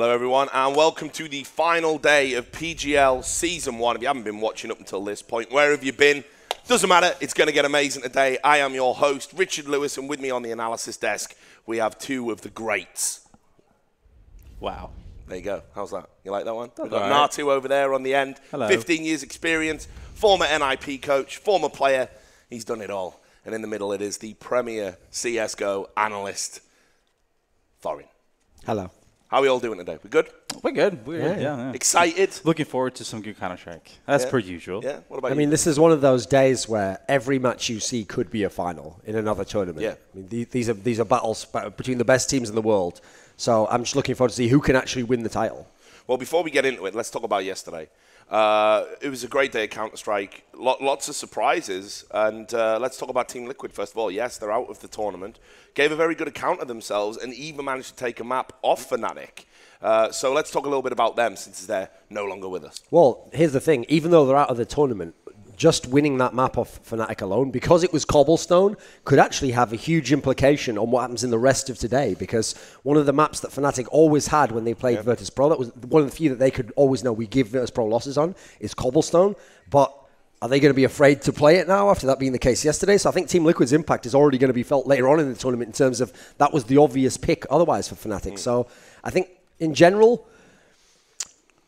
Hello everyone and welcome to the final day of PGL Season 1. If you haven't been watching up until this point, where have you been? Doesn't matter, it's going to get amazing today. I am your host, Richard Lewis, and with me on the analysis desk, we have two of the greats. Wow. There you go. How's that? You like that one? That's We've got right. Natu over there on the end. Hello. 15 years experience, former NIP coach, former player. He's done it all. And in the middle it is the premier CSGO analyst, Thorin. Hello. How are we all doing today? We good? We're good. We're yeah. Excited? Looking forward to some good Counter-Strike. That's per usual. Yeah. What about I you? mean, this is one of those days where every match you see could be a final in another tournament. Yeah. I mean, these are battles between the best teams in the world. So I'm just looking forward to see who can actually win the title. Well, before we get into it, let's talk about yesterday. It was a great day at Counter-Strike. Lots of surprises. And let's talk about Team Liquid first of all. Yes, they're out of the tournament. Gave a very good account of themselves and even managed to take a map off Fnatic. So let's talk a little bit about them since they're no longer with us. Well, here's the thing. Even though they're out of the tournament, just winning that map off Fnatic alone, because it was cobblestone, could actually have a huge implication on what happens in the rest of today. Because one of the maps that Fnatic always had when they played Virtus.pro, that was one of the few that they could always know we give Virtus.pro losses on, is cobblestone. But are they going to be afraid to play it now after that being the case yesterday? So I think Team Liquid's impact is already going to be felt later on in the tournament in terms of that was the obvious pick otherwise for Fnatic. So I think in general,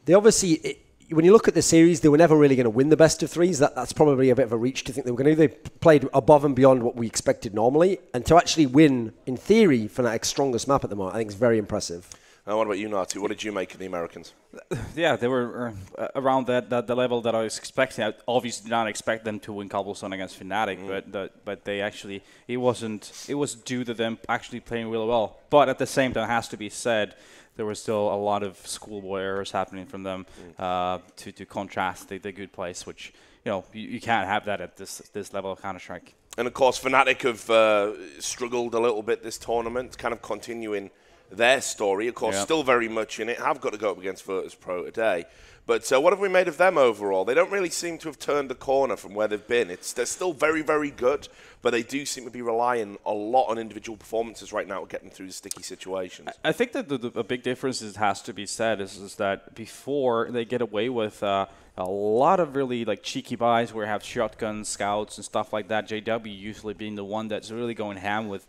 they obviously, when you look at the series, they were never really going to win the best of threes. That's probably a bit of a reach to think they were going to. They played above and beyond what we expected normally. And to actually win, in theory, Fnatic's strongest map at the moment, I think is very impressive. What about you, Natu? What did you make of the Americans? Yeah, they were around the level that I was expecting. I obviously did not expect them to win Cobblestone against Fnatic, but they actually, it was due to them actually playing really well. But at the same time, it has to be said, there was still a lot of schoolboy errors happening from them to contrast the good place, which you can't have that at this level of Counter-Strike. And of course, Fnatic have struggled a little bit this tournament, kind of continuing their story. Of course, still very much in it. Have got to go up against Virtus.pro today. But what have we made of them overall? They don't really seem to have turned the corner from where they've been. They're still very, very good, but they do seem to be relying a lot on individual performances right now to get them through the sticky situations. I think that a big difference that has to be said is that before they get away with a lot of really cheeky buys where you have shotguns, scouts, and stuff like that. JW usually being the one that's really going ham with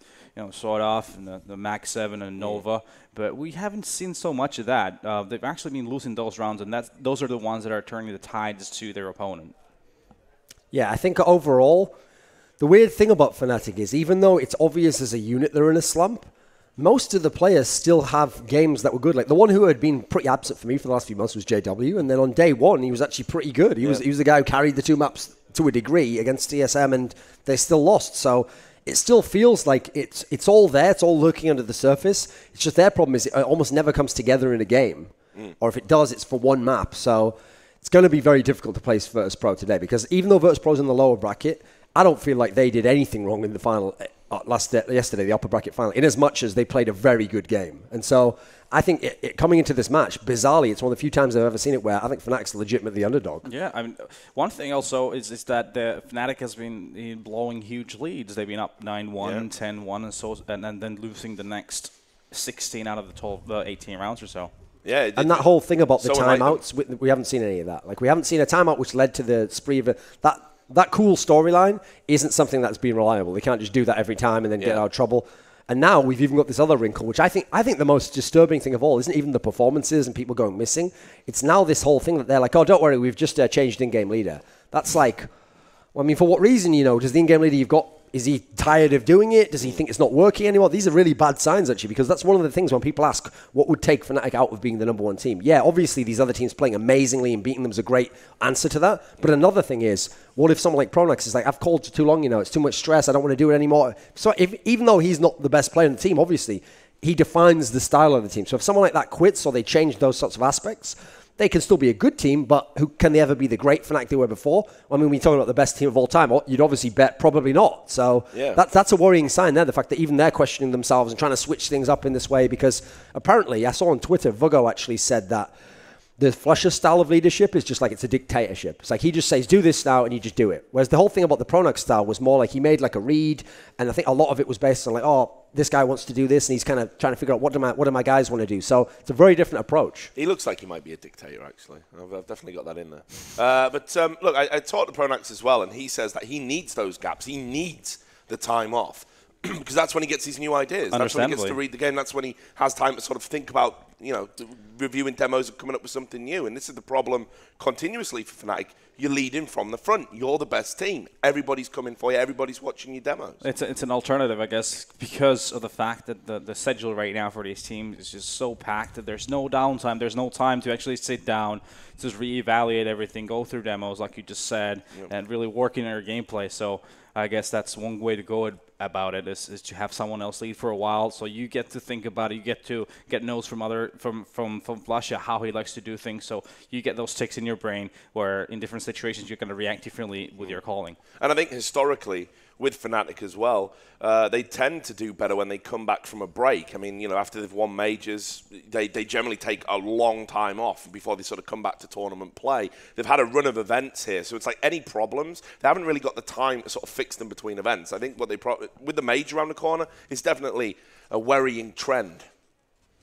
Sword Off and the Max 7 and Nova, but we haven't seen so much of that. They've actually been losing those rounds, and those are the ones that are turning the tides to their opponent. Yeah, I think overall, the weird thing about Fnatic is even though it's obvious as a unit they're in a slump, most of the players still have games that were good. Like the one who had been pretty absent for me for the last few months was JW, and then on day one he was actually pretty good. He was the guy who carried the two maps to a degree against TSM, and they still lost. So it still feels like it's all there, it's all lurking under the surface. It's just their problem is it almost never comes together in a game. Or if it does, it's for one map. So it's going to be very difficult to place Virtus.pro today, because even though Virtus.pro's in the lower bracket, I don't feel like they did anything wrong in the final yesterday, the upper bracket final, in as much as they played a very good game. And so I think coming into this match, bizarrely, it's one of the few times I've ever seen it where I think Fnatic's legitimately the underdog. Yeah, I mean, one thing also is that the Fnatic has been blowing huge leads. They've been up 9-1, 10-1, and then losing the next 16 out of the 12, 18 rounds or so. Yeah, and that whole thing about the timeouts, we haven't seen any of that. Like, we haven't seen a timeout which led to the spree of that cool storyline isn't something that's been reliable. They can't just do that every time and then get out of trouble. And now we've even got this other wrinkle, which I think the most disturbing thing of all isn't even the performances and people going missing. It's now this whole thing that they're like, oh, don't worry, we've just changed in-game leader. That's like, well, I mean, for what reason, does the in-game leader you've got, is he tired of doing it? Does he think it's not working anymore? These are really bad signs, actually, because that's one of the things when people ask what would take Fnatic out of being the #1 team. Yeah, obviously these other teams playing amazingly and beating them is a great answer to that. But another thing is, what if someone like Pronax is like, I've called for too long, it's too much stress, I don't want to do it anymore. So even though he's not the best player in the team, obviously, he defines the style of the team. So if someone like that quits or they change those sorts of aspects, they can still be a good team, but can they ever be the great Fnatic they were before? I mean, when you're talking about the best team of all time, you'd obviously bet probably not. So that's a worrying sign there, the fact that even they're questioning themselves and trying to switch things up in this way, because apparently, I saw on Twitter, Vugo actually said that the Flusha style of leadership is just like it's a dictatorship. It's like he just says, do this now, and you just do it. Whereas the whole thing about the Pronax style was more like he made like a read, and I think a lot of it was based on like, oh, this guy wants to do this, and he's kind of trying to figure out what do my guys want to do. So it's a very different approach. He looks like he might be a dictator, actually. I've definitely got that in there. But look, I talked to Pronax as well, and he says that he needs those gaps. He needs the time off. Because that's when he gets his new ideas. That's when he gets to read the game. That's when he has time to sort of think about, reviewing demos and coming up with something new. And this is the problem continuously for Fnatic. You're leading from the front. You're the best team. Everybody's coming for you. Everybody's watching your demos. It's an alternative, I guess, because of the fact that the schedule right now for these teams is just so packed that there's no downtime. There's no time to actually sit down, just reevaluate everything, go through demos, like you just said, and really working on your gameplay. So I guess that's one way to go about it is to have someone else lead for a while, so you get to think about it, you get to get notes from Flusha how he likes to do things, so you get those ticks in your brain where in different situations you're going to react differently with your calling. And I think historically with Fnatic as well, they tend to do better when they come back from a break. I mean, after they've won majors, they generally take a long time off before they sort of come back to tournament play. They've had a run of events here, so it's like any problems, they haven't really got the time to sort of fix them between events. I think what with the major around the corner, it's definitely a worrying trend.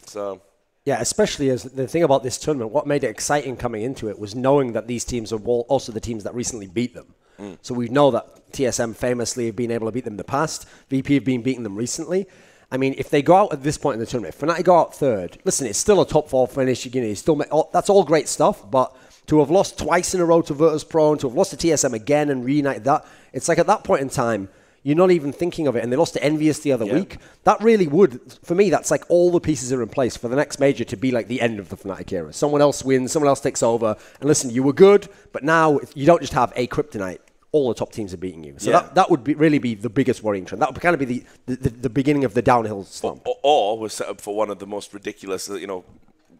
So yeah, especially as the thing about this tournament, what made it exciting coming into it was knowing that these teams are also the teams that recently beat them. So we know that TSM famously have been able to beat them in the past. VP have been beating them recently. I mean, if they go out at this point in the tournament, if Fnatic go out third, listen, it's still a top 4 finish. That's all great stuff, but to have lost twice in a row to Virtus.pro and to have lost to TSM again and reunited that, it's like at that point in time, you're not even thinking of it. And they lost to Envious the other week. That really would, for me, that's like all the pieces are in place for the next major to be like the end of the Fnatic era. Someone else wins, someone else takes over. And listen, you were good, but now you don't just have a kryptonite. All the top teams are beating you. So that would really be the biggest worrying trend. That would kind of be the beginning of the downhill slump. Or we're set up for one of the most ridiculous,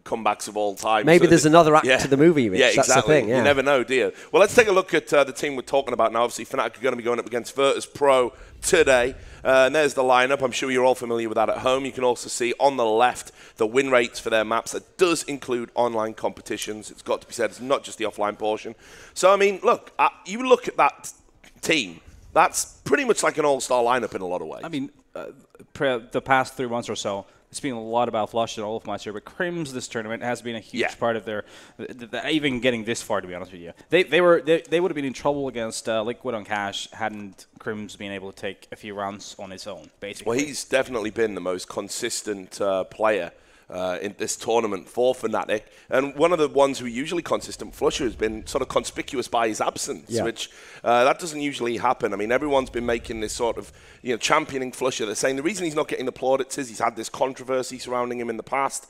comebacks of all time. Maybe there's another act to the movie. Rich. Yeah, That's exactly. The thing, You never know, do you? Well, let's take a look at the team we're talking about now. Obviously, Fnatic are going to be going up against Virtus.pro today. And there's the lineup. I'm sure you're all familiar with that at home. You can also see on the left the win rates for their maps. That does include online competitions. It's got to be said. It's not just the offline portion. So, I mean, look, you look at that team, that's pretty much like an all-star lineup in a lot of ways. I mean, the past 3 months or so, it's been a lot about Flush and Olofmeister, but Crims this tournament has been a huge part of their even getting this far, to be honest with you. They would have been in trouble against Liquid on Cash hadn't Crims been able to take a few rounds on his own, basically. Well, he's definitely been the most consistent player in this tournament for Fnatic, and one of the ones who are usually consistent, Flusha, has been sort of conspicuous by his absence, which that doesn't usually happen. I mean, everyone's been making this sort of, championing Flusha. They're saying the reason he's not getting the plaudits is he's had this controversy surrounding him in the past.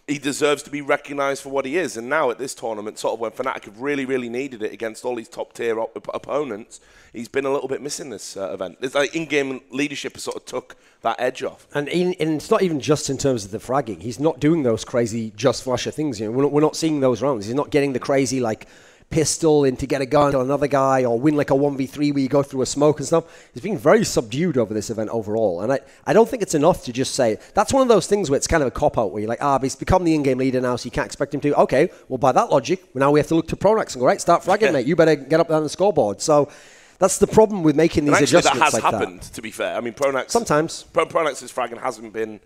He deserves to be recognised for what he is, and now at this tournament, sort of when Fnatic have really, really needed it against all these top-tier opponents, he's been a little bit missing this event. It's like in-game leadership has sort of took that edge off. And it's not even just in terms of the fragging. He's not doing those crazy just Flusha things. We're not seeing those rounds. He's not getting the crazy, like, pistol in to get a gun on another guy or win like a 1v3 where you go through a smoke and stuff. He's been very subdued over this event overall. And I don't think it's enough to just say, that's one of those things where it's kind of a cop-out where you're like, but he's become the in-game leader now, so you can't expect him to. Okay, well, by that logic, now we have to look to Pronax and go, right, start fragging, mate. You better get up there on the scoreboard. So that's the problem with making these adjustments that has happened, to be fair. I mean, Pronax... Sometimes. Pronax's fragging hasn't been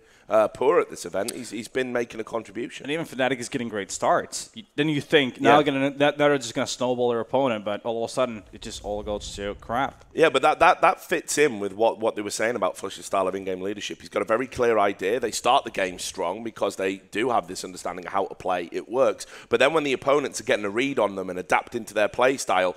poor at this event. He's been making a contribution. And even Fnatic is getting great starts. Then you think, now they're just going to snowball their opponent, but all of a sudden, it just all goes to crap. Yeah, but that fits in with what they were saying about Flush's style of in-game leadership. He's got a very clear idea. They start the game strong because they do have this understanding of how to play. It works. But then when the opponents are getting a read on them and adapting to their play style,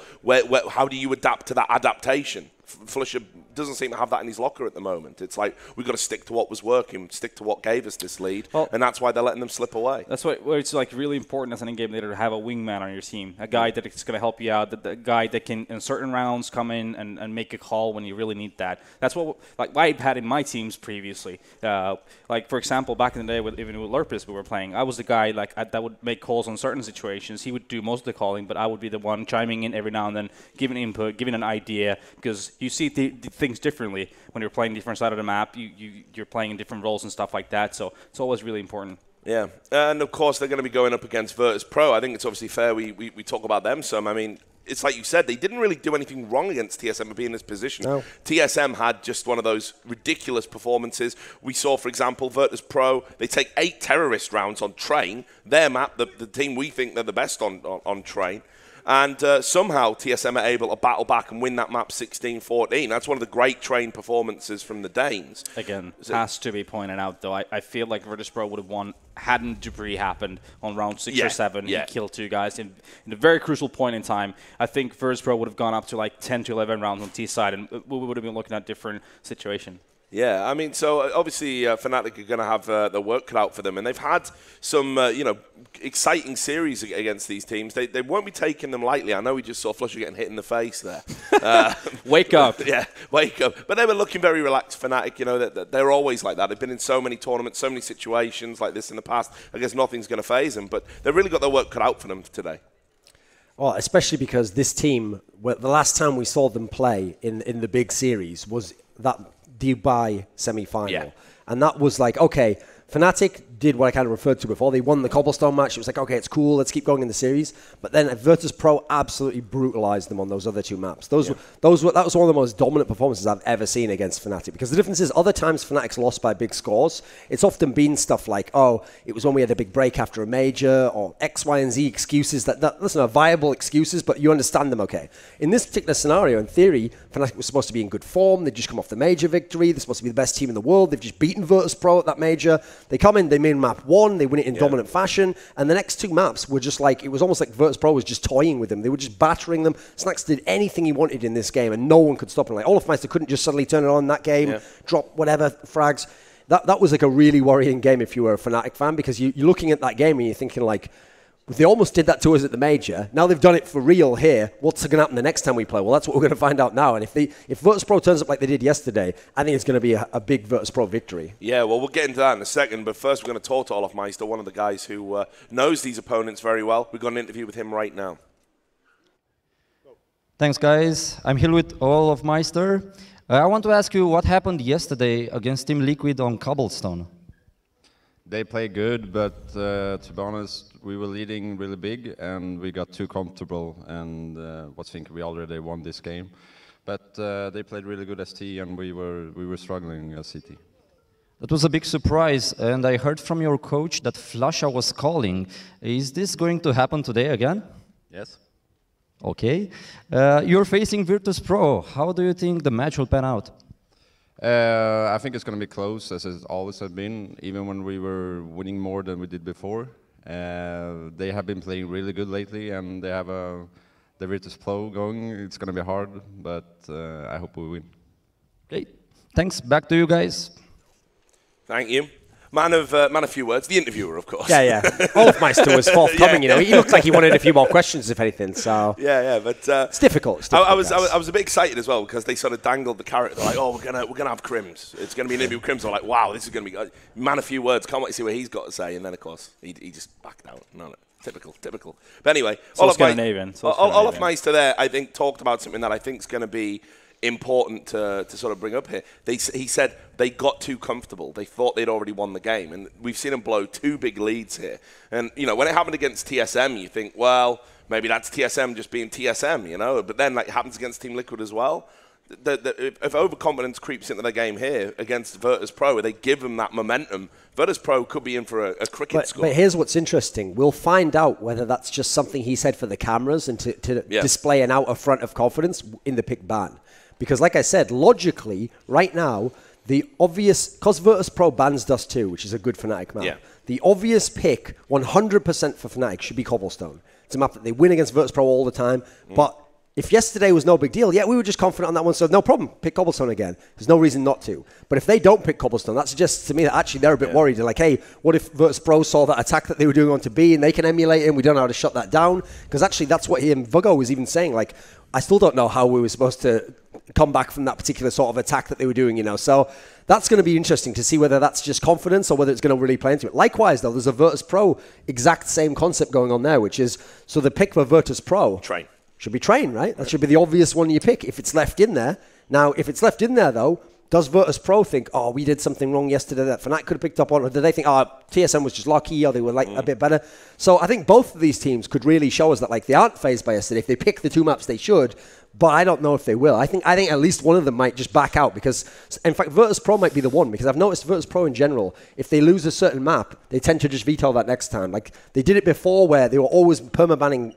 how do you adapt to that adaptation? Flusha doesn't seem to have that in his locker at the moment. It's like, we've got to stick to what was working, stick to what gave us this lead, and that's why they're letting them slip away. That's why it's like really important as an in-game leader to have a wingman on your team, a guy that is going to help you out, the guy that can, in certain rounds, come in and make a call when you really need that. That's what I had in my teams previously. Like, for example, back in the day, even with Lurpus we were playing, I was the guy that would make calls on certain situations. He would do most of the calling, but I would be the one chiming in every now and then, giving input, giving an idea, because you see the things differently when you're playing different side of the map. You're playing in different roles and stuff like that. So it's always really important. Yeah, and of course they're going to be going up against Virtus.pro. I think it's obviously fair we talk about them some. I mean, it's like you said, they didn't really do anything wrong against TSM to be in this position. No. TSM had just one of those ridiculous performances. We saw, for example, Virtus.pro, they take 8 terrorist rounds on Train, their map, the team we think they're the best on Train. And somehow TSM are able to battle back and win that map 16-14. That's one of the great Train performances from the Danes. Again, has to be pointed out, though. I feel like Virtus.pro would have won hadn't Dupree happened on round 6 or 7. He killed 2 guys in a very crucial point in time. I think Virtus.pro would have gone up to like 10 to 11 rounds on T side, and we would have been looking at a different situation. Yeah, I mean, so obviously Fnatic are going to have the work cut out for them, and they've had some, exciting series against these teams. They won't be taking them lightly. I know we just saw Flusher getting hit in the face there. Wake up. Yeah, wake up. But they were looking very relaxed, Fnatic. You know, they're always like that. They've been in so many tournaments, so many situations like this in the past. I guess nothing's going to faze them, but they've really got their work cut out for them today. Well, especially because this team, the last time we saw them play in the big series was that Dubai semi-final. Yeah. And that was like, okay, Fnatic did what I kind of referred to before. They won the Cobblestone match. It was like, okay, it's cool. Let's keep going in the series. But then Virtus.pro absolutely brutalized them on those other 2 maps. That was one of the most dominant performances I've ever seen against Fnatic. Because the difference is, other times Fnatic's lost by big scores, it's often been stuff like, oh, it was when we had a big break after a major, or X, Y, and Z excuses that listen, are viable excuses, but you understand them okay. In this particular scenario, in theory, Fnatic was supposed to be in good form. They'd just come off the major victory. They're supposed to be the best team in the world. They've just beaten Virtus.pro at that major. They come in, they win map 1, they win it in dominant fashion, and the next 2 maps were just like, it was almost like Virtus.pro was just toying with them. They were just battering them. Snax did anything he wanted in this game, and no one could stop him. Like, Olofmeister couldn't just suddenly turn it on that game, drop whatever frags. That was like a really worrying game if you were a Fnatic fan, because you're looking at that game and you're thinking like, they almost did that to us at the major. Now they've done it for real here. What's going to happen the next time we play? Well, that's what we're going to find out now. And if Virtus.pro turns up like they did yesterday, I think it's going to be a big Virtus.pro victory. Yeah, well, we'll get into that in a second. But first, we're going to talk to Olofmeister, one of the guys who knows these opponents very well. We've got an interview with him right now. Thanks, guys. I'm here with Olofmeister. I want to ask you what happened yesterday against Team Liquid on Cobblestone. They played good, but to be honest, we were leading really big, and we got too comfortable, and was thinking we already won this game. But they played really good as T, and we were struggling as CT. That was a big surprise, and I heard from your coach that Flusha was calling. Is this going to happen today again? Yes. Okay. You're facing Virtus.pro. How do you think the match will pan out? I think it's going to be close, as it always has been, even when we were winning more than we did before. They have been playing really good lately, and they have the Virtus.pro going. It's going to be hard, but I hope we win. Okay, thanks. Back to you guys. Thank you. Man of few words. The interviewer, of course. Yeah. Olofmeister was forthcoming. You know, he looked like he wanted a few more questions, if anything. So but it's difficult. I was a bit excited as well, because they sort of dangled the carrot. They're like, oh, we're gonna have Crims. It's gonna be an interview with Crims. I'm like, wow, this is gonna be man of few words. Can't wait to see what he's got to say. And then of course he just backed out. No. Typical. But anyway, Olofmeister there, I think, talked about something that I think is going to be important to sort of bring up here. He said they got too comfortable. They thought they'd already won the game, and we've seen them blow 2 big leads here. And you know, when it happened against TSM, you think, well, maybe that's TSM just being TSM, you know. But then, like, it happens against Team Liquid as well. If overconfidence creeps into the game here against Virtus.pro, where they give them that momentum, Virtus.pro could be in for a cricket score. But here's what's interesting. We'll find out whether that's just something he said for the cameras and to display an outer front of confidence in the pick ban. Because like I said, logically, right now, the obvious, because Virtus.pro bans Dust 2, which is a good Fnatic map, the obvious pick, 100% for Fnatic, should be Cobblestone. It's a map that they win against Virtus.pro all the time, but if yesterday was no big deal, we were just confident on that one, so no problem, pick Cobblestone again. There's no reason not to. But if they don't pick Cobblestone, that suggests to me that actually they're a bit worried. They're like, hey, what if Virtus.pro saw that attack that they were doing onto B and they can emulate it and we don't know how to shut that down? Because actually that's what Vugo was even saying. Like, I still don't know how we were supposed to come back from that particular sort of attack that they were doing, you know. So that's going to be interesting to see whether that's just confidence or whether it's going to really play into it. Likewise, though, there's a Virtus.pro exact same concept going on there, which is, so the pick for Virtus.pro should be Train, right? That should be the obvious one you pick if it's left in there. Now, if it's left in there, though, does Virtus.pro think, oh, we did something wrong yesterday that Fnatic could have picked up on? Or do they think, oh, TSM was just lucky, or they were like a bit better? So I think both of these teams could really show us that like they aren't phased by yesterday. If they pick the 2 maps, they should. But I don't know if they will. I think at least one of them might just back out because, in fact, Virtus.pro might be the one because I've noticed Virtus.pro in general, if they lose a certain map, they tend to just veto that next time. Like they did it before where they were always permabanning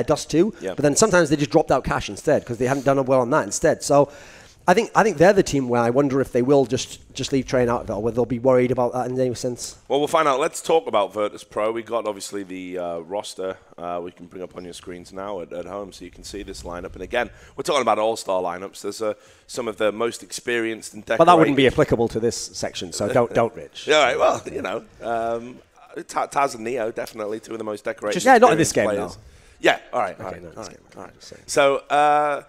Dust 2, but then sometimes they just dropped out Cash instead because they hadn't done well on that instead. So I think they're the team where I wonder if they will just leave Train out of it or whether they'll be worried about that in any sense. Well, we'll find out. Let's talk about Virtus.pro. We got obviously the roster we can bring up on your screens now at home so you can see this lineup. And again, we're talking about all-star lineups. There's some of the most experienced and decorated. But that wouldn't be applicable to this section, so don't Rich. Yeah, right, well, you know, Taz and Neo definitely two of the most decorated. Not in this game players. though. Yeah, all right. So.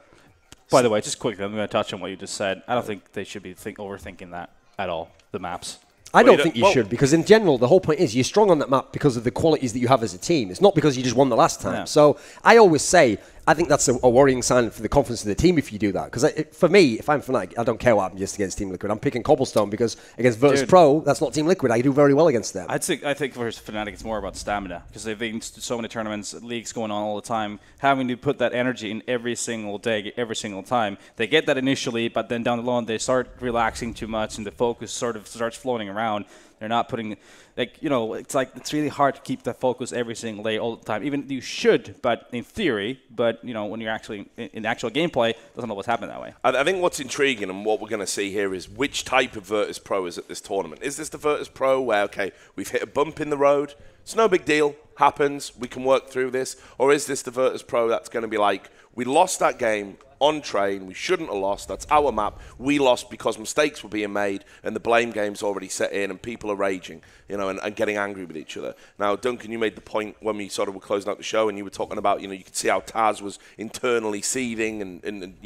By the way, just quickly, I'm going to touch on what you just said. I don't think they should be overthinking that at all, the maps. I don't think you should, because in general, the whole point is you're strong on that map because of the qualities that you have as a team. It's not because you just won the last time. Yeah. So I always say, I think that's a worrying sign for the confidence of the team if you do that. Because for me, if I'm Fnatic, I don't care what happens just against Team Liquid. I'm picking Cobblestone because against Virtus.pro, that's not Team Liquid. I do very well against them. I think for Fnatic, it's more about stamina because they've been to so many tournaments, leagues going on all the time, having to put that energy in every single day, every single time. They get that initially, but then down the line, they start relaxing too much and the focus sort of starts floating around. They're not putting, it's really hard to keep the focus every single day all the time. Even you should, but in theory, but when you're actually in actual gameplay, doesn't always happen that way. I think what's intriguing and what we're going to see here is which type of Virtus.pro is at this tournament. Is this the Virtus.pro where, okay, we've hit a bump in the road, it's no big deal, happens, we can work through this? Or is this the Virtus.pro that's going to be like, we lost that game on Train, we shouldn't have lost, that's our map, we lost because mistakes were being made and the blame game's already set in and people are raging, and getting angry with each other. Now, Duncan, you made the point when we sort of were closing out the show and you were talking about, you could see how Taz was internally seething and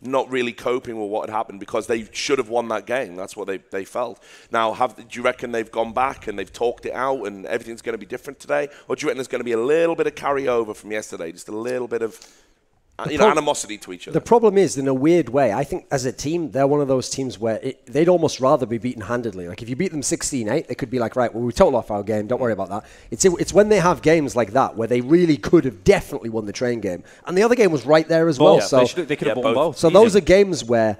not really coping with what had happened because they should have won that game. That's what they felt. Now, do you reckon they've gone back and they've talked it out and everything's going to be different today? Or do you reckon there's going to be a little bit of carryover from yesterday, just a little bit of animosity to each other? The problem is, in a weird way, I think as a team, they're one of those teams where they'd almost rather be beaten handedly. Like, if you beat them 16-8, they could be like, right, well, we told off our game, don't worry about that. It's when they have games like that where they really could have definitely won the Train game. And the other game was right there as well. Yeah, so they could have won both. So those are games where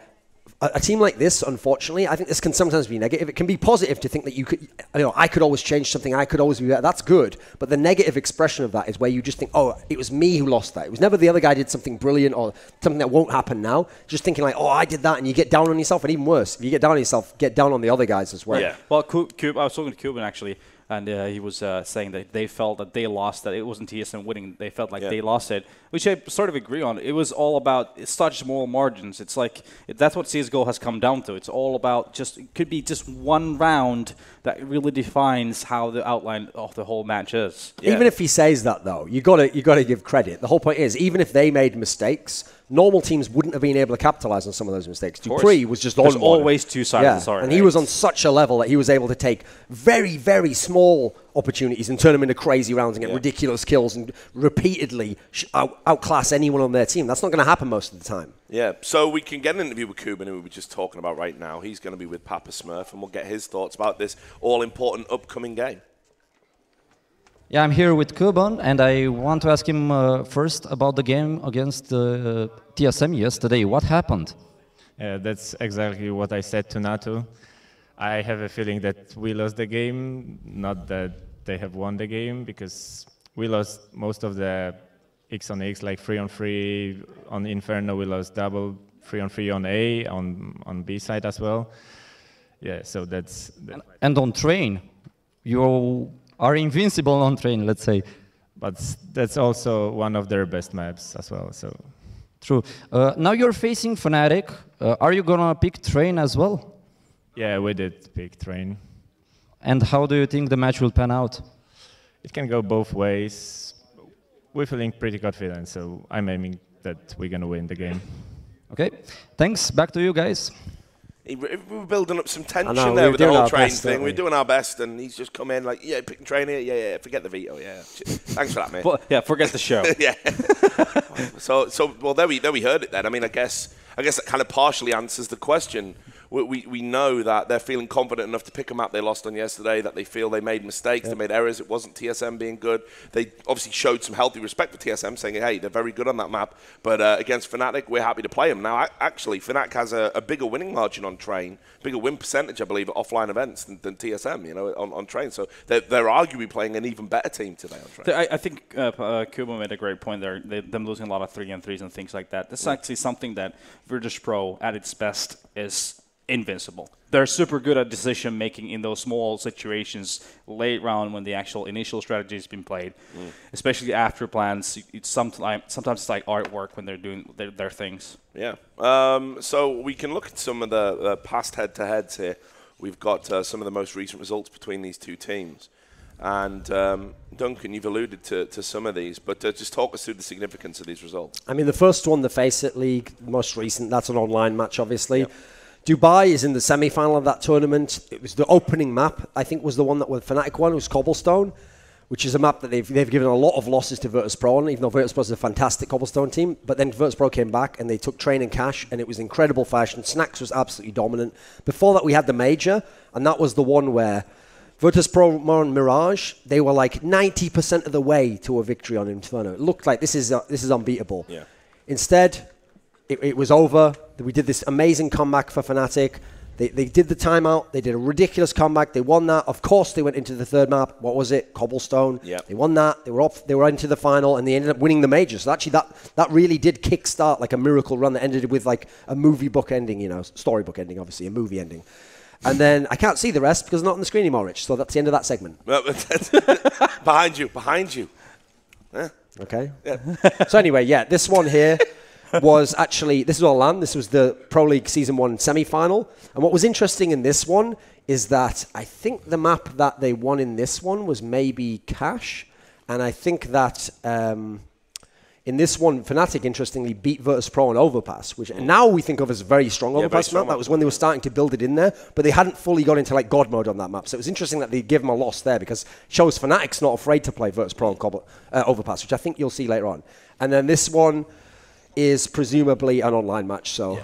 a team like this, unfortunately, I think this can sometimes be negative. It can be positive to think that you could, I could always change something, I could always be better. That's good. But the negative expression of that is where you just think, oh, it was me who lost that. It was never the other guy did something brilliant or something that won't happen now. Just thinking like, oh, I did that, and you get down on yourself. And even worse, if you get down on yourself, get down on the other guys as well. Yeah. Well, I was talking to Kuban actually, and he was saying that they felt that they lost, that it wasn't TSM winning. They felt like they lost it, which I sort of agree on. It was all about such small margins. It's like that's what CSGO has come down to. It's all about it could be just one round that really defines how the outline of the whole match is. Yeah. Even if he says that, though, you gotta give credit. The whole point is, even if they made mistakes, normal teams wouldn't have been able to capitalize on some of those mistakes. Dupree was just on one. There's always two sides of the story. And he was on such a level that he was able to take very, very small opportunities and turn them into crazy rounds and get ridiculous kills and repeatedly outclass anyone on their team. That's not going to happen most of the time. Yeah, so we can get an interview with Kuban, who we were just talking about right now. He's going to be with Papa Smurf, and we'll get his thoughts about this all-important upcoming game. Yeah, I'm here with Kuban, and I want to ask him first about the game against TSM yesterday. What happened? Yeah, that's exactly what I said to Nato. I have a feeling that we lost the game, not that they have won the game, because we lost most of the X on X, like 3-on-3 on Inferno. We lost double 3-on-3 on A, on B side as well. Yeah, so that's and on Train, you are invincible on Train, let's say. But that's also one of their best maps as well. So true. Now you're facing Fnatic. Are you gonna pick Train as well? Yeah, we did pick Train. And how do you think the match will pan out? It can go both ways. We're feeling pretty confident, so I'm aiming that we're gonna win the game. Okay, thanks. Back to you guys. We were building up some tension there with the whole Train thing. We're doing our best, and he's just come in like, yeah, picking Train here, yeah, forget the veto, yeah. Thanks for that, mate. Well, yeah, forget the show. Yeah. So well, there we heard it then. I mean, I guess that kind of partially answers the question. we know that they're feeling confident enough to pick a map they lost on yesterday, that they feel they made mistakes, they made errors. It wasn't TSM being good. They obviously showed some healthy respect for TSM, saying, hey, they're very good on that map. But against Fnatic, we're happy to play them. Now, actually, Fnatic has a bigger winning margin on Train, bigger win percentage, I believe, at offline events than TSM, you know, on Train. So they're arguably playing an even better team today on Train. I think Kuban made a great point there. Them losing a lot of 3-on-3s and things like that. This is actually something that Virtus.pro at its best is invincible. They're super good at decision making in those small situations late round when the actual initial strategy has been played, especially after plans. It's sometimes it's like artwork when they're doing their things. Yeah. So we can look at some of the past head-to-heads here. We've got some of the most recent results between these two teams. And Duncan, you've alluded to some of these, but just talk us through the significance of these results. I mean, the first one, the Faceit League, most recent, that's an online match, obviously. Yep. Dubai is in the semi-final of that tournament. It was the opening map, I think, was the one that Fnatic won. It was Cobblestone, which is a map that they've given a lot of losses to Virtus.pro on, even though Virtus.pro is a fantastic Cobblestone team. But then Virtus.pro came back and they took Train and Cash, and it was incredible fashion. Snacks was absolutely dominant. Before that, we had the Major, and that was the one where Virtus.pro on Mirage, they were like 90% of the way to a victory on Inferno. It looked like this is unbeatable. Yeah. Instead, it was over. We did this amazing comeback for Fnatic. They did the timeout. They did a ridiculous comeback. They won that. Of course, they went into the third map. What was it? Cobblestone. Yep. They won that. They were off. They were into the final, and they ended up winning the major. So actually, that really did kickstart like a miracle run that ended with like a movie book ending, you know, storybook ending, obviously, a movie ending. And then I can't see the rest because it's not on the screen anymore, Rich. So that's the end of that segment. Behind you. Yeah. Okay. Yeah. So anyway, yeah, this one here was actually, this is all LAN. This was the Pro League Season 1 semi-final. And what was interesting in this one is that I think the map that they won in this one was maybe Cash. And I think that in this one, Fnatic, interestingly, beat Virtus.pro on Overpass, which now we think of as a very strong Overpass map. That was when they were starting to build it in there, but they hadn't fully got into like God mode on that map. So it was interesting that they give them a loss there because it shows Fnatic's not afraid to play Virtus.pro on Overpass, which I think you'll see later on. And then this one is presumably an online match, so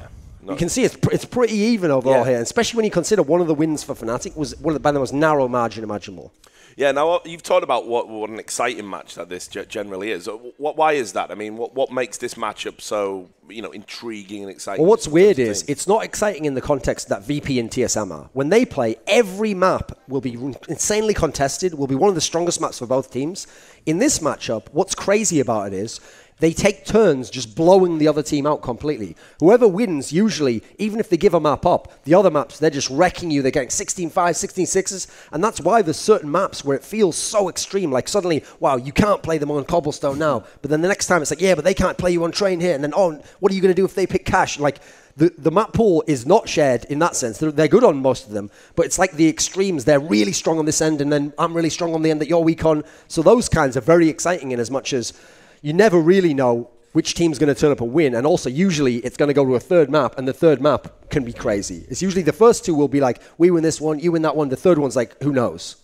you can see it's pretty even overall here, especially when you consider one of the wins for Fnatic was by the most narrow margin imaginable. Yeah, now you've talked about what an exciting match that this generally is. Why is that? I mean, what makes this matchup so intriguing and exciting? Well, what's weird is it's not exciting in the context that VP and TSM are. When they play, every map will be insanely contested, will be one of the strongest maps for both teams. In this matchup, what's crazy about it is they take turns just blowing the other team out completely. Whoever wins, usually, even if they give a map up, the other maps, they're just wrecking you. They're getting 16-5, 16-6s. And that's why there's certain maps where it feels so extreme. Like suddenly, wow, you can't play them on Cobblestone now. But then the next time it's like, yeah, but they can't play you on Train here. And then, oh, what are you going to do if they pick Cash? Like, the map pool is not shared in that sense. They're good on most of them. But it's like the extremes. They're really strong on this end, and then I'm really strong on the end that you're weak on. So those kinds are very exciting in as much as you never really know which team's going to turn up and win. And also, usually, it's going to go to a third map, and the third map can be crazy. It's usually the first two will be like, we win this one, you win that one. The third one's like, who knows?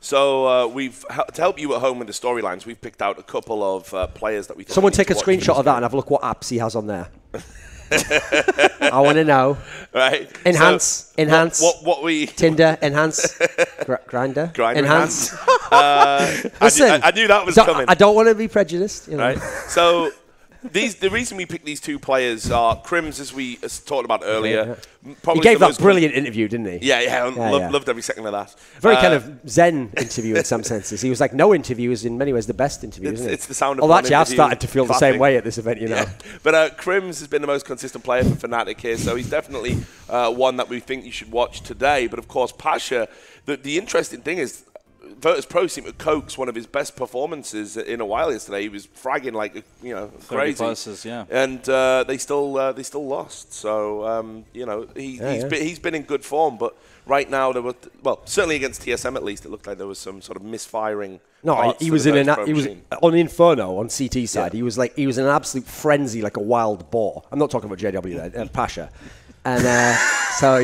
So to help you at home with the storylines, we've picked out a couple of players that we thought Someone take a screenshot of that and have a look what apps he has on there. I want to know. Right. Enhance. What we Tinder. Enhance. Grinder. Enhance. Listen, I knew that was coming. I don't want to be prejudiced. Right. So the reason we picked these two players are Crims, as we talked about earlier. He gave that brilliant interview, didn't he? Yeah. Loved every second of that. Very kind of zen interview in some senses. He was like, no interview is in many ways the best interview, isn't it? It's the sound of Although actually, I've started to feel the same way at this event, you know. But Crims has been the most consistent player for Fnatic here, so he's definitely one that we think you should watch today. But of course, Pasha, the interesting thing is, Virtus.pro seemed to coax one of his best performances in a while yesterday. He was fragging like crazy, pluses, yeah. And they still lost. So he's been in good form, but right now there were certainly against TSM at least it looked like there was some sort of misfiring. No, he was on Inferno on CT side. Yeah. He was in an absolute frenzy like a wild boar. I'm not talking about JW there, Pasha, and so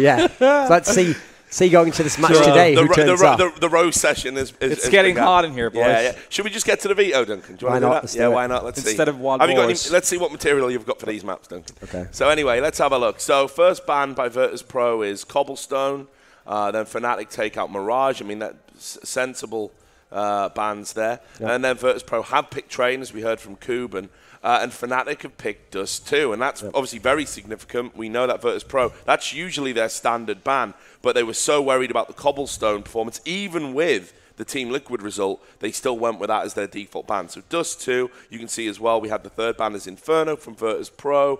let's see. See, going into this match today, who turns up? The row session is it's getting hot in here, boys. Yeah. Should we just get to the veto, Duncan? Do you want to do that? Yeah, why not? Let's see. Instead of wild let's see what material you've got for these maps, Duncan. Okay. So anyway, let's have a look. So first ban by Virtus.pro is Cobblestone. Then Fnatic take out Mirage. I mean, that's sensible bans there. Yep. And then Virtus.pro have picked Train, as we heard from Kuban. And Fnatic have picked Dust2, and that's obviously very significant. We know that Virtus.pro, that's usually their standard ban, but they were so worried about the Cobblestone performance, even with the Team Liquid result, they still went with that as their default ban. So Dust2, you can see as well, we had the third ban as Inferno from Virtus.pro,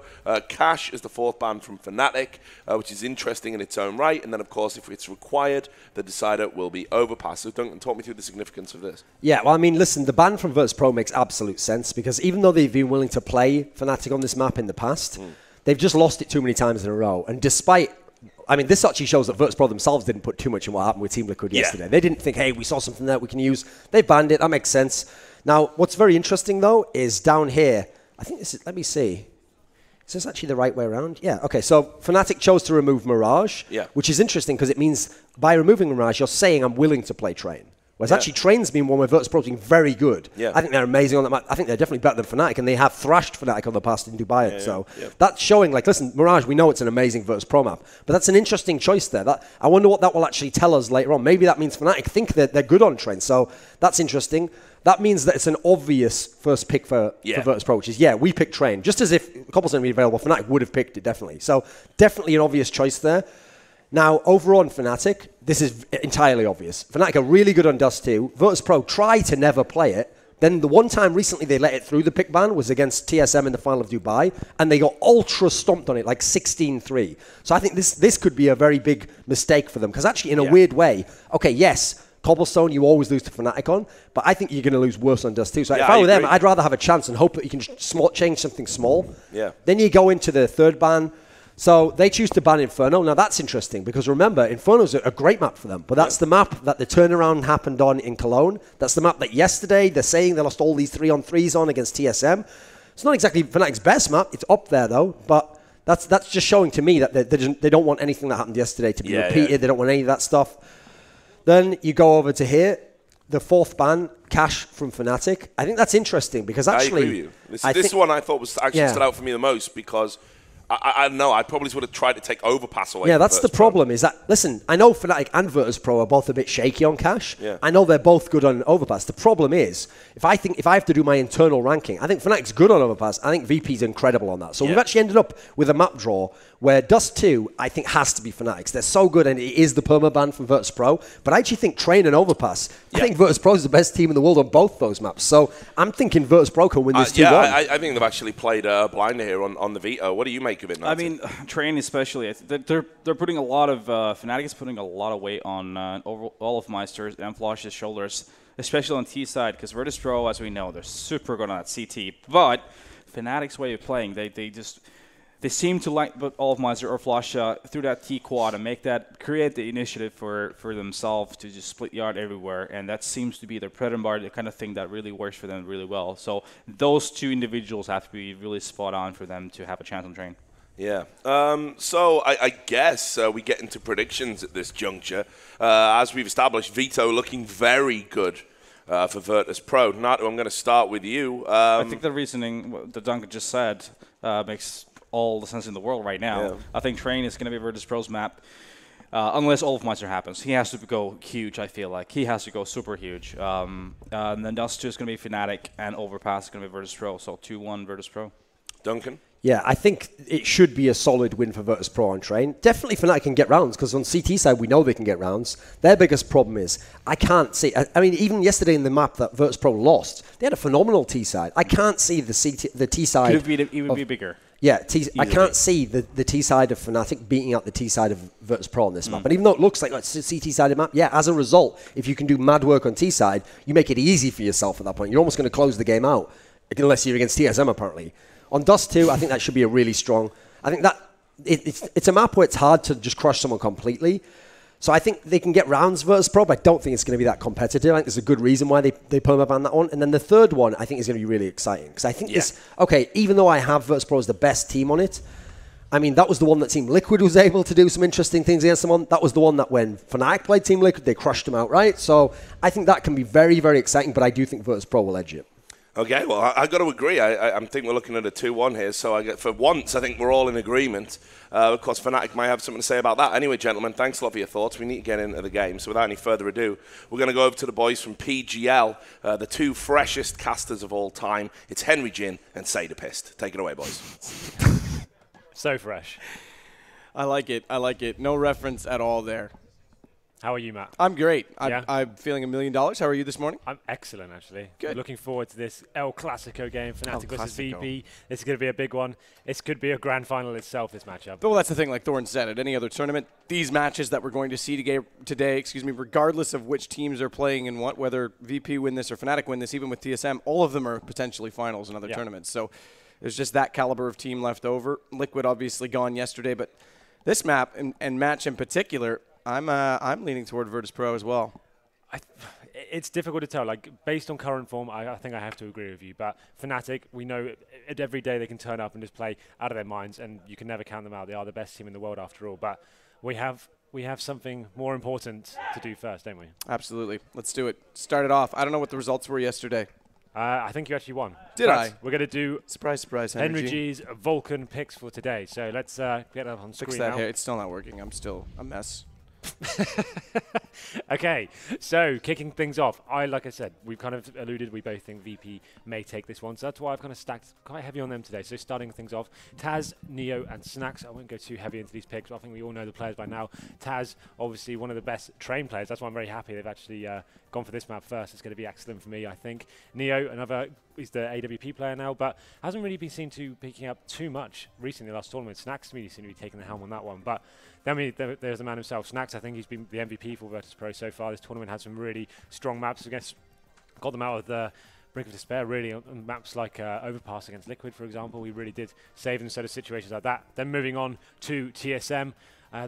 Cash is the fourth ban from Fnatic, which is interesting in its own right, and then of course if it's required, the decider will be Overpass. So Duncan, talk me through the significance of this. Yeah, well I mean listen, the ban from Virtus.pro makes absolute sense, because even though they've been willing to play Fnatic on this map in the past, they've just lost it too many times in a row, and despite I mean, this actually shows that Virtus.pro themselves didn't put too much in what happened with Team Liquid yesterday. They didn't think, hey, we saw something that we can use. They banned it. That makes sense. Now, what's very interesting, though, is down here. I think this is, let me see. Is this actually the right way around? Yeah, okay. So Fnatic chose to remove Mirage, which is interesting because it means by removing Mirage, you're saying I'm willing to play Train. Whereas actually Train's been one where Virtus.pro has been very good. I think they're amazing on that map. I think they're definitely better than Fnatic, and they have thrashed Fnatic on the past in Dubai. So that's showing, like, listen, Mirage, we know it's an amazing Virtus.pro map, but that's an interesting choice there. That I wonder what that will actually tell us later on. Maybe that means Fnatic think that they're good on Train. So that's interesting. That means that it's an obvious first pick for Virtus.pro, which is, we picked Train. Just as if Cobblestone would be available, Fnatic would have picked it, definitely. So definitely an obvious choice there. Now, overall on Fnatic, this is entirely obvious. Fnatic are really good on Dust2. Virtus.pro try to never play it. Then the one time recently they let it through the pick ban was against TSM in the final of Dubai, and they got ultra stomped on it, like 16-3. So I think this could be a very big mistake for them, because actually in a weird way, okay, yes, Cobblestone you always lose to Fnatic on, but I think you're going to lose worse on Dust2. So if I were them, I'd rather have a chance and hope that you can change something small. Then you go into the third ban. So they choose to ban Inferno. Now that's interesting because remember, Inferno's a great map for them, but that's the map that the turnaround happened on in Cologne. That's the map that yesterday they're saying they lost all these 3-on-3s on against TSM. It's not exactly Fnatic's best map. It's up there though, but that's just showing to me that they don't want anything that happened yesterday to be repeated. They don't want any of that stuff. Then you go over to here, the fourth ban, Cash from Fnatic. I think that's interesting because actually, I agree with you. This one I thought was actually stood out for me the most because. I don't know, I probably would have tried to take Overpass away. Yeah, that's the problem is that, listen, I know Fnatic and Virtus.pro are both a bit shaky on Cash. I know they're both good on Overpass. The problem is, if I have to do my internal ranking, I think Fnatic's good on Overpass. I think VP's incredible on that. So we've actually ended up with a map draw where Dust2, I think, has to be Fnatic's. They're so good, and it is the permaban from Virtus.pro. But I actually think Train and Overpass, I think Virtus.pro is the best team in the world on both those maps. So I'm thinking Virtus.pro can win this 2-1. I think they've actually played blinder here on the veto. What do you make of it, Nathan? I mean, Train especially, they're putting a lot of, Fnatic is putting a lot of weight on Olofmeister and Flosh's shoulders, especially on T side, because Virtus.pro, as we know, they're super good on that CT. But Fnatic's way of playing, they seem to like Olofmeister or Flosh through that T quad and create the initiative for themselves to just split yard everywhere, and that seems to be their bread and butter, the kind of thing that really works for them really well. So those two individuals have to be really spot on for them to have a chance on Train. Yeah. So I guess we get into predictions at this juncture. As we've established, Veto looking very good for Virtus.pro. Nato, I'm going to start with you. I think the reasoning that Duncan just said makes all the sense in the world right now. I think Train is going to be Virtus.pro's map. Unless Olofmeister happens. He has to go huge, I feel like. He has to go super huge. And then Dust2 is going to be Fnatic, and Overpass is going to be Virtus.pro. So 2-1 Virtus.pro. Duncan? Yeah, I think it should be a solid win for Virtus.pro on Train. Definitely Fnatic can get rounds, because on CT side, we know they can get rounds. Their biggest problem is, I can't see... I mean, even yesterday in the map that Virtus.pro lost, they had a phenomenal T side. I can't see the T side... Could have even be bigger. Yeah, I can't see the T side of Fnatic beating out the T side of Virtus.pro on this map. And even though it looks like it's a CT-sided map, as a result, if you can do mad work on T side, you make it easy for yourself at that point. You're almost going to close the game out, unless you're against TSM, apparently. On Dust2, I think that should be a really strong... I think that it's a map where it's hard to just crush someone completely. So I think they can get rounds Virtus.pro, but I don't think it's going to be that competitive. I think there's a good reason why they permaban that one. And then the third one, I think, is going to be really exciting. Because I think this... Okay, even though I have Virtus.pro as the best team on it, I mean, that was the one that Team Liquid was able to do some interesting things against them on. That was the one that when Fnatic played Team Liquid, they crushed them outright. So I think that can be very, very exciting, but I do think Virtus.pro will edge it. Okay, well, I got to agree. I think we're looking at a 2-1 here. So for once, I think we're all in agreement. Of course, Fnatic might have something to say about that. Anyway, gentlemen, thanks a lot for your thoughts. We need to get into the game. So without any further ado, we're going to go over to the boys from PGL, the two freshest casters of all time. It's Henry Jin and Sada Pist. Take it away, boys. So fresh. I like it. I like it. No reference at all there. How are you, Matt? I'm great. Yeah? I'm feeling $1 million. How are you this morning? I'm excellent, actually. Good. Looking forward to this El Clasico game, Fnatic versus Clasico. VP. This is going to be a big one. This could be a grand final itself, this matchup. Well, that's the thing, like Thorne said, at any other tournament, these matches that we're going to see today, regardless of which teams are playing and what, whether VP win this or Fnatic win this, even with TSM, all of them are potentially finals in other tournaments. So there's just that caliber of team left over. Liquid obviously gone yesterday, but this map and match in particular, I'm leaning toward Virtus.pro as well. It's difficult to tell. Like, based on current form, I think I have to agree with you. But Fnatic, we know every day they can turn up and just play out of their minds, and you can never count them out. They are the best team in the world after all. But we have something more important to do first, don't we? Absolutely. Let's do it. Start it off. I don't know what the results were yesterday. I think you actually won. Did I? We're going to do Surprise, surprise, Henry G's Vulcan picks for today. So let's get that on screen Fix that now. hair. It's still not working. I'm still a mess. Okay, so kicking things off, like I said, we've kind of alluded, we both think VP may take this one, so that's why I've kind of stacked quite heavy on them today. So starting things off, Taz, Neo, and Snacks. I won't go too heavy into these picks, but I think we all know the players by now. Taz, obviously one of the best trained players, that's why I'm very happy they've actually gone for this map first. It's going to be excellent for me, I think. Neo, he's the AWP player now, but hasn't really been seen to picking up too much recently last tournament. Snacks to me seem to be taking the helm on that one, but then there's the man himself, Snacks. I think he's been the MVP for Virtus.pro so far. This tournament had some really strong maps got them out of the brink of despair, really, on maps like Overpass against Liquid, for example. We really did save them, so of situations like that. Then moving on to TSM.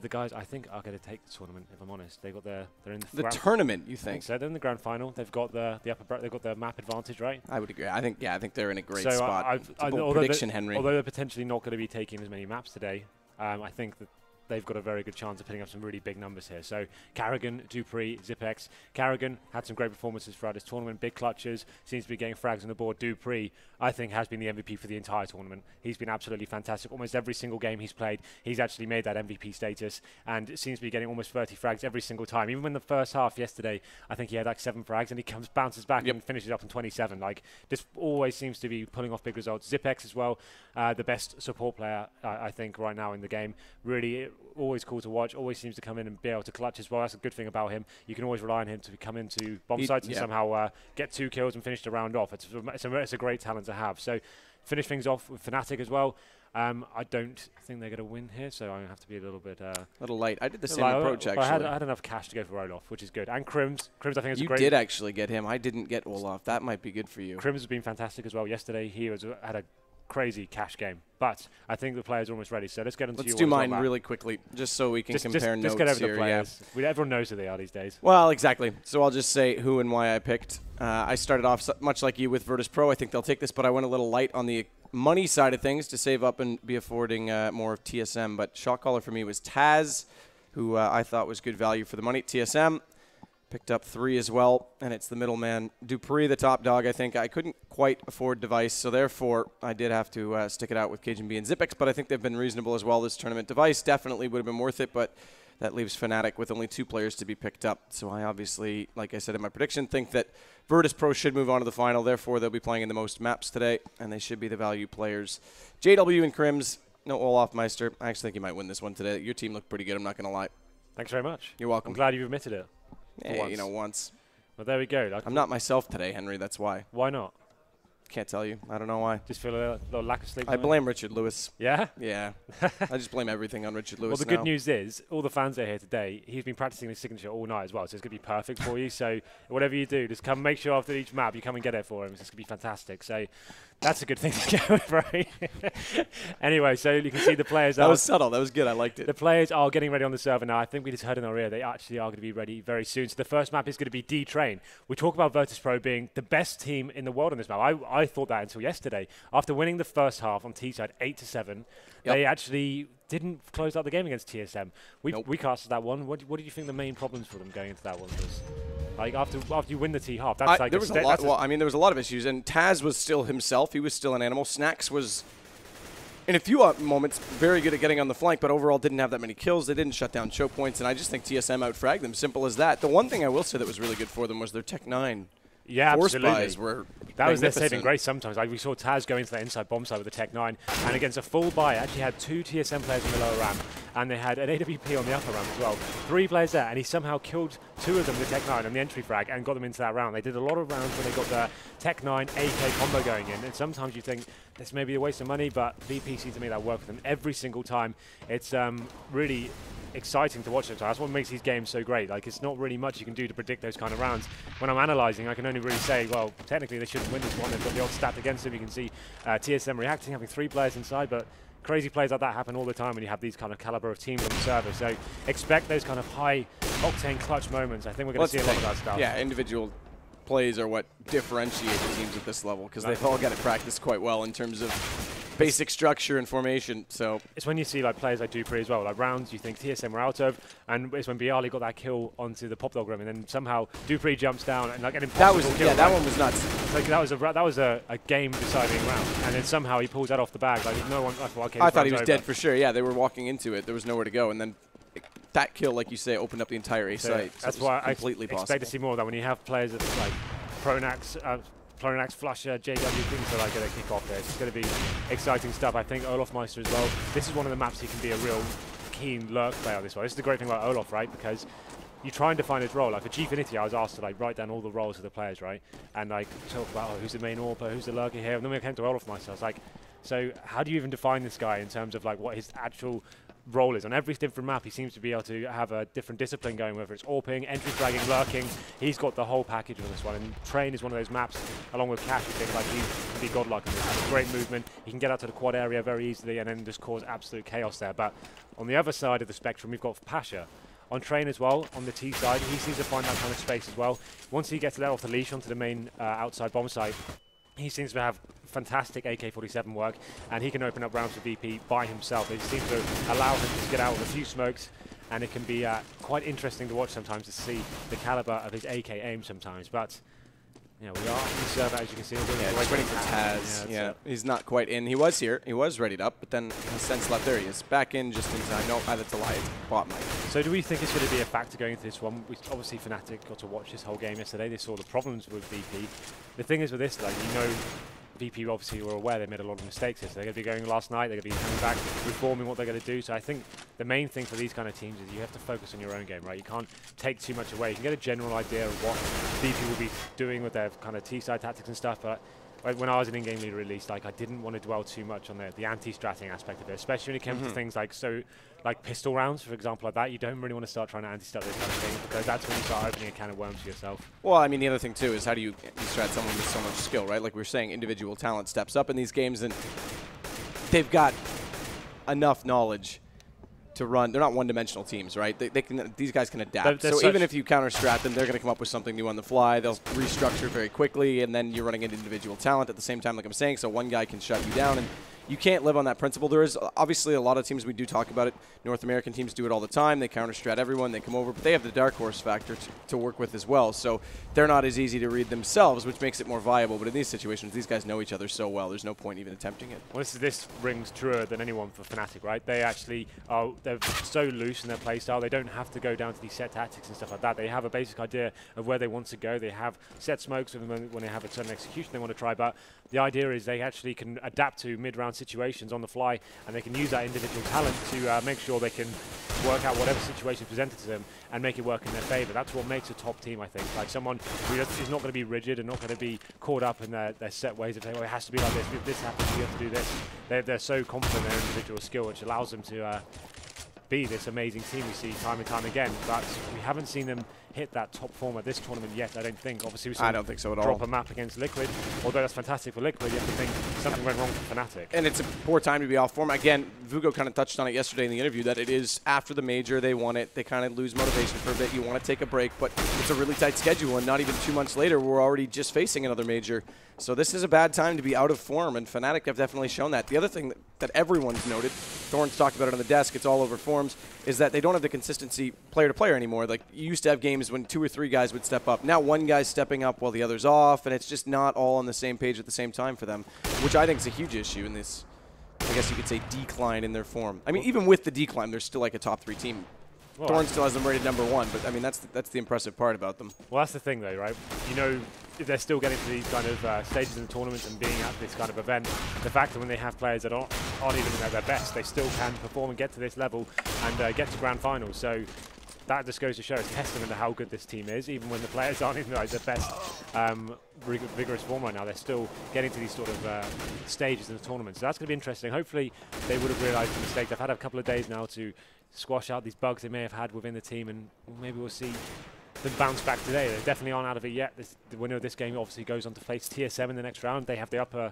The guys, I think, are going to take the tournament. If I'm honest, they're in the tournament. You think? So they're in the grand final. They've got the upper. They've got the map advantage, right? I would agree. I think they're in a great so spot. Prediction, Henry. Although they're potentially not going to be taking as many maps today, I think that they've got a very good chance of putting up some really big numbers here. So Karrigan, Dupree, Zipex. Karrigan had some great performances throughout this tournament, big clutches, seems to be getting frags on the board. Dupree, I think, has been the MVP for the entire tournament. He's been absolutely fantastic. Almost every single game he's played, he's actually made that MVP status, and seems to be getting almost 30 frags every single time. Even in the first half yesterday, I think he had like 7 frags, and he bounces back and finishes up on 27. Like, just always seems to be pulling off big results. Zipex as well, the best support player, I think, right now in the game. Really, always cool to watch, always seems to come in and be able to clutch as well. That's a good thing about him. You can always rely on him to come into bomb sites and somehow get 2 kills and finish the round off. It's a great talent to have. So finish things off with Fnatic as well. I don't think they're going to win here, so I'm going to have to be a little bit... little light. I did the same approach, actually. I had enough cash to go for Olaf, which is good. And Crims, I think is a great... You did actually get him. I didn't get Olaf. That might be good for you. Crims has been fantastic as well. Yesterday, he had a crazy cash game, but I think the players are almost ready. So let's get into. Let's do mine really quickly, just so we can compare notes. Just get over here, the players. Everyone knows who they are these days. Well, exactly. So I'll just say who and why I picked. I started off much like you with Virtus.pro. I think they'll take this, but I went a little light on the money side of things to save up and be affording more of TSM. But shot caller for me was Taz, who I thought was good value for the money. TSM picked up 3 as well, and it's the middleman. Dupree, the top dog, I think. I couldn't quite afford Device, so therefore I did have to stick it out with KGB and Zipex, but I think they've been reasonable as well this tournament. Device definitely would have been worth it, but that leaves Fnatic with only 2 players to be picked up. So I obviously, like I said in my prediction, think that Virtus.pro should move on to the final. Therefore, they'll be playing in the most maps today, and they should be the value players. JW and Crims, no Olofmeister. I actually think you might win this one today. Your team looked pretty good, I'm not going to lie. Thanks very much. You're welcome. I'm glad you admitted it. Hey, once. Well, there we go. I'm not myself today, Henry. That's why. Why not? Can't tell you. I don't know why. Just feel a little lack of sleep. I blame Richard Lewis. Yeah? Yeah. I just blame everything on Richard Lewis. Well, the good news is, all the fans that are here today, he's been practicing his signature all night as well, so it's going to be perfect for you. So whatever you do, just come make sure after each map you come and get it for him. It's going to be fantastic. So That's a good thing to go with, right? Anyway, so you can see the players. That was subtle. That was good. I liked it. The players are getting ready on the server now. I think we just heard in our ear they actually are going to be ready very soon. So the first map is going to be D-Train. We talk about Virtus.pro being the best team in the world on this map. I thought that until yesterday. After winning the first half on T-side 8-7, they actually didn't close out the game against TSM. We casted that one. What did you think the main problems for them going into that one was? Like after you win the T half, that's like there was a lot. Well, I mean, there was a lot of issues, and Taz was still himself. He was still an animal. Snacks was, in a few moments, very good at getting on the flank, but overall didn't have that many kills. They didn't shut down choke points, and I just think TSM outfragged them. Simple as that. The one thing I will say that was really good for them was their Tech 9. Yeah, force absolutely. buys were that was their saving grace sometimes. Like we saw Taz go into that inside bomb side with the Tech 9, and against a full buy, actually had 2 TSM players on the lower ramp, and they had an AWP on the upper ramp as well. 3 players there, and he somehow killed 2 of them with the Tech 9 on the entry frag and got them into that round. They did a lot of rounds when they got the Tech 9 AK combo going in, and sometimes you think this may be a waste of money, but VP seems to make that work for them every single time. It's really exciting to watch them. That's what makes these games so great. Like, it's not really much you can do to predict those kind of rounds. When I'm analysing, I can only really say, well, technically they shouldn't win this one. They've got the odds stacked against them. You can see TSM reacting, having 3 players inside, but crazy plays like that happen all the time when you have these kind of caliber of teams on the server. So expect those kind of high octane clutch moments. I think we're going to see a lot of that stuff. Yeah, individual plays are what differentiate the teams at this level, because they've all got it practiced quite well in terms of basic structure and formation. So it's when you see like players like dupreeh as well, like rounds you think TSM were out of, and it's when Bialy got that kill onto the pop dog room, and then somehow dupreeh jumps down and like an impossible kill. Yeah, that one was nuts. Like that was a game deciding round, and then somehow he pulls that off the bag. Like no one. Okay, I thought he was dead for sure. Yeah, they were walking into it. There was nowhere to go, and then that kill, like you say, opened up the entire A site. So that's why I expect to see more of that when you have players that like Pronax, Flusher, JW, things that are going to kick off there. It's going to be exciting stuff. I think Olofmeister as well. This is one of the maps he can be a real keen lurk player on this one. This is the great thing about Olof, right? Because you try and define his role. Like for Gfinity, I was asked to like write down all the roles of the players, right? And like talk about who's the main AWPer, who's the lurker here. And then when it came to Olofmeister, I was like, so how do you even define this guy in terms of like what his actual role is? On every different map he seems to be able to have a different discipline going, whether it's AWPing, entry fragging, lurking. He's got the whole package on this one, and Train is one of those maps along with Cash, you think like he can be godlike in this. Has a great movement, he can get out to the quad area very easily and then just cause absolute chaos there. But on the other side of the spectrum we've got Pasha on Train as well. On the T side he seems to find that kind of space as well. Once he gets let off the leash onto the main outside bomb site, he seems to have fantastic AK-47 work, and he can open up rounds for VP by himself. It seems to allow him to get out with a few smokes, and it can be quite interesting to watch sometimes to see the caliber of his AK aim sometimes. But you know, we are on the server, as you can see. Yeah, just waiting for Taz. Yeah, he's not quite in. He was here. He was readied up, but then his sense left. There he is. Back in just in time. No, that's a lie. It's bot mic. So do we think it's going to be a factor going into this one? We obviously Fnatic got to watch this whole game yesterday. They saw the problems with VP. The thing is with this, like, you know, VP obviously were aware they made a lot of mistakes here. So they're going to be going last night, they're going to be coming back, reforming what they're going to do. So I think the main thing for these kind of teams is you have to focus on your own game, right? You can't take too much away. You can get a general idea of what VP will be doing with their kind of T-side tactics and stuff, but when I was an in-game leader, at least, like I didn't want to dwell too much on the anti-stratting aspect of it, especially when it came to things like pistol rounds, for example, like that. You don't really want to start trying to anti-strat this kind of thing, because that's when you start opening a can of worms for yourself. Well, I mean, the other thing too is how do you strat someone with so much skill, right? Like we were saying, individual talent steps up in these games, and they've got enough knowledge to run. They're not one-dimensional teams, right? They can. These guys can adapt. So even if you counter-strat them, they're going to come up with something new on the fly. They'll restructure very quickly, and then you're running into individual talent at the same time, like I'm saying. So one guy can shut you down, and you can't live on that principle. There is obviously a lot of teams, we do talk about it. North American teams do it all the time. They counter-strat everyone. They come over, but they have the dark horse factor to work with as well. So they're not as easy to read themselves, which makes it more viable. But in these situations, these guys know each other so well. There's no point even attempting it. Well, this rings truer than anyone for Fnatic, right? They actually are they're so loose in their playstyle. They don't have to go down to these set tactics and stuff like that. They have a basic idea of where they want to go. They have set smokes when they have a certain execution they want to try. But the idea is they actually can adapt to mid-round situations on the fly, and they can use that individual talent to make sure they can work out whatever situation is presented to them and make it work in their favor. That's what makes a top team, I think. Like someone who is not going to be rigid and not going to be caught up in their set ways of saying, well, it has to be like this. If this happens, you have to do this. They're so confident in their individual skill, which allows them to be this amazing team we see time and time again, but we haven't seen them hit that top form at this tournament yet, I don't think. Obviously, we saw I don't think so at all. Drop a map against Liquid, although that's fantastic for Liquid, you have to think something went wrong for Fnatic. And it's a poor time to be off form. Again, Vugo kind of touched on it yesterday in the interview that it is after the major, they won it, they kind of lose motivation for a bit, you want to take a break, but it's a really tight schedule, and not even 2 months later, we're already just facing another major. So this is a bad time to be out of form, and Fnatic have definitely shown that. The other thing that everyone's noted, Thorn's talked about it on the desk, it's all over forums, is that they don't have the consistency player to player anymore. Like, you used to have games when 2 or 3 guys would step up. Now one guy's stepping up while the other's off, and it's just not all on the same page at the same time for them, which I think is a huge issue in this, I guess you could say, decline in their form. I mean, even with the decline, they're still like a top 3 team. Well, Thorn still has them rated #1, but I mean, that's the impressive part about them. Well, that's the thing, though, right? You know, if they're still getting to these kind of stages in the tournament and being at this kind of event, the fact that when they have players that aren't even at their best, they still can perform and get to this level and get to grand finals. So that just goes to show, it's testament to how good this team is, even when the players aren't in like, the best vigorous form right now. They're still getting to these sort of stages in the tournament. So that's going to be interesting. Hopefully, they would have realised the mistake. They've had a couple of days now to squash out these bugs they may have had within the team, and maybe we'll see them bounce back today. They definitely aren't out of it yet. The winner of this game obviously goes on to face TSM in the next round. They have the upper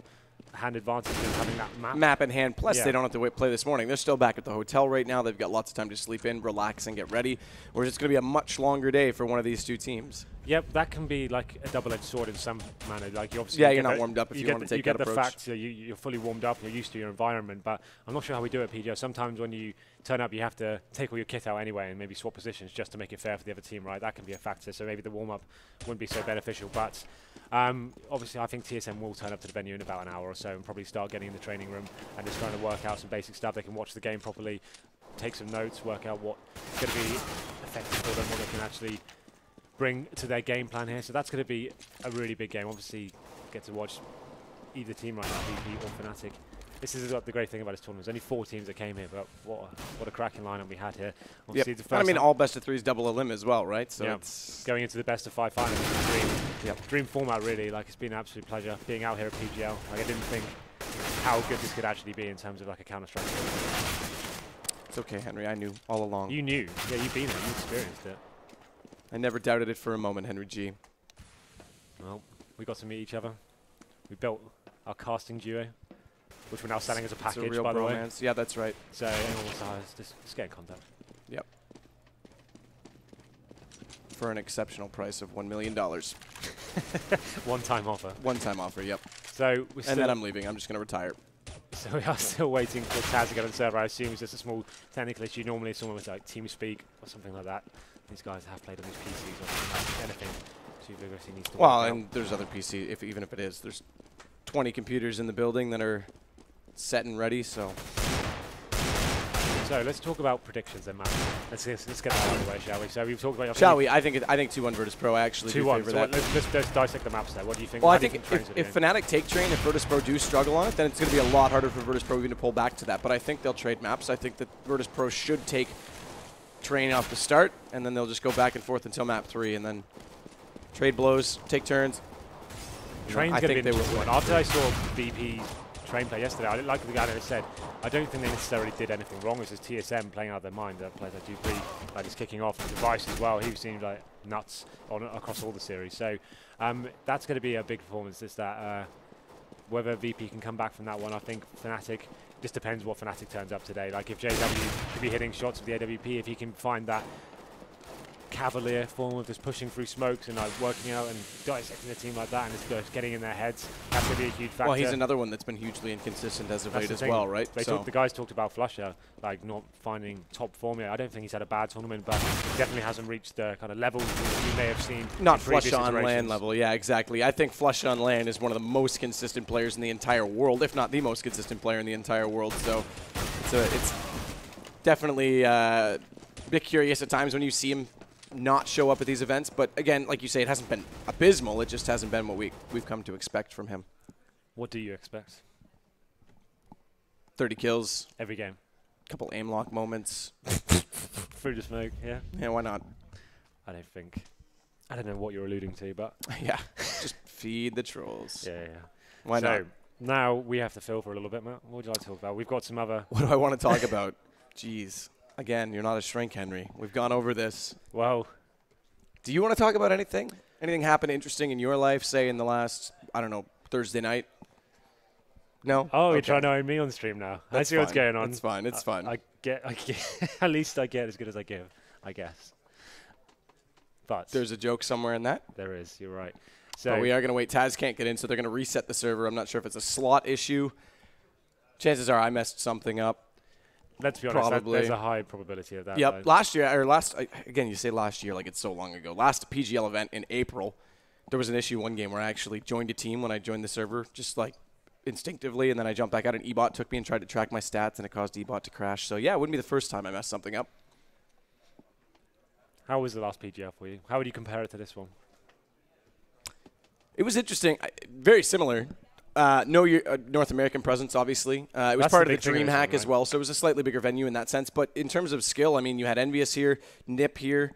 hand advantage of having that map in hand. Plus, they don't have to play this morning. They're still back at the hotel right now. They've got lots of time to sleep in, relax, and get ready. Whereas it's going to be a much longer day for one of these 2 teams. Yep, that can be like a double-edged sword in some manner. Like you obviously you're not warmed up if you want to take that approach. You get the fact that you're fully warmed up, you're used to your environment, but I'm not sure how we do it, PGL. Sometimes when you turn up, you have to take all your kit out anyway and maybe swap positions just to make it fair for the other team, right? That can be a factor, so maybe the warm-up wouldn't be so beneficial. But obviously, I think TSM will turn up to the venue in about an hour or so and probably start getting in the training room and just trying to work out some basic stuff. They can watch the game properly, take some notes, work out what's going to be effective for them, what they can actually bring to their game plan here. So that's going to be a really big game. Obviously, get to watch either team right now, VP or Fnatic. This is the great thing about this tournament. There's only 4 teams that came here, but what a cracking lineup we had here. Obviously, the first I mean, all best of 3s double elim as well, right? So it's going into the best of 5 finals. Dream format, really. Like, it's been an absolute pleasure being out here at PGL. Like, I didn't think how good this could actually be in terms of like a Counter-Strike. It's okay, Henry. I knew all along. You knew. Yeah, you've been there. You experienced it. I never doubted it for a moment, Henry G. Well, we got to meet each other. We built our casting duo, which we're now selling as a package, by the way. Yeah, that's right. So, anyone wants to just get in contact. Yep. For an exceptional price of $1 million. One-time offer. One-time offer, yep. So and then I'm leaving. I'm just going to retire. So we are still waiting for Taz to get on the server. I assume it's just a small technical issue. Normally, someone with like TeamSpeak or something like that. These guys have played on these PCs or anything too vigorously needs to work out. And there's other PC, even if it is. There's 20 computers in the building that are set and ready, so let's talk about predictions then, Matt. Let's get that out of the way, shall we? So we've talked about... Shall we? I think 2-1 Virtus.pro. I actually do favor that. Let's dissect the maps there. What do you think? Well, I think if Fnatic take train, if Virtus.pro do struggle on it, then it's going to be a lot harder for Virtus.pro even to pull back to that. But I think they'll trade maps. I think that Virtus.pro should take train off the start, and then they'll just go back and forth until map 3, and then trade blows, take turns. Train's going to be interesting. After I saw VP train play yesterday, I like the guy that said, I don't think they necessarily did anything wrong. It was just TSM playing out of their mind. That players like Dupree, like he's kicking off the device as well. He seemed like nuts across all the series. So that's going to be a big performance. Is that whether VP can come back from that one? I think Fnatic. Just depends what Fnatic turns up today. Like if JW could be hitting shots with the AWP, if he can find that cavalier form of just pushing through smokes and like working out and dissecting the team like that and just getting in their heads, that's going to be a huge factor. Well, he's another one that's been hugely inconsistent as of late as well, right? The guys talked about Flusher, like not finding top form yet. I don't think he's had a bad tournament, but he definitely hasn't reached the kind of levels we may have seen. Not Flush on LAN level, yeah, exactly. I think Flush on LAN is one of the most consistent players in the entire world, if not the most consistent player in the entire world. So it's definitely a bit curious at times when you see him not show up at these events, but again, like you say, it hasn't been abysmal. It just hasn't been what we've come to expect from him. What do you expect? 30 kills every game. Couple aim lock moments. Through the smoke, yeah. Yeah, why not? I don't know what you're alluding to, but yeah, just feed the trolls. Yeah. Why not? Now we have to fill for a little bit, Matt. What would you like to talk about? We've got some other. What do I want to talk about? Jeez. Again, you're not a shrink, Henry. We've gone over this. Well, do you want to talk about anything? Anything happened interesting in your life, say in the last, I don't know, Thursday night? No? Oh, okay. you're trying to own me on stream now. That's I see what's going on. It's fine. It's fine. I get at least I get as good as I give, I guess. But there's a joke somewhere in that. There is. You're right. So but we are going to wait. Taz can't get in, so they're going to reset the server. I'm not sure if it's a slot issue. Chances are I messed something up. Let's be honest, Probably. there's a high probability of that. Yep. Again, you say last year like it's so long ago. Last PGL event in April, there was an issue one game where I actually joined a team when I joined the server, just like instinctively, and then I jumped back out and eBot took me and tried to track my stats, and it caused eBot to crash. So yeah, it wouldn't be the first time I messed something up. How was the last PGL for you? How would you compare it to this one? It was interesting. Very similar. No North American presence, obviously. It was part of the DreamHack as well, so it was a slightly bigger venue in that sense. But in terms of skill, I mean, you had Envious here, Nip here,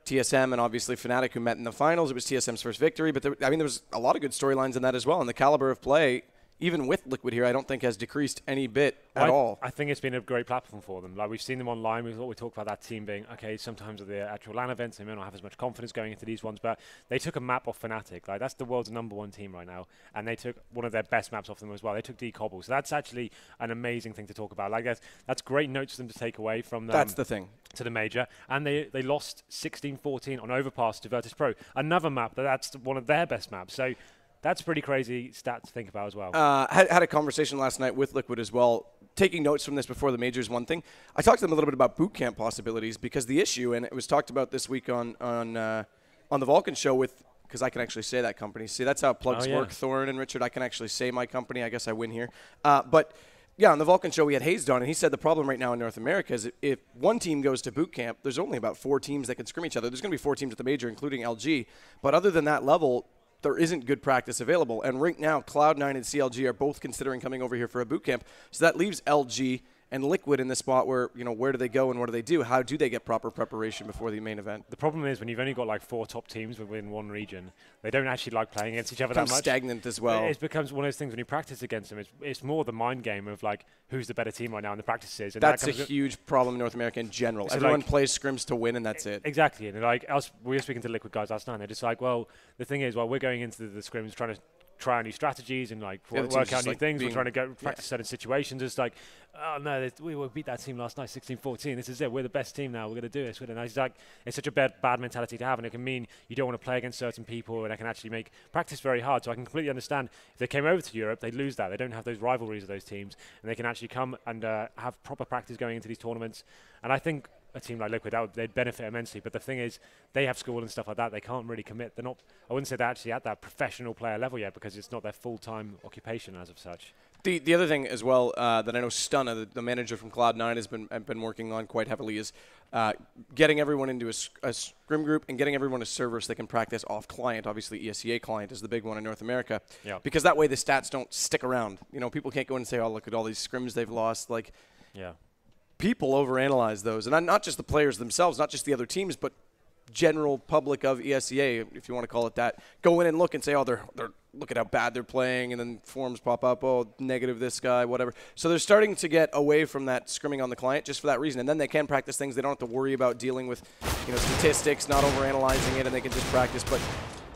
TSM, and obviously Fnatic, who met in the finals. It was TSM's first victory. But there was a lot of good storylines in that as well. And the caliber of play, even with Liquid here, I don't think has decreased any bit at all. I think it's been a great platform for them. Like, we've seen them online. We talked about that team being, okay, sometimes at the actual LAN events, they may not have as much confidence going into these ones, but they took a map off Fnatic. Like, that's the world's #1 team right now, and they took one of their best maps off them as well. They took D-Cobble, so that's actually an amazing thing to talk about. Like, that's great notes for them to take away from them. That's the thing. To the major, and they lost 16-14 on Overpass to Virtus.pro, another map that's one of their best maps. So that's pretty crazy stat to think about as well. Had a conversation last night with Liquid as well. Taking notes from this before the major is one thing. I talked to them a little bit about boot camp possibilities because the issue, and it was talked about this week on the Vulcan show with, because I can actually say that company. See, that's how plugs work, Thorin and Richard. I can actually say my company. I guess I win here. But yeah, on the Vulcan show we had Hayes on, and he said the problem right now in North America is if one team goes to boot camp, there's only about 4 teams that can scrim each other. There's going to be 4 teams at the major, including LG. But other than that level, there isn't good practice available. And right now, Cloud9 and CLG are both considering coming over here for a boot camp. So that leaves LG and Liquid in the spot where, you know, where do they go and what do they do? How do they get proper preparation before the main event? The problem is when you've only got like 4 top teams within one region, they don't actually like playing against each other that much. Stagnant as well. It becomes one of those things when you practice against them. It's more the mind game of like who's the better team right now in the practices. And that's a huge problem in North America in general. Everyone plays scrims to win, and that's it. Exactly. And like we were speaking to Liquid guys last night, and they're just like, well, the thing is, while we're going into the scrims trying to try new strategies and like work out new things, we're trying to go practice certain situations. It's like, oh no, we beat that team last night 16-14. This is it. We're the best team now. We're going to do this. And it's like, it's such a bad mentality to have, and it can mean you don't want to play against certain people, and it can actually make practice very hard. So I can completely understand if they came over to Europe, they'd lose that. They don't have those rivalries of those teams, and they can actually come and have proper practice going into these tournaments. And I think a team like Liquid, they'd benefit immensely. But the thing is, they have school and stuff like that. They can't really commit. They're not, I wouldn't say they're actually at that professional player level yet, because it's not their full-time occupation as of such. The other thing as well that I know Stunna, the manager from Cloud9, has been working on quite heavily is getting everyone into a scrim group and getting everyone a server so they can practice off client. Obviously, ESEA client is the big one in North America, because that way the stats don't stick around. You know, people can't go in and say, "Oh, look at all these scrims they've lost." Like, people overanalyze those, and not just the players themselves, not just the other teams, but general public of ESEA, if you want to call it that, go in and look and say, oh, they're look at how bad they're playing, and then forums pop up, oh, negative this guy, whatever. So they're starting to get away from that scrimming on the client just for that reason, and then they can practice things. They don't have to worry about dealing with, you know, statistics, not overanalyzing it, and they can just practice. But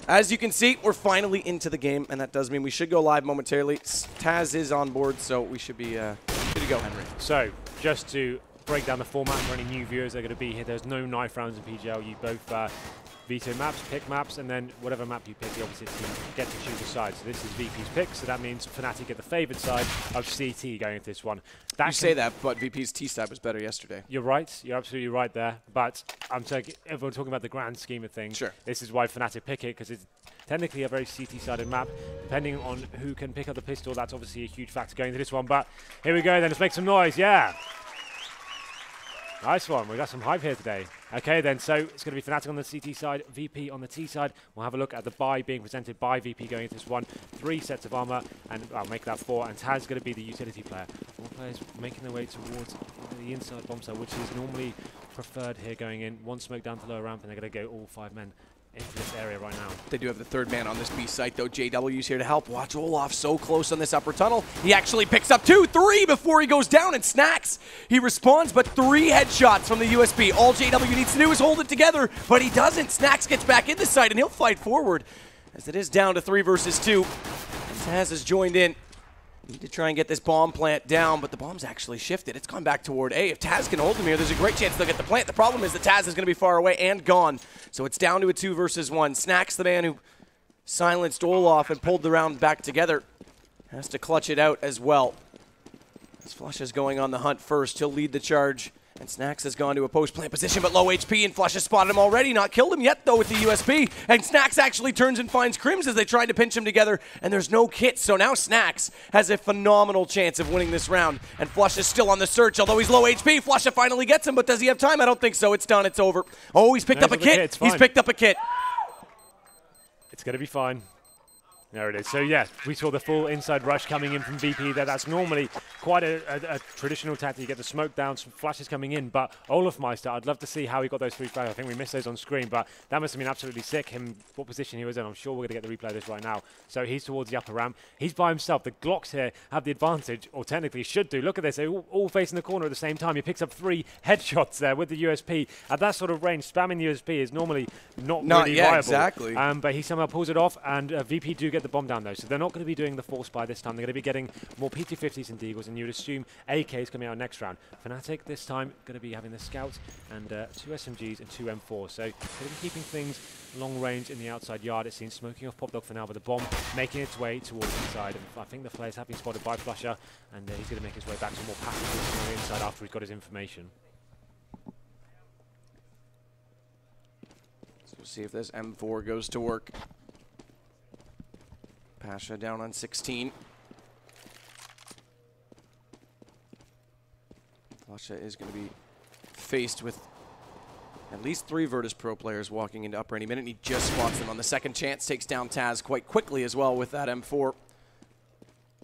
as you can see, we're finally into the game, and that does mean we should go live momentarily. Taz is on board, so we should be good to go, Henry. So just to break down the format for any new viewers that are going to be here, there's no knife rounds in PGL. You both veto maps, pick maps, and then whatever map you pick, the opposite team get to choose a side. So this is VP's pick, so that means Fnatic get the favoured side of CT going into this one. You say that, but VP's T-side was better yesterday. You're right. You're absolutely right there. But I'm saying, if we're talking about the grand scheme of things, this is why Fnatic pick it, because it's technically a very CT-sided map. Depending on who can pick up the pistol, that's obviously a huge factor going into this one. But here we go then. Let's make some noise. Yeah. Nice one. We got some hype here today. Okay, then, so it's going to be Fnatic on the CT side, VP on the T side. We'll have a look at the buy being presented by VP going into this one. 3 sets of armor, and I'll make that 4. And Taz is going to be the utility player. 4 players making their way towards the inside bomb site, which is normally preferred here going in. 1 smoke down to lower ramp, and they're going to go all 5 men into this area right now. They do have the third man on this B site, though. JW's here to help. Watch Olaf so close on this upper tunnel. He actually picks up 2, 3 before he goes down and snacks. He responds, but 3 headshots from the USB. All JW needs to do is hold it together, but he doesn't. Snacks gets back in the site, and he'll fight forward as it is down to 3 versus 2. And Taz has joined in. Need to try and get this bomb plant down, but the bomb's actually shifted. It's gone back toward A. If Taz can hold him here, there's a great chance they'll get the plant. The problem is that Taz is going to be far away and gone. So it's down to a 2 versus 1. Snacks, the man who silenced Olaf and pulled the round back together, has to clutch it out as well. As Flush is going on the hunt first, he'll lead the charge. And Snacks has gone to a post-plant position, but low HP, and Flush has spotted him already. Not killed him yet, though, with the USP. And Snacks actually turns and finds Crims as they try to pinch him together, and there's no kit. So now Snacks has a phenomenal chance of winning this round. And Flush is still on the search, although he's low HP. Flush finally gets him, but does he have time? I don't think so. It's done. It's over. Oh, he's picked up a kit. He's picked up a kit. It's going to be fine. There it is. So, yeah, we saw the full inside rush coming in from VP there. That's normally quite a traditional tactic. You get the smoke down, some flashes coming in. But Olofmeister, I'd love to see how he got those 3 flags. I think we missed those on screen, but that must have been absolutely sick. What position he was in. I'm sure we're going to get the replay of this right now. So he's towards the upper ramp. He's by himself. The Glocks here have the advantage, or technically should do. Look at this. They're all facing the corner at the same time. He picks up 3 headshots there with the USP. At that sort of range, spamming the USP is normally not really viable. Exactly. But he somehow pulls it off, and VP do get the bomb down, though. So they're not going to be doing the force buy this time. They're going to be getting more PT-50s and Deagles, and you'd assume AK is coming out next round. Fnatic this time going to be having the Scout and 2 SMGs and 2 M4. So going to be keeping things long range in the outside yard. It seems smoking off Pop Dog for now, but the bomb making its way towards the inside. And I think the flares have been spotted by Flusher, and he's going to make his way back to a more passive position on the inside after he's got his information. So we'll see if this M4 goes to work. Pasha down on 16. Flusha is going to be faced with at least 3 Virtus.pro players walking into upper any minute, and he just spots them on the second chance. Takes down Taz quite quickly as well with that M4.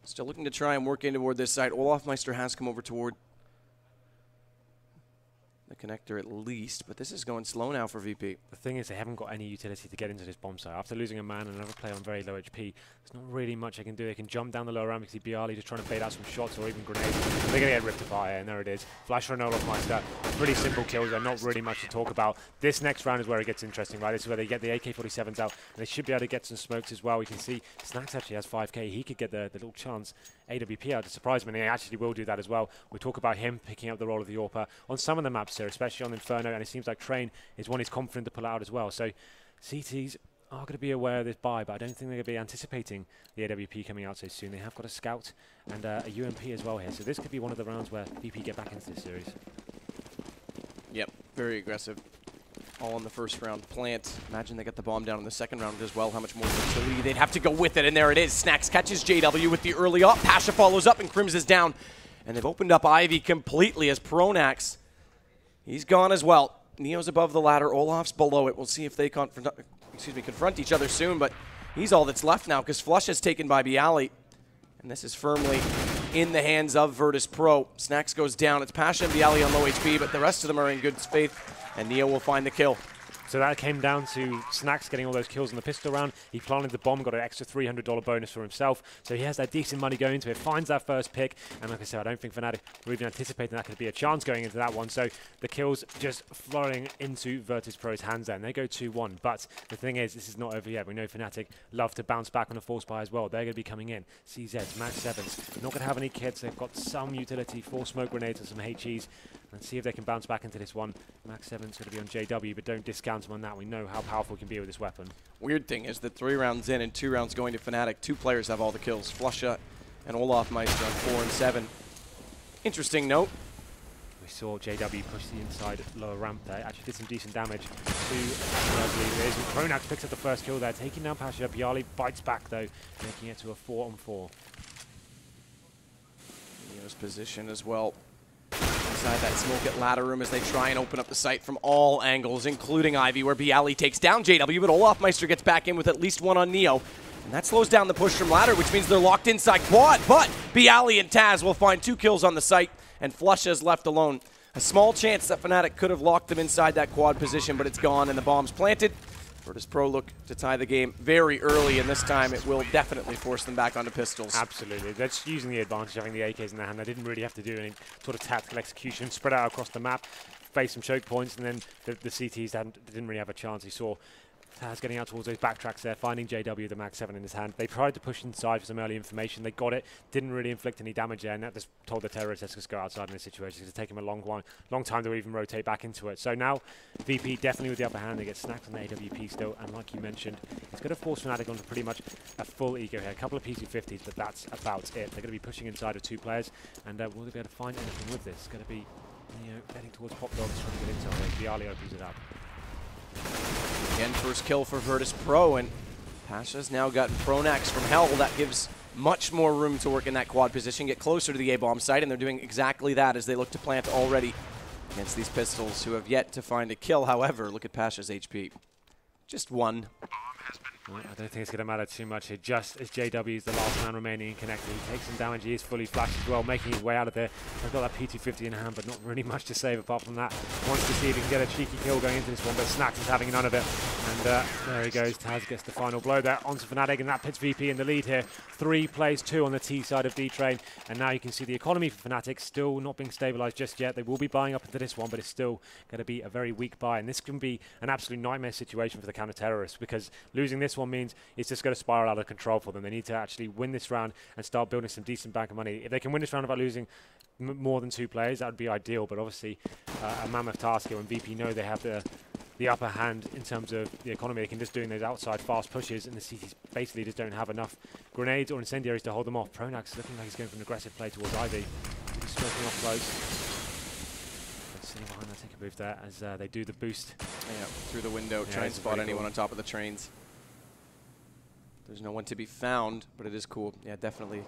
Still looking to try and work in toward this side. Olofmeister has come over toward the connector at least, but this is going slow now for VP. The thing is, they haven't got any utility to get into this bomb site. After losing a man and another player on very low HP, there's not really much they can do. They can jump down the lower ramp. You see BRL just trying to bait out some shots or even grenades. They're going to get ripped apart, and there it is. Flash on Olofmeister. Pretty simple kills. They're not really much to talk about. This next round is where it gets interesting, right? This is where they get the AK-47s out, and they should be able to get some smokes as well. We can see Snacks actually has 5k. He could get the little chance AWP out to surprise him, and he actually will do that as well. We talk about him picking up the role of the AWPer on some of the maps here, especially on Inferno, and it seems like Train is one he's confident to pull out as well. So CTs are going to be aware of this buy, but I don't think they're going to be anticipating the AWP coming out so soon. They have got a Scout and a UMP as well here, so this could be one of the rounds where VP get back into this series. Yep, very aggressive. All in the first round. Plant. Imagine they get the bomb down in the second round as well. How much more utility they'd have to go with it. And there it is. Snacks catches JW with the early up. Pasha follows up and Crims is down. And they've opened up Ivy completely as Pronax. He's gone as well. Neo's above the ladder. Olaf's below it. We'll see if they confront each other soon. But he's all that's left now because Flush is taken by Bialy. And this is firmly in the hands of Virtus.pro. Snacks goes down. It's Pasha and Bialy on low HP, but the rest of them are in good faith. And Neo will find the kill. So that came down to Snacks getting all those kills in the pistol round. He planted the bomb, got an extra $300 bonus for himself. So he has that decent money going into it, finds that first pick. And like I said, I don't think Fnatic were even anticipating that could be a chance going into that one. So the kills just flowing into Virtus.pro's hands there. And they go 2-1. But the thing is, this is not over yet. We know Fnatic love to bounce back on a force buy as well. They're going to be coming in. CZs, Max 7s. Not going to have any kits. They've got some utility, 4 smoke grenades and some HEs. Let's see if they can bounce back into this one. Max 7's going to be on JW, but don't discount him on that. We know how powerful he can be with this weapon. Weird thing is that 3 rounds in and 2 rounds going to Fnatic, 2 players have all the kills. Flusha and Olofmeister on 4 and 7. Interesting note. We saw JW push the inside lower ramp there. Actually did some decent damage to Leslie. Pronax picks up the first kill there, taking down Pasha. Bialy bites back though, making it to a 4-on-4. Neo's position as well. Inside that smoke at ladder room as they try and open up the site from all angles, including Ivy, where Bialy takes down JW, but Olofmeister gets back in with at least 1 on Neo. And that slows down the push from ladder, which means they're locked inside quad, but Bialy and Taz will find 2 kills on the site, and Flusha is left alone. A small chance that Fnatic could have locked them inside that quad position, but it's gone, and the bomb's planted. Virtus.pro look to tie the game very early, and this time it will definitely force them back onto pistols. Absolutely. They're just using the advantage of having the AKs in their hand. They didn't really have to do any sort of tactical execution. Spread out across the map, face some choke points, and then the CTs didn't really have a chance. You saw Taz getting out towards those backtracks there, finding JW, the Mag 7 in his hand. They tried to push inside for some early information. They got it, didn't really inflict any damage there, and that just told the terrorists, let's just go outside in this situation. It's taken them a long time to even rotate back into it. So now VP definitely with the upper hand. They get snacked on the AWP still, and like you mentioned, it's going to force Fnatic onto pretty much a full eco here. A couple of PC50s, but that's about it. They're going to be pushing inside of 2 players, and will they be able to find anything with this? It's going to be heading towards Pop Dogs, trying to get into it. Bialy opens it up. Again, first kill for Virtus.pro, and Pasha's now got Pronax from Hell. That gives much more room to work in that quad position, get closer to the A-bomb site, and they're doing exactly that as they look to plant already against these pistols who have yet to find a kill. However, look at Pasha's HP. Just 1. I don't think it's going to matter too much here. Just as JW is the last man remaining and connected, he takes some damage. He is fully flashed as well, making his way out of there. I've got that P250 in hand, but not really much to save apart from that. Wants to see if he can get a cheeky kill going into this one, but Snacks is having none of it. And there he goes. Taz gets the final blow there onto Fnatic, and that puts VP in the lead here. 3 plays 2 on the T side of D-Train. And now you can see the economy for Fnatic still not being stabilized just yet. They will be buying up into this one, but it's still going to be a very weak buy. And this can be an absolute nightmare situation for the counter-terrorists, because losing this one means it's just going to spiral out of control for them. They need to actually win this round and start building some decent bank of money. If they can win this round without losing more than 2 players, that would be ideal. But obviously, a mammoth task here when VP know they have the upper hand in terms of the economy. They can just doing those outside fast pushes, and the CTs basically just don't have enough grenades or incendiaries to hold them off. Pronax looking like he's going for an aggressive play towards Ivy. He's stroking off close. Sitting behind that, take a move there as they do the boost. Yeah, through the window, try and spot anyone on top of the trains. There's no one to be found, but it is cool. Yeah, definitely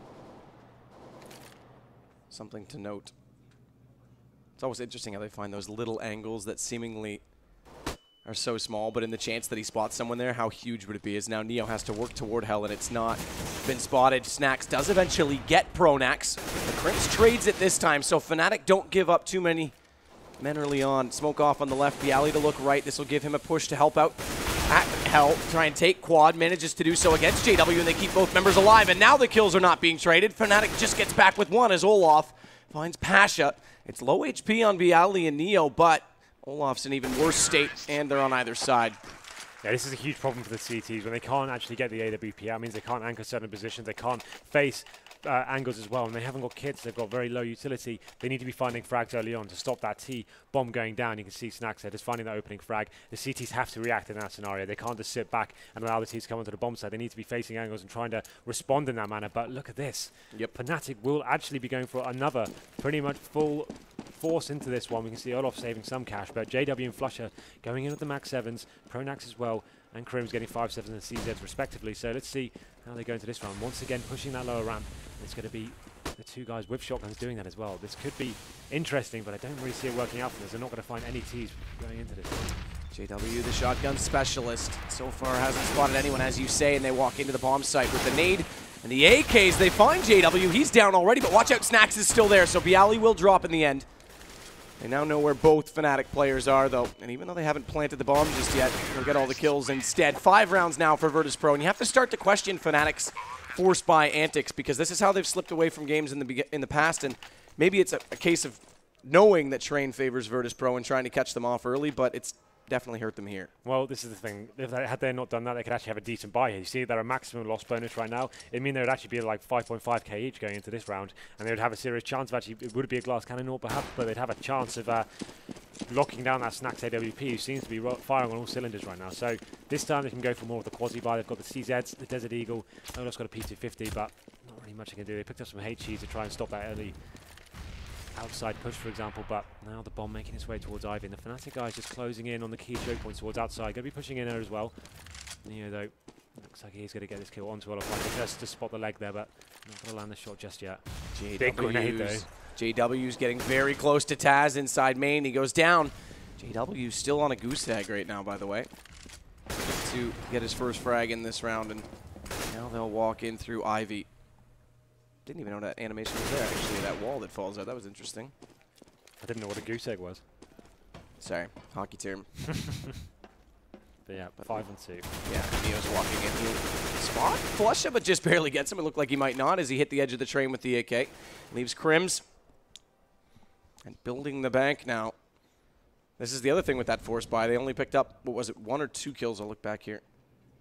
something to note. It's always interesting how they find those little angles that seemingly are so small, but in the chance that he spots someone there, how huge would it be? As now Neo has to work toward Hell, and it's not been spotted. Snacks does eventually get Pronax. The Crimps trades it this time, so Fnatic don't give up too many men early on. Smoke off on the left, Bialy to look right. This will give him a push to help out at Hell, try and take quad, manages to do so against JW, and they keep both members alive, and now the kills are not being traded. Fnatic just gets back with 1 as Olof finds Pasha. It's low HP on Bialy and Neo, but Olof's in even worse state, and they're on either side. Yeah, this is a huge problem for the CTs. When they can't actually get the AWP out, it means they can't anchor certain positions, they can't face angles as well, and they haven't got kits, they've got very low utility. They need to be finding frags early on to stop that T bomb going down. You can see Snacks there just finding that opening frag. The CTs have to react in that scenario. They can't just sit back and allow the Ts to come onto the bomb side. They need to be facing angles and trying to respond in that manner. But look at this. Yep. Fnatic will actually be going for another pretty much full force into this one. We can see Olaf saving some cash, but JW and Flusher going in with the max 7s, Pronax as well, and Krim's getting 5 7s and CZs respectively. So let's see how they go into this round. Once again, pushing that lower ramp. It's going to be the 2 guys with shotguns doing that as well. This could be interesting, but I don't really see it working out for this. They're not going to find any Ts going into this one. JW, the shotgun specialist, so far hasn't spotted anyone, as you say, and they walk into the bomb site with the nade and the AKs. They find JW. He's down already, but watch out, Snacks is still there, so Bialy will drop in the end. They now know where both Fnatic players are, though, and even though they haven't planted the bomb just yet, they'll get all the kills instead. 5 rounds now for Virtus.pro, and you have to start to question Fnatic's force buy antics, because this is how they've slipped away from games in the past, and maybe it's a case of knowing that Train favors Virtus.pro and trying to catch them off early, but it's definitely hurt them here. Well, this is the thing. Had they not done that, they could actually have a decent buy here. You see, they're a maximum loss bonus right now. It means they would actually be like 5.5k each going into this round, and they would have a serious chance of actually, it would be a glass cannon or perhaps, but they'd have a chance of locking down that Snacks AWP, who seems to be firing on all cylinders right now. So this time they can go for more of the quasi buy. They've got the CZs, the Desert Eagle. Olaf's got a P250, but not really much they can do. They picked up some HEs to try and stop that early outside push, for example, but now the bomb making its way towards Ivy, and the Fnatic guys just closing in on the key choke points towards outside. Going to be pushing in there as well. Neo, though, looks like he's going to get this kill onto Olofmeister just to spot the leg there, but not going to land the shot just yet. Big grenade, though. JW's getting very close to Taz inside main. He goes down. JW's still on a goose egg right now, by the way, to get his first frag in this round, and now they'll walk in through Ivy. Didn't even know that animation was there, actually, that wall that falls out. That was interesting. I didn't know what a goose egg was. Sorry, hockey term. Yeah, 5 and 2. Yeah, Neo's walking in. He spot Flusha, but just barely gets him. It looked like he might not as he hit the edge of the train with the AK. Leaves Crims. And building the bank now. This is the other thing with that force buy. They only picked up, what was it, 1 or 2 kills? I'll look back here.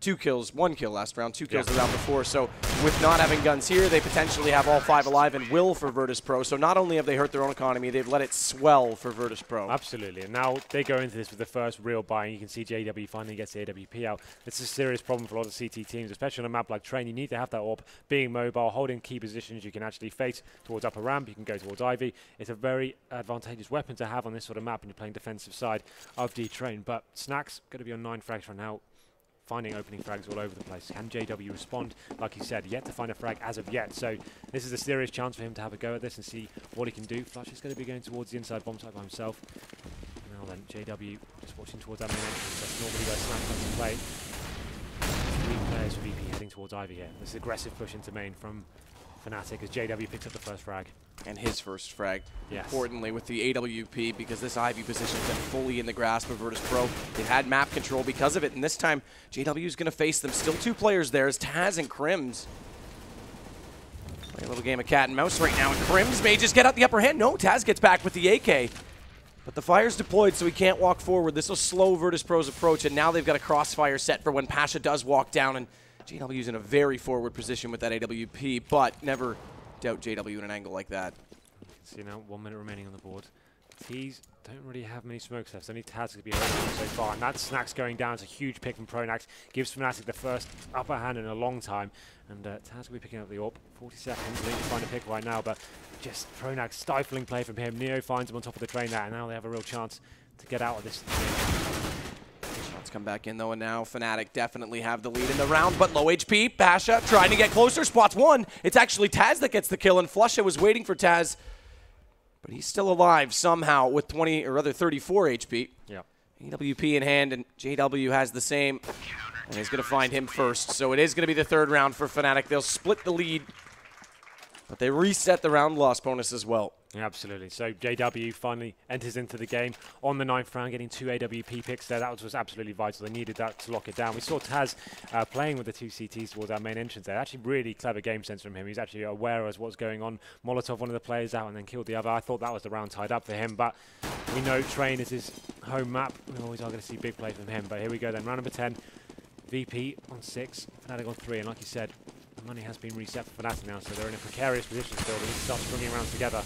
2 kills, 1 kill last round, 2 kills the round before. So with not having guns here, they potentially have all 5 alive and will for Virtus.pro. So not only have they hurt their own economy, they've let it swell for Virtus.pro. Absolutely. And now they go into this with the first real buy. And you can see JW finally gets the AWP out. It's a serious problem for a lot of CT teams, especially on a map like Train. You need to have that AWP being mobile, holding key positions. You can actually face towards upper ramp. You can go towards Ivy. It's a very advantageous weapon to have on this sort of map when you're playing defensive side of D-Train. But Snack's going to be on 9 frags right now, finding opening frags all over the place. Can JW respond? Like he said, yet to find a frag as of yet. So this is a serious chance for him to have a go at this and see what he can do. Flush is going to be going towards the inside bomb site by himself. Now then, JW just watching towards that main entrance. That's normally where Snack comes to play. 3 players for VP heading towards Ivy here. This is aggressive push into main from Fnatic as JW picks up the first frag. And his first frag, yes, importantly, with the AWP, because this Ivy position has been fully in the grasp of Virtus.pro. They've had map control because of it, and this time JW is going to face them. Still 2 players there as Taz and Crims. Play a little game of cat and mouse right now, and Crims may just get out the upper hand. No, Taz gets back with the AK. But the fire's deployed, so he can't walk forward. This will slow Virtus.pro's approach, and now they've got a crossfire set for when Pasha does walk down, and JW's in a very forward position with that AWP, but never doubt JW in an angle like that. See now, 1 minute remaining on the board. T's don't really have many smokes left. Only Taz could be holding so far, and that Snack's going down. It's a huge pick from Pronax. Gives Fnatic the first upper hand in a long time, and Taz will be picking up the AWP. 40 seconds, they need to find a pick right now, but just Pronax stifling play from him. Neo finds him on top of the train there, and now they have a real chance to get out of this. Shots come back in though, and now Fnatic definitely have the lead in the round, but low HP. Pasha trying to get closer, spots 1. It's actually Taz that gets the kill, and Flusha was waiting for Taz, but he's still alive somehow with 20, or rather 34 HP. Yep. AWP in hand, and JW has the same, and he's going to find him first. So it is going to be the 3rd round for Fnatic. They'll split the lead, but they reset the round loss bonus as well. Yeah, absolutely. So JW finally enters into the game on the 9th round, getting 2 AWP picks there. That was absolutely vital. They needed that to lock it down. We saw Taz playing with the 2 CTs towards our main entrance there. Actually, really clever game sense from him. He's actually aware of what's going on. Molotov one of the players out and then killed the other. I thought that was the round tied up for him, but we know Train is his home map. We always are going to see big play from him. But here we go then. Round number 10. VP on 6, Fnatic on 3, and like you said, the money has been reset for Fnatic now, so they're in a precarious position still. They need to start stringing rounds together.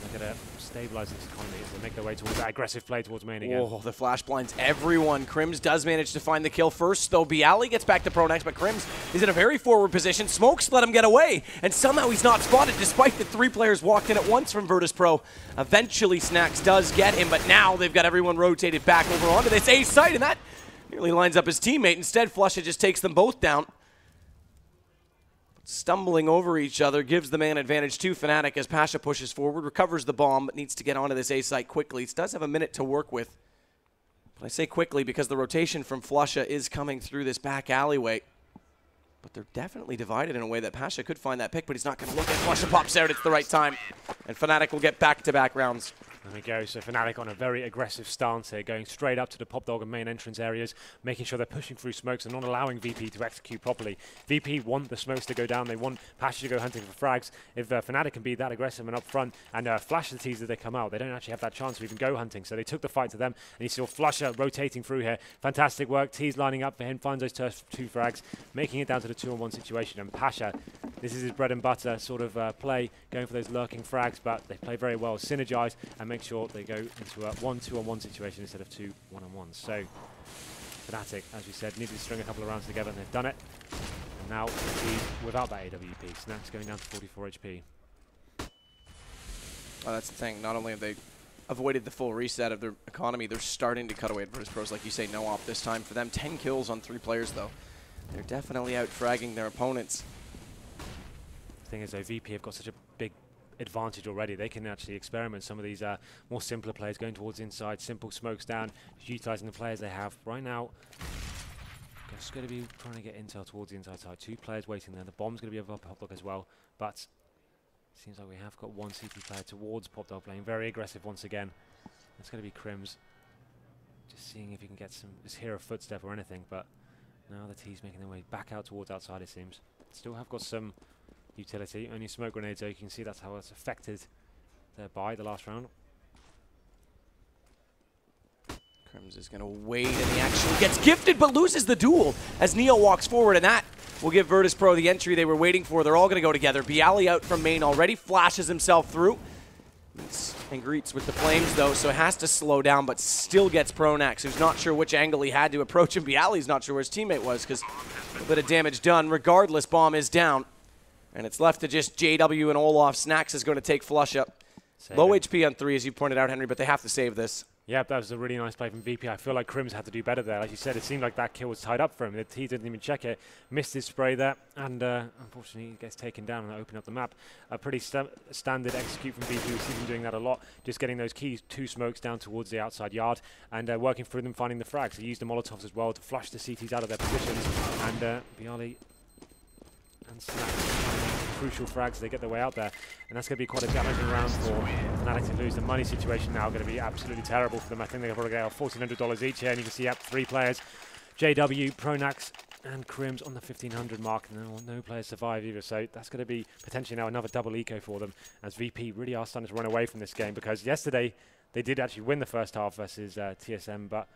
They're going to stabilize this economy as they make their way towards that aggressive play towards main again. Oh, the flash blinds everyone. Crims does manage to find the kill first, though. Bialy gets back to Pronax, but Crims is in a very forward position. Smokes let him get away, and somehow he's not spotted, despite the 3 players walked in at once from Virtus.pro. Eventually, Snacks does get him, but now they've got everyone rotated back over onto this A site, and that nearly lines up his teammate. Instead, Flusha just takes them both down. Stumbling over each other gives the man advantage to Fnatic as Pasha pushes forward, recovers the bomb, but needs to get onto this A site quickly. He does have a minute to work with. But I say quickly because the rotation from Flusha is coming through this back alleyway. But they're definitely divided in a way that Pasha could find that pick, but he's not going to look at Flusha pops out. It's the right time. And Fnatic will get back-to-back rounds. There we go. So Fnatic on a very aggressive stance here, going straight up to the Pop Dog and main entrance areas, making sure they're pushing through smokes and not allowing VP to execute properly. VP want the smokes to go down. They want Pasha to go hunting for frags. If Fnatic can be that aggressive and up front and flash the T's as they come out, they don't actually have that chance to even go hunting. So they took the fight to them, and you saw Flusha rotating through here. Fantastic work. T's lining up for him, finds those 2 frags, making it down to the 2-on-1 situation. And Pasha, this is his bread and butter sort of play, going for those lurking frags, but they play very well, synergize, and make sure they go into a 1-2-on-1 situation instead of 2 1-on-1s. So Fnatic, as we said, needed to string a couple of rounds together, and they've done it. And now without that AWP, Snack's going down to 44 HP. Well, that's the thing. Not only have they avoided the full reset of their economy, they're starting to cut away at Virtus.pro's. Like you say, no op this time for them. 10 kills on 3 players, though. They're definitely out-fragging their opponents. The thing is, though, VP have got such a big advantage already. They can actually experiment some of these more simpler plays, going towards inside, simple smokes down, utilizing the players they have. Right now, just going to be trying to get intel towards the inside side. 2 players waiting there. The bomb's going to be over Pop Dog as well, but it seems like we have got 1 CT player towards Pop Dog playing very aggressive once again. It's going to be Crims. Just seeing if you can get some, just hear a footstep or anything, but now the T's making their way back out towards outside, it seems. Still have got some utility, only smoke grenades, so you can see that's how it's affected their bye the last round. Crims is going to wait, and he actually gets gifted, but loses the duel as Neo walks forward, and that will give Virtus.pro the entry they were waiting for. They're all going to go together. BO3 out from main already, flashes himself through. Meets and greets with the flames, though, so has to slow down, but still gets Pronax, who's not sure which angle he had to approach him. BO3's not sure where his teammate was, because a bit of damage done. Regardless, bomb is down, and it's left to just JW and Olof. Snax is going to take flush up. Low HP on 3, as you pointed out, Henry, but they have to save this. Yeah, that was a really nice play from VP. I feel like Crims had to do better there. Like you said, it seemed like that kill was tied up for him. He didn't even check it, missed his spray there, and unfortunately he gets taken down and opened up the map. A pretty standard execute from VP. We've seen him doing that a lot, just getting those keys, 2 smokes down towards the outside yard and working through them, finding the frags. He used the Molotovs as well to flush the CTs out of their positions, and BO3 and Snack crucial frags, they get their way out there, and that's going to be quite a damaging round for Fnatic to lose. The money situation now going to be absolutely terrible for them. I think they're probably going to get $1,400 each here, and you can see 3 players, JW, Pronax, and Crims on the 1,500 mark, and no players survive either, so that's going to be potentially now another double eco for them, as VP really are starting to run away from this game, because yesterday they did actually win the first half versus TSM, but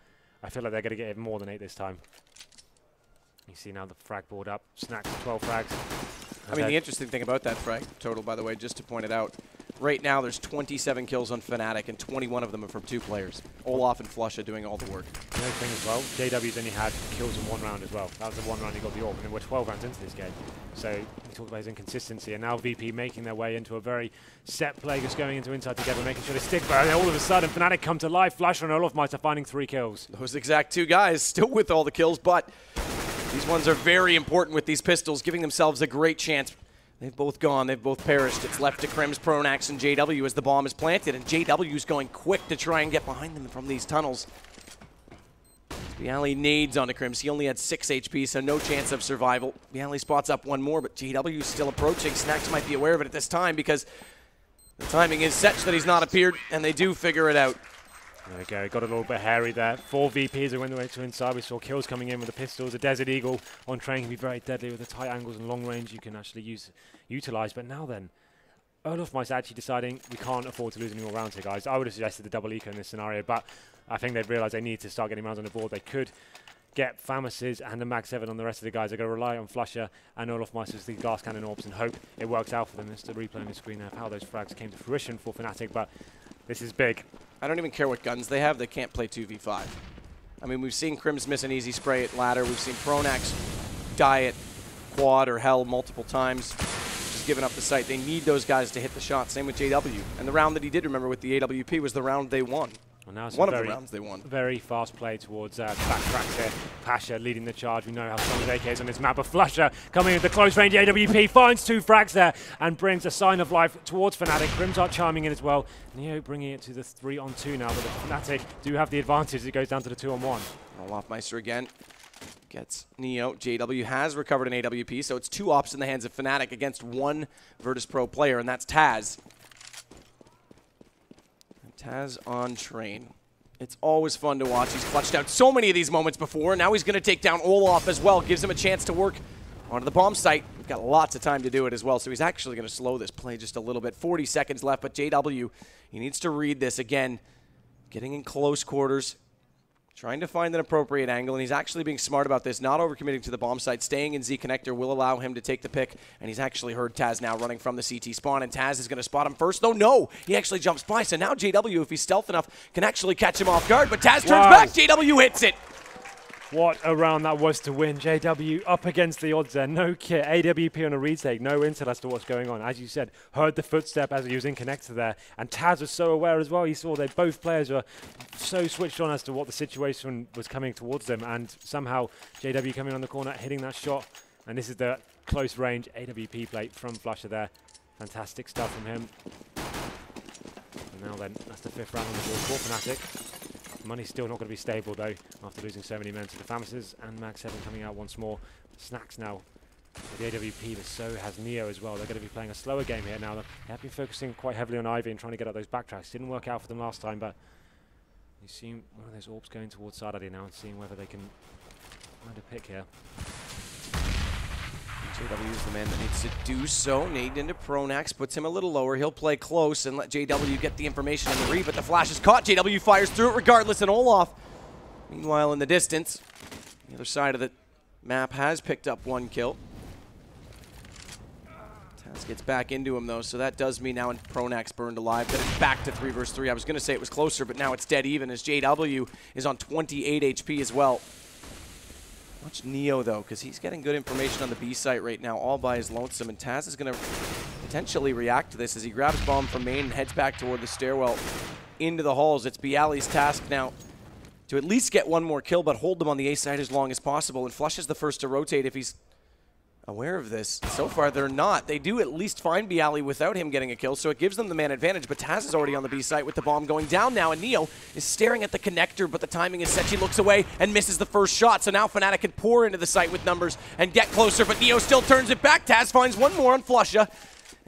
I feel like they're going to get even more than 8 this time. You see now the frag board up, Snacks 12 frags. I mean, the interesting thing about that frag total, by the way, just to point it out, right now there's 27 kills on Fnatic, and 21 of them are from 2 players. Olaf and Flusha doing all the work. The other thing as well, JW's only had kills in 1 round as well. That was the 1 round he got the AWP, and then we're 12 rounds into this game. So we talk about his inconsistency, and now VP making their way into a very set play, just going into inside together, making sure they stick, but all of a sudden Fnatic come to life. Flusha and Olofmeister finding 3 kills. Those exact 2 guys still with all the kills, but these ones are very important with these pistols, giving themselves a great chance. They've both gone. They've both perished. It's left to Crims, Pronax, and JW as the bomb is planted, and JW's going quick to try and get behind them from these tunnels. BO3 nades onto Crims. He only had 6 HP, so no chance of survival. BO3 spots up 1 more, but JW's still approaching. Snax might be aware of it at this time because the timing is such that he's not appeared, and they do figure it out. There we go, got a little bit hairy there. 4 VPs who went the way to inside. We saw kills coming in with the pistols. A Desert Eagle on train can be very deadly with the tight angles and long range you can actually utilize. But now then, Olofmeister actually deciding we can't afford to lose any more rounds here, guys. I would have suggested the double eco in this scenario, but I think they've realized they need to start getting rounds on the board. They could get Famouses and the Mag 7 on the rest of the guys. They're going to rely on Flusha and Olofmeister's the glass cannon orbs and hope it works out for them. It's the replay on the screen of how those frags came to fruition for Fnatic, but this is big. I don't even care what guns they have. They can't play 2v5. I mean, we've seen Crims miss an easy spray at ladder. We've seen Pronax die at quad or hell multiple times, just giving up the site. They need those guys to hit the shot. Same with JW. And the round that he did, remember, with the AWP was the round they won. Well, now it's one of the rounds they won. Very fast play towards backtracks here. Pasha leading the charge. We know how strong his AK is on this map. But Flusha coming into close range. AWP finds 2 frags there and brings a sign of life towards Fnatic. Grimsart chiming in as well. Neo bringing it to the 3-on-2 now. But the Fnatic do have the advantage. It goes down to the 2-on-1. Olofmeister again gets Neo. JW has recovered an AWP, so it's 2 ops in the hands of Fnatic against 1 Virtus.pro player, and that's Taz. Taz on train. It's always fun to watch. He's clutched out so many of these moments before. Now he's going to take down Olaf as well. Gives him a chance to work onto the bomb site. We've got lots of time to do it as well, so he's actually going to slow this play just a little bit. 40 seconds left, but JW, he needs to read this again. Getting in close quarters, trying to find an appropriate angle, and he's actually being smart about this, not overcommitting to the bomb site. Staying in Z connector will allow him to take the pick, and he's actually heard Taz now running from the CT spawn, and Taz is going to spot him first, though no, he actually jumps by, so now JW, if he's stealth enough, can actually catch him off guard, but Taz turns back, JW hits it. What a round that was to win. JW up against the odds there. No kit. AWP on a retake. No intel as to what's going on. As you said, heard the footstep as he was in connector there. And Taz was so aware as well. He saw that both players were so switched on as to what the situation was coming towards them. And somehow JW coming on the corner, hitting that shot. And this is the close range AWP plate from Flusha there. Fantastic stuff from him. And now then, that's the 5th round on the board for Fnatic. Money's still not going to be stable, though, after losing so many men to the Famouses, and Mag 7 coming out once more. Snacks now with the AWP, but so has Neo as well. They're going to be playing a slower game here now. They have been focusing quite heavily on Ivy and trying to get out those backtracks. Didn't work out for them last time, but You see one of those orbs going towards side ID now and seeing whether they can find a pick here. JW is the man that needs to do so. Nade into Pronax, puts him a little lower. He'll play close and let JW get the information in the read, but the flash is caught. JW fires through it regardless, and Olof, meanwhile in the distance, the other side of the map has picked up 1 kill. Taz gets back into him though, so that does mean now Pronax burned alive, but it's back to 3 versus 3. I was going to say it was closer, but now it's dead even as JW is on 28 HP as well. Watch Neo, though, because he's getting good information on the B site right now, all by his lonesome, and Taz is going to potentially react to this as he grabs bomb from main and heads back toward the stairwell into the halls. It's Bialy's task now to at least get 1 more kill, but hold them on the A side as long as possible, and Flush is the first to rotate if he's aware of this. So far, they're not. They do at least find Bialy without him getting a kill, so it gives them the man advantage, but Taz is already on the B site with the bomb going down now, and Neo is staring at the connector, but the timing is set. She looks away and misses the first shot, so now Fnatic can pour into the site with numbers and get closer, but Neo still turns it back. Taz finds 1 more on Flusha.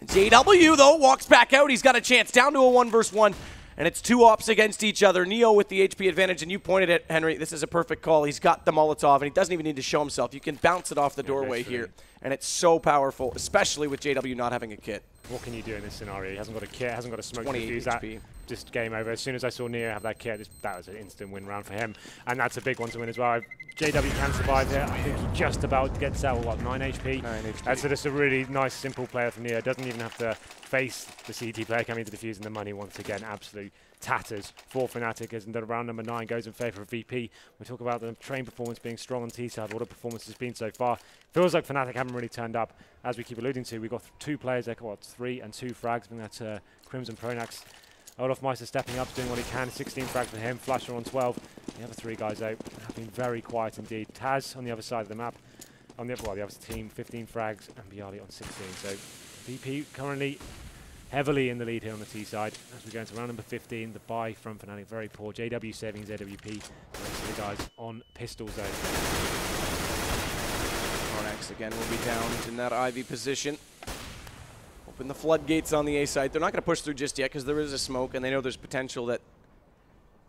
JW, though, walks back out. He's got a chance down to a 1 versus 1. And it's 2 ops against each other. Neo with the HP advantage, and you pointed it, Henry. This is a perfect call. He's got the Molotov, and he doesn't even need to show himself. You can bounce it off the doorway here, and it's so powerful, especially with JW not having a kit. What can you do in this scenario? He hasn't got a kit, hasn't got a smoke to defuse that. Just game over. As soon as I saw Neo have that kit, that was an instant win round for him. And that's a big one to win as well. JW can survive here. I think he just about gets out, what, 9 HP? 9 HP. That's just a really nice, simple player from Neo. Doesn't even have to face the CT player coming to defuse, and the money once again, absolute tatters for Fnatic as round number 9 goes in favour of VP. We talk about the train performance being strong on T-side, what a performance has been so far. Feels like Fnatic haven't really turned up, as we keep alluding to. We've got 2 players there, what, 3 and 2 frags. I think that's Crimson Pronax. Olofmeister stepping up, doing what he can. 16 frags for him, Flasher on 12. The other 3 guys out have been very quiet indeed. Taz on the other side of the map, on the other team, 15 frags, and Bialy on 16. So VP currently heavily in the lead here on the T side. As we go into round number 15, the buy from Fnatic very poor. JW saving his AWP. The rest of the guys on pistol zone. Pronax again will be down in that Ivy position. Open the floodgates on the A side. They're not going to push through just yet because there is a smoke, and they know there's potential that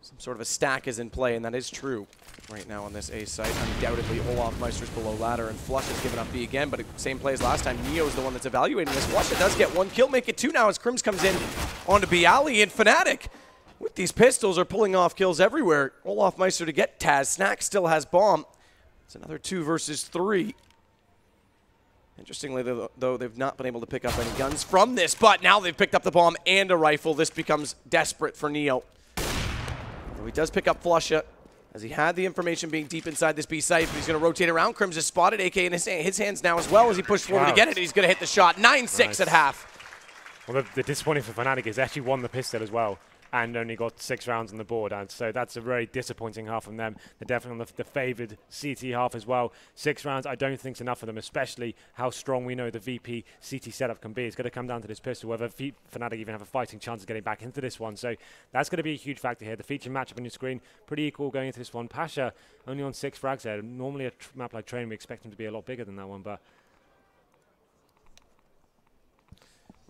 some sort of a stack is in play, and that is true right now on this A site. Undoubtedly, Olofmeister's below ladder, and Flush has given up B again, but same play as last time. Neo's the one that's evaluating this. Flush does get 1 kill, make it 2 now as Crims comes in onto Bialy, and Fnatic with these pistols are pulling off kills everywhere. Olofmeister to get Taz. Snack still has bomb. It's another 2 versus 3. Interestingly, though, they've not been able to pick up any guns from this, but now they've picked up the bomb and a rifle. This becomes desperate for Neo. So he does pick up Flusha, as he had the information being deep inside this B site, but he's going to rotate around. Crims is spotted, AK in his hands now as well as he pushed forward to get it, and he's going to hit the shot. 9-6 at half. Well, the disappointing for Fnatic is they actually won the pistol as well, and only got 6 rounds on the board, and so that's a very disappointing half from them. They're definitely on the favoured CT half as well. 6 rounds, I don't think is enough for them, especially how strong we know the VP CT setup can be. It's going to come down to this pistol, whether Fnatic even have a fighting chance of getting back into this one. So that's going to be a huge factor here. The feature matchup on your screen, pretty equal going into this one. Pasha only on 6 frags there. Normally a map like Train, we expect him to be a lot bigger than that one, but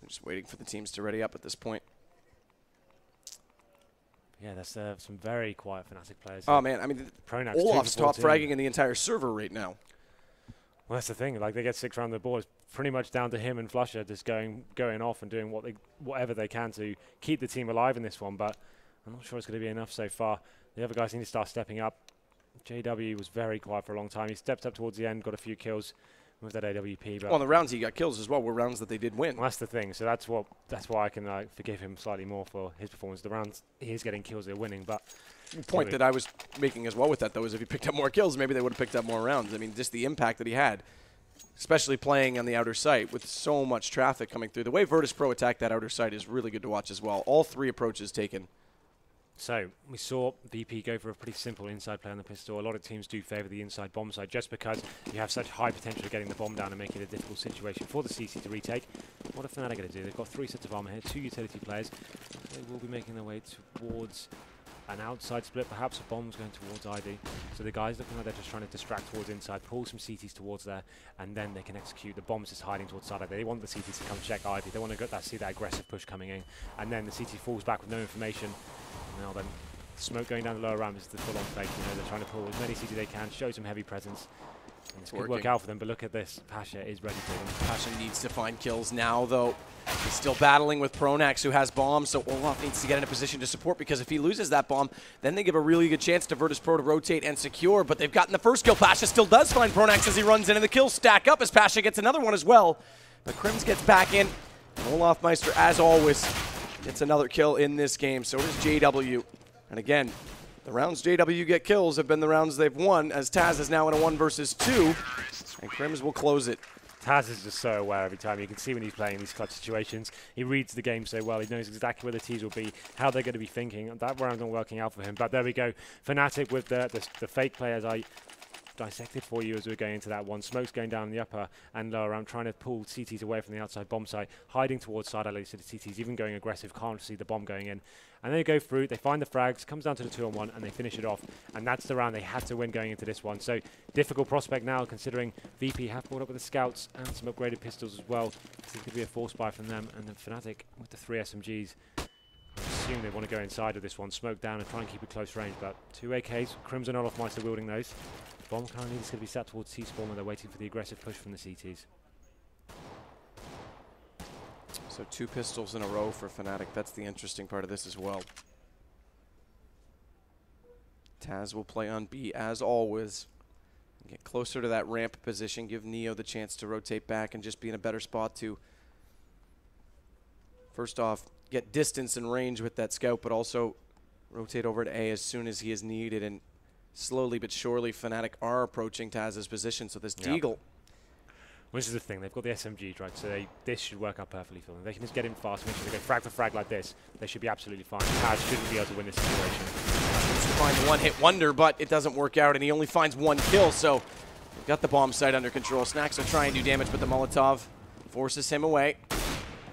I'm just waiting for the teams to ready up at this point. yeah, there's some very quiet Fnatic players. Oh, man, I mean, Olof's top fragging in the entire server right now. Well, that's the thing. Like, they get 6 round the board. It's pretty much down to him and Flusha just going off and doing whatever they can to keep the team alive in this one. But I'm not sure it's going to be enough so far. The other guys need to start stepping up. JW was very quiet for a long time. He stepped up towards the end, got a few kills with that AWP. But well, the rounds he got kills as well were rounds that they did win. Well, that's the thing. So that's why I can forgive him slightly more for his performance. The rounds he is getting kills, they're winning. But the point that I was making as well with that, though, is if he picked up more kills, maybe they would have picked up more rounds. I mean, just the impact that he had, especially playing on the outer site with so much traffic coming through. The way Virtus.pro attacked that outer site is really good to watch as well. All 3 approaches taken. So we saw VP go for a pretty simple inside play on the pistol. A lot of teams do favour the inside bomb side just because you have such high potential of getting the bomb down and making it a difficult situation for the CC to retake. What are Fnatic going to do? They've got 3 sets of armor here, 2 utility players. They will be making their way towards an outside split, perhaps a bomb's going towards ID. So the guys looking like they're just trying to distract towards inside, pull some CTs towards there, and then they can execute. The bomb's just hiding towards side ID. They want the CTs to come check ID. They want to see that aggressive push coming in, and then the CT falls back with no information. Now then, Smoke going down the lower ramp is the full-on fake. You know, they're trying to pull as many CT they can, show some heavy presence. And this could work out for them, but look at this. Pasha is ready for them. Pasha needs to find kills now, though. He's still battling with Pronax, who has bombs, so Olof needs to get in a position to support, because if he loses that bomb, then they give a really good chance to Virtus.pro to rotate and secure, but they've gotten the first kill. Pasha still does find Pronax as he runs in, and the kills stack up as Pasha gets another one as well. But Crims gets back in, and Olofmeister, as always, gets another kill in this game. So does JW. And again, the rounds JW get kills have been the rounds they've won, as Taz is now in a 1 versus 2, and Crims will close it. Taz is just so aware every time. You can see when he's playing these clutch situations. He reads the game so well. He knows exactly where the T's will be, how they're going to be thinking. That round's not working out for him. But there we go. Fnatic with the fake players I dissected for you as we're going into that one. Smoke's going down in the upper and lower ramp, trying to pull CTs away from the outside bomb site, hiding towards side alleys, so the CTs even going aggressive, can't see the bomb going in. And they go through, they find the frags, comes down to the 2-on-1, and they finish it off. And that's the round they had to win going into this one. So difficult prospect now, considering VP have brought up with the scouts and some upgraded pistols as well. This could be a force buy from them. And then Fnatic with the 3 SMGs. I assume they want to go inside of this one, smoke down and try and keep it close range. But 2 AKs, Crimson and Olofmeister wielding those. Bomb currently is going to be sat towards T-spawn where they're waiting for the aggressive push from the CTs. So 2 pistols in a row for Fnatic. That's the interesting part of this as well. Taz will play on B as always. Get closer to that ramp position, give Neo the chance to rotate back and just be in a better spot to, first off, get distance and range with that scout, but also rotate over to A as soon as he is needed. And slowly but surely, Fnatic are approaching Taz's position. So this Deagle. Which is the thing, they've got the SMGs, right? So this should work out perfectly for them. They can just get in fast, make sure they go frag for frag like this. They should be absolutely fine. Taz shouldn't be able to win this situation. Needs to find the one-hit wonder, but it doesn't work out, and he only finds 1 kill. So they've got the bomb site under control. Snacks will try and do damage, but the Molotov forces him away.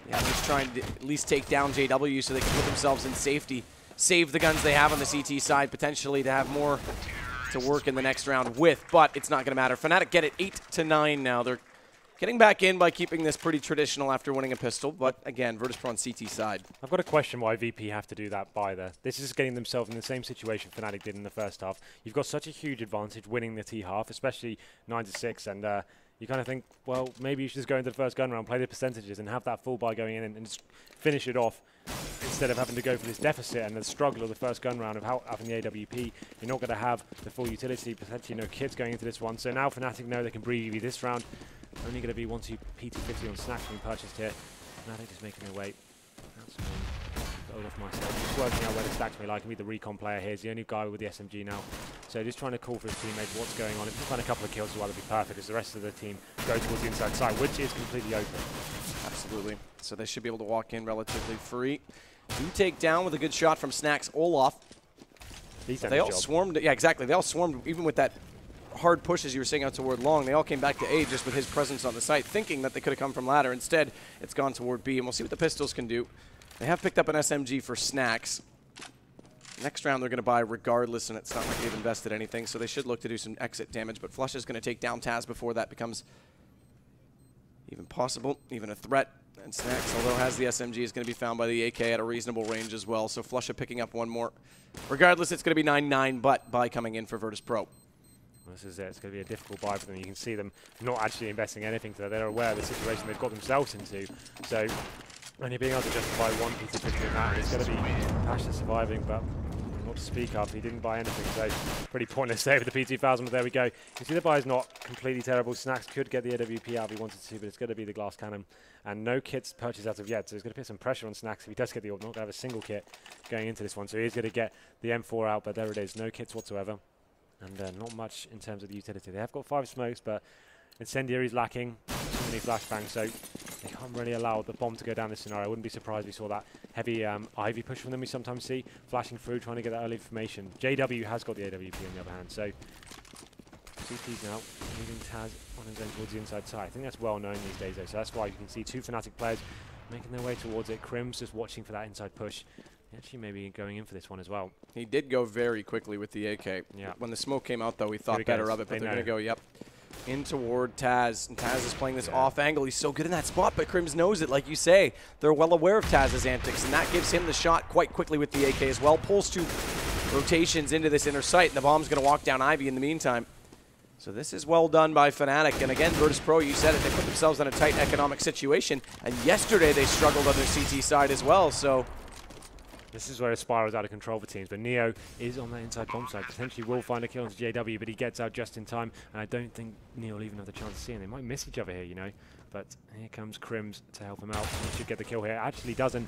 Yeah, he's trying to at least take down JW so they can put themselves in safety. Save the guns they have on the CT side, potentially to have more to work in the next round with, but it's not going to matter. Fnatic get it 8-9 now. They're getting back in by keeping this pretty traditional after winning a pistol, but again, Virtus.pro on CT side. I've got a question why VP have to do that buy there. This is getting themselves in the same situation Fnatic did in the first half. You've got such a huge advantage winning the T half, especially 9-6, and you kind of think, well, maybe you should just go into the first gun round, play the percentages, and have that full buy going in and just finish it off instead of having to go for this deficit and the struggle of the first gun round of having the AWP. You're not going to have the full utility, potentially no kits going into this one. So now Fnatic know they can breathe this round. Only going to be 1-2 PT50 on Snacks being purchased here. Fnatic is making their way. That's Olofmeister. Just working out where the Stacks may like. Can be the recon player here. He's the only guy with the SMG now. So just trying to call for his teammates what's going on. If he can find a couple of kills as well, it'd be perfect as the rest of the team go towards the inside side, which is completely open. Absolutely. So they should be able to walk in relatively free. Do take down with a good shot from Snacks. Olof. They all swarmed. Yeah, exactly. They all swarmed, even with that hard push, as you were saying, out toward long. They all came back to A just with his presence on the site, thinking that they could have come from ladder. Instead, it's gone toward B, and we'll see what the pistols can do. They have picked up an SMG for Snacks. Next round, they're going to buy regardless, and it's not like they've invested anything, so they should look to do some exit damage. But Flush is going to take down Taz before that becomes even possible, even a threat. And Snacks, although has the SMG, is going to be found by the AK at a reasonable range as well. So Flusha picking up 1 more. Regardless, it's going to be 9-9, but buy coming in for Virtus.pro. This is it. It's going to be a difficult buy for them. You can see them not actually investing anything. So they're aware of the situation they've got themselves into. So only being able to justify 1 PT50 in that, it's going to be Pasha surviving, but not to speak of. He didn't buy anything, so pretty pointless there with the PT1000. But there we go. You see the buy is not completely terrible. Snacks could get the AWP out if he wanted to, but it's going to be the glass cannon. And no kits purchased as of yet, so it's going to put some pressure on Snacks if he does get the orb. Not going to have a single kit going into this one, so he is going to get the M4 out, but there it is. No kits whatsoever. And not much in terms of the utility. They have got 5 smokes, but Incendiary's lacking. Too many flashbangs, so they can't really allow the bomb to go down this scenario. I wouldn't be surprised if we saw that heavy Ivy push from them we sometimes see, flashing through, trying to get that early information. JW has got the AWP on the other hand, so CT's now moving Taz on his own towards the inside side. I think that's well known these days, though, so that's why you can see 2 Fnatic players making their way towards it. Crim's just watching for that inside push. Actually maybe going in for this one as well. He did go very quickly with the AK. Yeah. When the smoke came out, though, he thought better of it, but they're going to go, yep, in toward Taz. And Taz is playing this off angle. He's so good in that spot, but Crims knows it, like you say. They're well aware of Taz's antics, and that gives him the shot quite quickly with the AK as well. Pulls to rotations into this inner site, and the bomb's going to walk down Ivy in the meantime. So this is well done by Fnatic. And again, Virtus.pro, you said it, they put themselves in a tight economic situation. And yesterday they struggled on their CT side as well, so... This is where it spirals out of control for teams, but Neo is on that inside bomb side. Potentially will find a kill onto JW, but he gets out just in time, and I don't think Neo will even have the chance to see him. They might miss each other here, you know, but here comes Crims to help him out. He should get the kill here. Actually doesn't.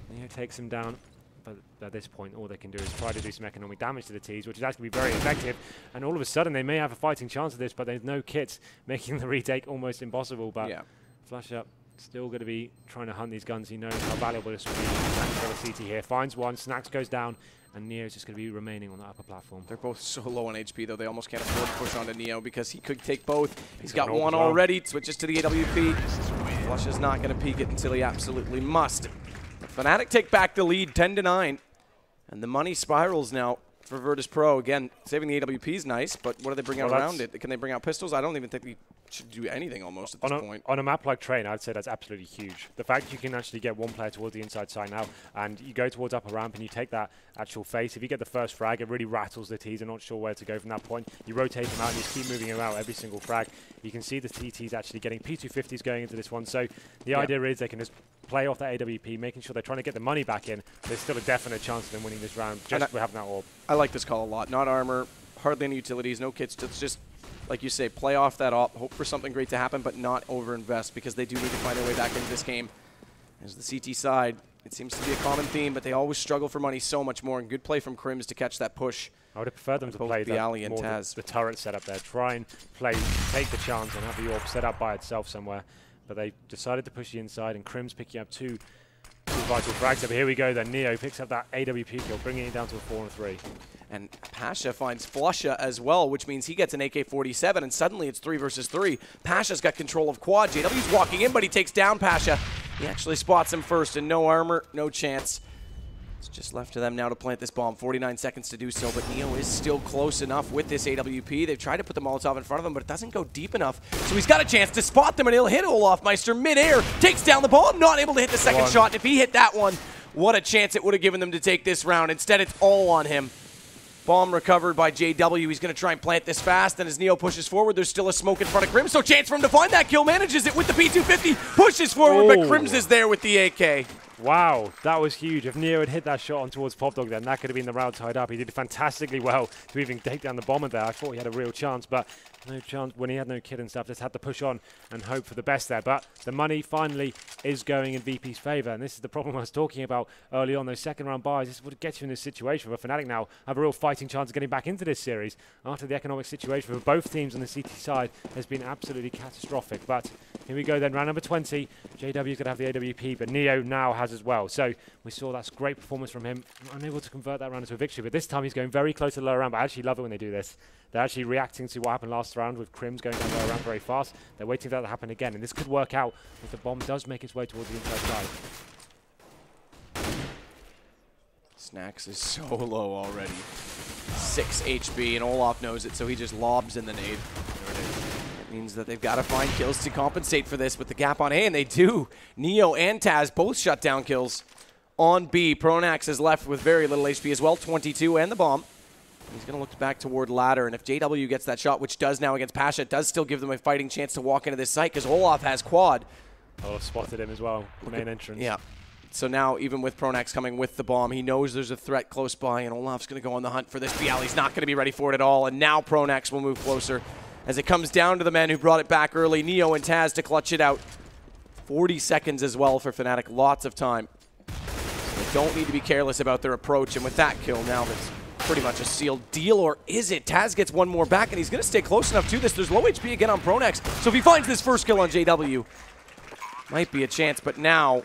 Neo takes him down, but at this point, all they can do is try to do some economic damage to the T's, which is actually very effective, and all of a sudden, they may have a fighting chance of this, but there's no kits, making the retake almost impossible, but Flush Up still going to be trying to hunt these guns. He knows how valuable this will be. Snacks got a CT here. Finds one. Snacks goes down. And Neo's just going to be remaining on the upper platform. They're both so low on HP, though. They almost can't afford to push onto Neo because he could take both. He's got one already. Switches to the AWP. Flush is not going to peek it until he absolutely must. But Fnatic take back the lead 10-9. And the money spirals now for Virtus.pro. Again, saving the AWP is nice, but what do they bring out around it? Can they bring out pistols? I don't even think they should do anything almost at this point. On a map like Train, I'd say that's absolutely huge. The fact you can actually get one player towards the inside side now, and you go towards upper ramp and you take that actual face. If you get the first frag, it really rattles the T's. They're not sure where to go from that point. You rotate them out and you keep moving them out every single frag. You can see the TT's actually getting P250s going into this one. So the idea is they can just play off that AWP, making sure they're trying to get the money back in. There's still a definite chance of them winning this round just for having that orb. I like this call a lot. Not armor, hardly any utilities, no kits. Just like you say, play off that op, hope for something great to happen, but not overinvest because they do need to find their way back into this game. As the CT side, it seems to be a common theme, but they always struggle for money so much more. And good play from Crims to catch that push. I would have preferred them to play the turret set up there. Try and play, take the chance and have the orb set up by itself somewhere. But they decided to push the inside, and Crims picking up two vital frags. But here we go then. Neo picks up that AWP kill, bringing it down to a 4-3. And Pasha finds Flusha as well, which means he gets an AK-47, and suddenly it's 3 versus 3. Pasha's got control of quad. JW's walking in, but he takes down Pasha. He actually spots him first, and no armor, no chance. It's just left to them now to plant this bomb. 49 seconds to do so, but Neo is still close enough with this AWP. They've tried to put the Molotov in front of him, but it doesn't go deep enough. So he's got a chance to spot them, and he'll hit Olofmeister midair. Takes down the bomb, not able to hit the second shot. And if he hit that one, what a chance it would have given them to take this round. Instead, it's all on him. Bomb recovered by JW. He's going to try and plant this fast, and as Neo pushes forward, there's still a smoke in front of Crims, so chance for him to find that kill. Manages it with the P250, pushes forward, but Crims is there with the AK. Wow, that was huge. If Neo had hit that shot on towards Popdog, then that could have been the round tied up. He did fantastically well to even take down the bomber there. I thought he had a real chance, but no chance when he had no kit and stuff. Just had to push on and hope for the best there. But the money finally is going in VP's favor, and this is the problem I was talking about early on. Those second round buys, this is what gets you in this situation where Fnatic now have a real fighting chance of getting back into this series after the economic situation for both teams on the CT side has been absolutely catastrophic. But here we go then, round number 20. JW's going to have the AWP, but Neo now has as well. So we saw that's great performance from him. Unable to convert that round into a victory, but this time he's going very close to the lower round. But I actually love it when they do this. They're actually reacting to what happened last round with Crims going down the lower round very fast. They're waiting for that to happen again, and this could work out if the bomb does make its way towards the inside side. Snacks is so low already. 6 HP, and Olof knows it, so he just lobs in the nade. It means that they've got to find kills to compensate for this with the gap on A, and they do. Neo and Taz both shut down kills on B. Pronax is left with very little HP as well, 22, and the bomb. He's going to look back toward ladder, and if JW gets that shot, which does now against Pasha, it does still give them a fighting chance to walk into this site because Olaf has quad. Oh, spotted him as well, main entrance. Yeah. So now, even with Pronax coming with the bomb, he knows there's a threat close by, and Olaf's going to go on the hunt for this BL. He's not going to be ready for it at all, and now Pronax will move closer as it comes down to the men who brought it back early, Neo and Taz to clutch it out. 40 seconds as well for Fnatic, lots of time. So they don't need to be careless about their approach, and with that kill now, that's pretty much a sealed deal, or is it? Taz gets one more back, and he's going to stay close enough to this. There's low HP again on Pronax, so if he finds this first kill on JW, might be a chance, but now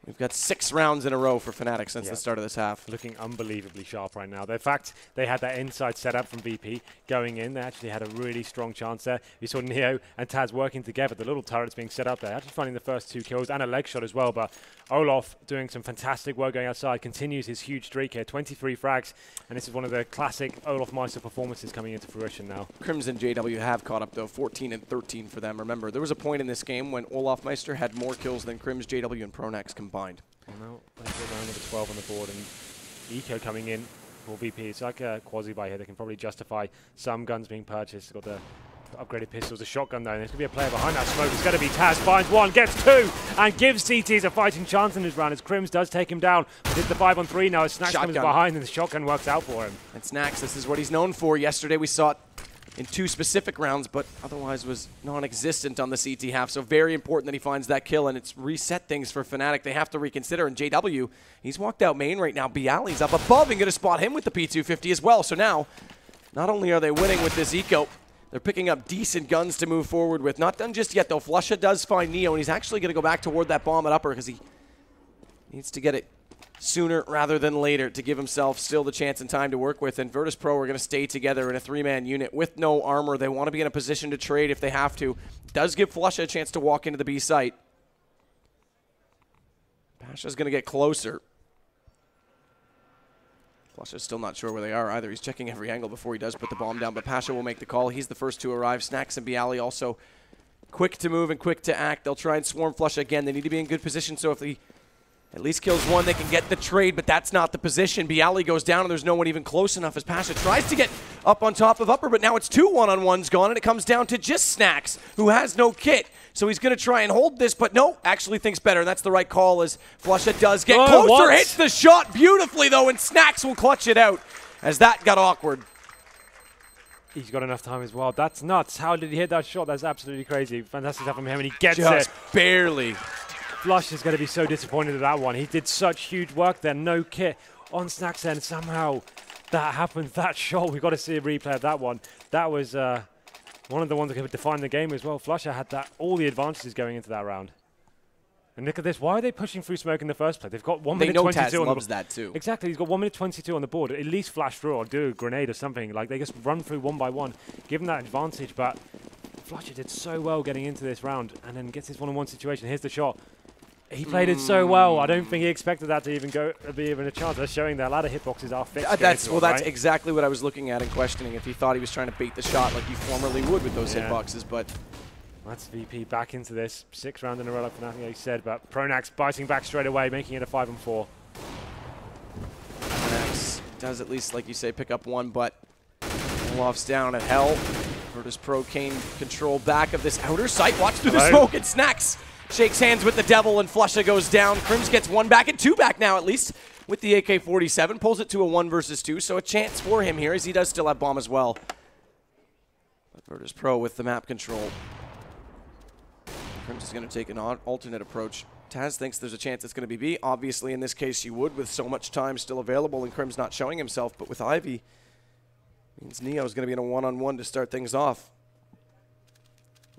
we've got 6 rounds in a row for Fnatic since the start of this half. Looking unbelievably sharp right now. In fact, they had that inside setup from VP going in. They actually had a really strong chance there. We saw Neo and Taz working together. The little turrets being set up there. Actually finding the first 2 kills and a leg shot as well. But Olaf doing some fantastic work going outside. Continues his huge streak here. 23 frags. And this is one of the classic Olofmeister performances coming into fruition now. Crims and JW have caught up, though. 14 and 13 for them. Remember, there was a point in this game when Olofmeister had more kills than Crims, JW, and Pronax combined. Well, now they put round number 12 on the board, and eco coming in for VP. It's like a quasi-buy here. They can probably justify some guns being purchased. Got the upgraded pistols, a shotgun though, and there's going to be a player behind that smoke. It's going to be Taz, finds one, gets two, and gives CTs a fighting chance in this round as Crims does take him down. But it's the 5-on-3 now as Snacks comes behind and the shotgun works out for him. And Snacks, this is what he's known for. Yesterday we saw it in 2 specific rounds, but otherwise was non-existent on the CT half. So very important that he finds that kill, and it's reset things for Fnatic. They have to reconsider, and JW, he's walked out main right now. Bialy's up above and going to spot him with the P250 as well. So now, not only are they winning with this eco, they're picking up decent guns to move forward with. Not done just yet, though. Flusha does find Neo, and he's actually going to go back toward that bomb at upper because he needs to get it sooner rather than later to give himself still the chance and time to work with. And Virtus.pro are going to stay together in a 3-man unit with no armor. They want to be in a position to trade if they have to. Does give Flusha a chance to walk into the B site. Pasha's going to get closer. Flusha's still not sure where they are either. He's checking every angle before he does put the bomb down, but Pasha will make the call. He's the first to arrive. Snacks and Bialy also quick to move and quick to act. They'll try and swarm Flusha again. They need to be in good position, so if he at least kills one, they can get the trade, but that's not the position. Bialy goes down, and there's no one even close enough as Pasha tries to get up on top of upper, but now it's 2 one-on-ones gone, and it comes down to just Snacks, who has no kit. So he's going to try and hold this, but no, actually thinks better, and that's the right call as Flusha does get closer, hits the shot beautifully, though, and Snacks will clutch it out as that got awkward. He's got enough time as well. That's nuts. How did he hit that shot? That's absolutely crazy. Fantastic stuff from him, and he gets just it. Barely. Flush is going to be so disappointed at that one. He did such huge work there, no kit on Snacks end. Somehow that happened, that shot. We've got to see a replay of that one. That was one of the ones that could define the game as well. Flusha had all the advantages going into that round. And look at this. Why are they pushing through smoke in the first place? They've got 1 minute 22 Taz on the board. loves that too. Exactly. He's got 1 minute 22 on the board. At least flash through or do a grenade or something. Like they just run through one by one, give them that advantage. But Flusha did so well getting into this round and then gets this one-on-one situation. Here's the shot. He played it so well. I don't think he expected that to even be even a chance. They're showing that a lot of hitboxes are fixed. That's exactly what I was looking at and questioning if he thought he was trying to bait the shot like you formerly would with those hitboxes, but that's VP back into this 6th round in a row, like Fnatic, he said. But Pronax biting back straight away, making it a 5-on-4. Pronax does at least, like you say, pick up one, but Olof's down at hell. Virtus.pro gain control back of this outer site. Watch through the smoke, and Snacks shakes hands with the devil, and Flusha goes down. Crims gets 1 back and 2 back now, at least, with the AK-47. Pulls it to a 1 versus 2, so a chance for him here, as he does still have bomb as well. But Virtus.pro with the map control. Crims is going to take an alternate approach. Taz thinks there's a chance it's going to be B. Obviously, in this case, you would, with so much time still available and Crims not showing himself. But with Ivy, means Neo's going to be in a one-on-one to start things off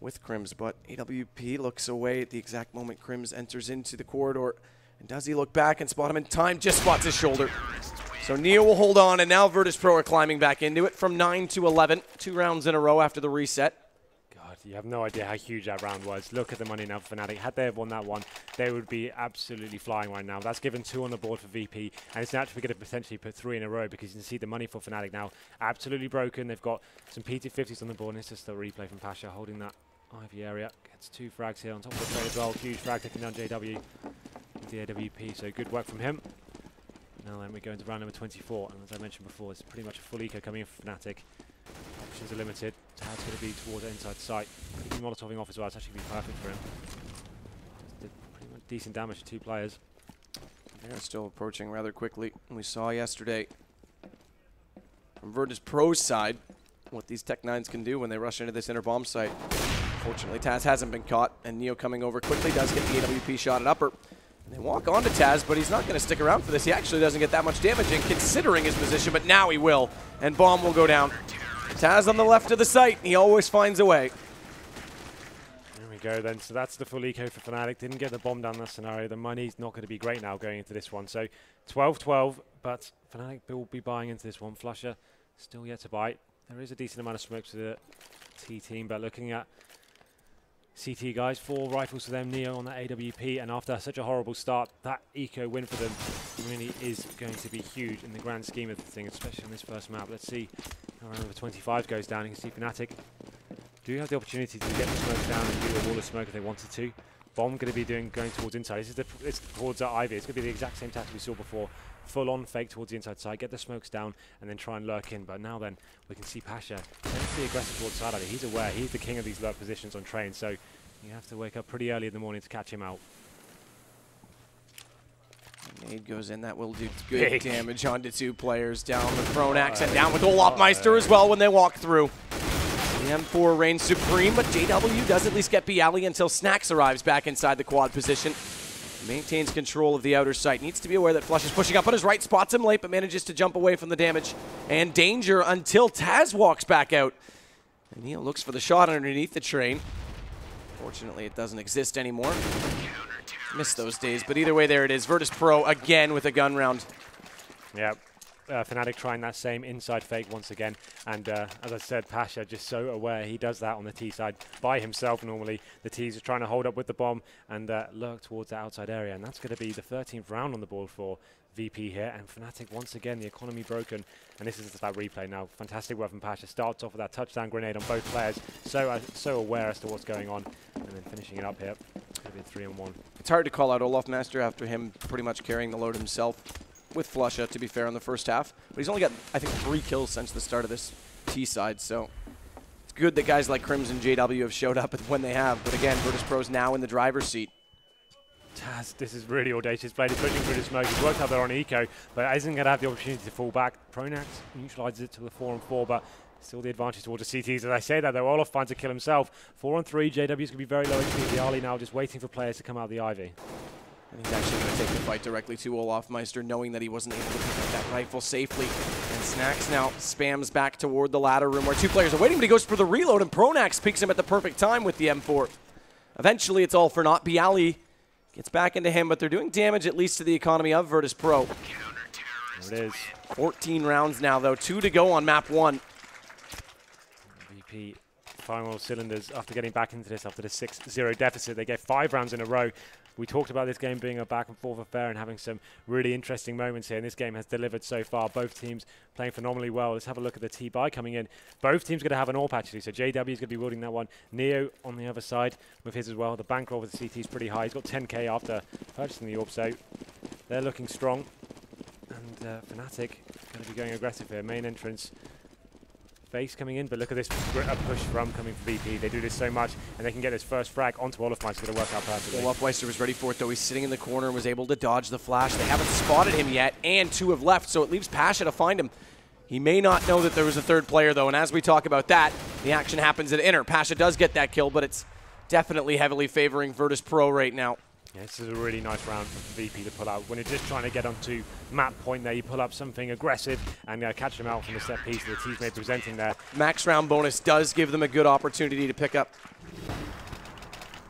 with Crims, but AWP looks away at the exact moment Crims enters into the corridor. And does he look back and spot him in time? Just spots his shoulder. So Neo will hold on, and now Virtus.pro are climbing back into it from 9 to 11. 2 rounds in a row after the reset. God, you have no idea how huge that round was. Look at the money now for Fnatic. Had they have won that one, they would be absolutely flying right now. That's given 2 on the board for VP, and it's naturally going to potentially put 3 in a row because you can see the money for Fnatic now absolutely broken. They've got some PT50s on the board, and it's just a replay from Pasha holding that Ivy area. Gets 2 frags here on top of the trade as well. Huge frag taking down JW with the AWP, so good work from him. Now then we go into round number 24, and as I mentioned before, it's pretty much a full eco coming in for Fnatic. Options are limited. Tad's going to be towards the inside site. Could be molotoving off as well. It's actually going to be perfect for him. Just did pretty much decent damage to 2 players. They're still approaching rather quickly. We saw yesterday from Virtus.pro's side what these Tech-9s can do when they rush into this inner bomb site. Fortunately, Taz hasn't been caught, and Neo coming over quickly does get the AWP shot at upper. And they walk onto Taz, but he's not going to stick around for this. He actually doesn't get that much damage in considering his position, but now he will, and bomb will go down. Taz on the left of the site. He always finds a way. There we go then. So that's the full eco for Fnatic. Didn't get the bomb down that scenario. The money's not going to be great now going into this one. So 12-12, but Fnatic will be buying into this one. Flusha still yet to buy. There is a decent amount of smoke to the T team, but looking at CT guys, 4 rifles for them, Neo on that AWP, and after such a horrible start, that eco win for them really is going to be huge in the grand scheme of the thing, especially on this first map. Let's see how round number 25 goes down. You can see Fnatic do have the opportunity to get the smoke down and do a wall of smoke if they wanted to. Bomb going to be going towards inside. This is towards Ivy. It's going to be the exact same tactic we saw before. full-on fake towards the inside side, get the smokes down, and then try and lurk in. But now then, we can see Pasha tends to be aggressive towards side. He's aware. He's the king of these lurk positions on train, so you have to wake up pretty early in the morning to catch him out. Nade goes in. That will do good damage onto 2 players. Down with Pronax and down with Olofmeister as well when they walk through. The M4 reigns supreme, but JW does at least get Bialy until Snacks arrives back inside the quad position. Maintains control of the outer site. Needs to be aware that Flush is pushing up on his right, spots him late, but manages to jump away from the damage. And danger until Taz walks back out. And Neo looks for the shot underneath the train. Fortunately, it doesn't exist anymore. Missed those days, but either way, there it is. Virtus.pro again with a gun round. Yeah. Fnatic trying that same inside fake once again, and as I said, Pasha just so aware. He does that on the T side by himself normally. The T's are trying to hold up with the bomb and lurk towards the outside area, and that's going to be the 13th round on the board for VP here, and Fnatic once again, the economy broken, and this is that replay now. Fantastic work from Pasha. Starts off with that touchdown grenade on both players, so aware as to what's going on, and then finishing it up here. It's going to be a 3-on-1. It's hard to call out Olofmeister after him pretty much carrying the load himself. With Flusha, to be fair, in the first half. But he's only got, I think, 3 kills since the start of this T side, so it's good that guys like Crims and JW have showed up when they have. But again, Virtus.pro's now in the driver's seat. Taz, this is really audacious play. He's pushing through the smoke. He's worked out there on eco, but isn't going to have the opportunity to fall back. Pronax neutralizes it to the 4-on-4, but still the advantage towards the CTs. As I say that, though, Olof finds a kill himself. 4-on-3, JW's going to be very low HP. The Ali now just waiting for players to come out of the Ivy. And he's actually going to take the fight directly to Olofmeister, knowing that he wasn't able to pick up that rifle safely. And Snacks now spams back toward the ladder room where 2 players are waiting, but he goes for the reload, and Pronax peeks him at the perfect time with the M4. Eventually, it's all for naught. Bialy gets back into him, but they're doing damage at least to the economy of Virtus.pro. There it is. 14 rounds now, though. 2 to go on map 1. VP firing all cylinders after getting back into this after the 6-0 deficit. They get 5 rounds in a row. We talked about this game being a back-and-forth affair and having some really interesting moments here, and this game has delivered so far. Both teams playing phenomenally well. Let's have a look at the T-buy coming in. Both teams going to have an AWP, actually, so JW is going to be wielding that one. Neo on the other side with his as well. The bankroll with the CT is pretty high. He's got 10k after purchasing the AWP, so they're looking strong. And Fnatic going to be going aggressive here. Main entrance. Face coming in, but look at this push from coming from VP. They do this so much, and they can get this first frag onto Olofmeister. It's going to work out perfectly. Olofmeister was ready for it, though. He's sitting in the corner and was able to dodge the flash. They haven't spotted him yet, and 2 have left, so it leaves Pasha to find him. He may not know that there was a 3rd player, though, and as we talk about that, the action happens at inner. Pasha does get that kill, but it's definitely heavily favoring Virtus.pro right now. Yeah, this is a really nice round for VP to pull out. When you're just trying to get onto map point there, you pull up something aggressive and catch them out from the set piece that the team's made presenting there. Max round bonus does give them a good opportunity to pick up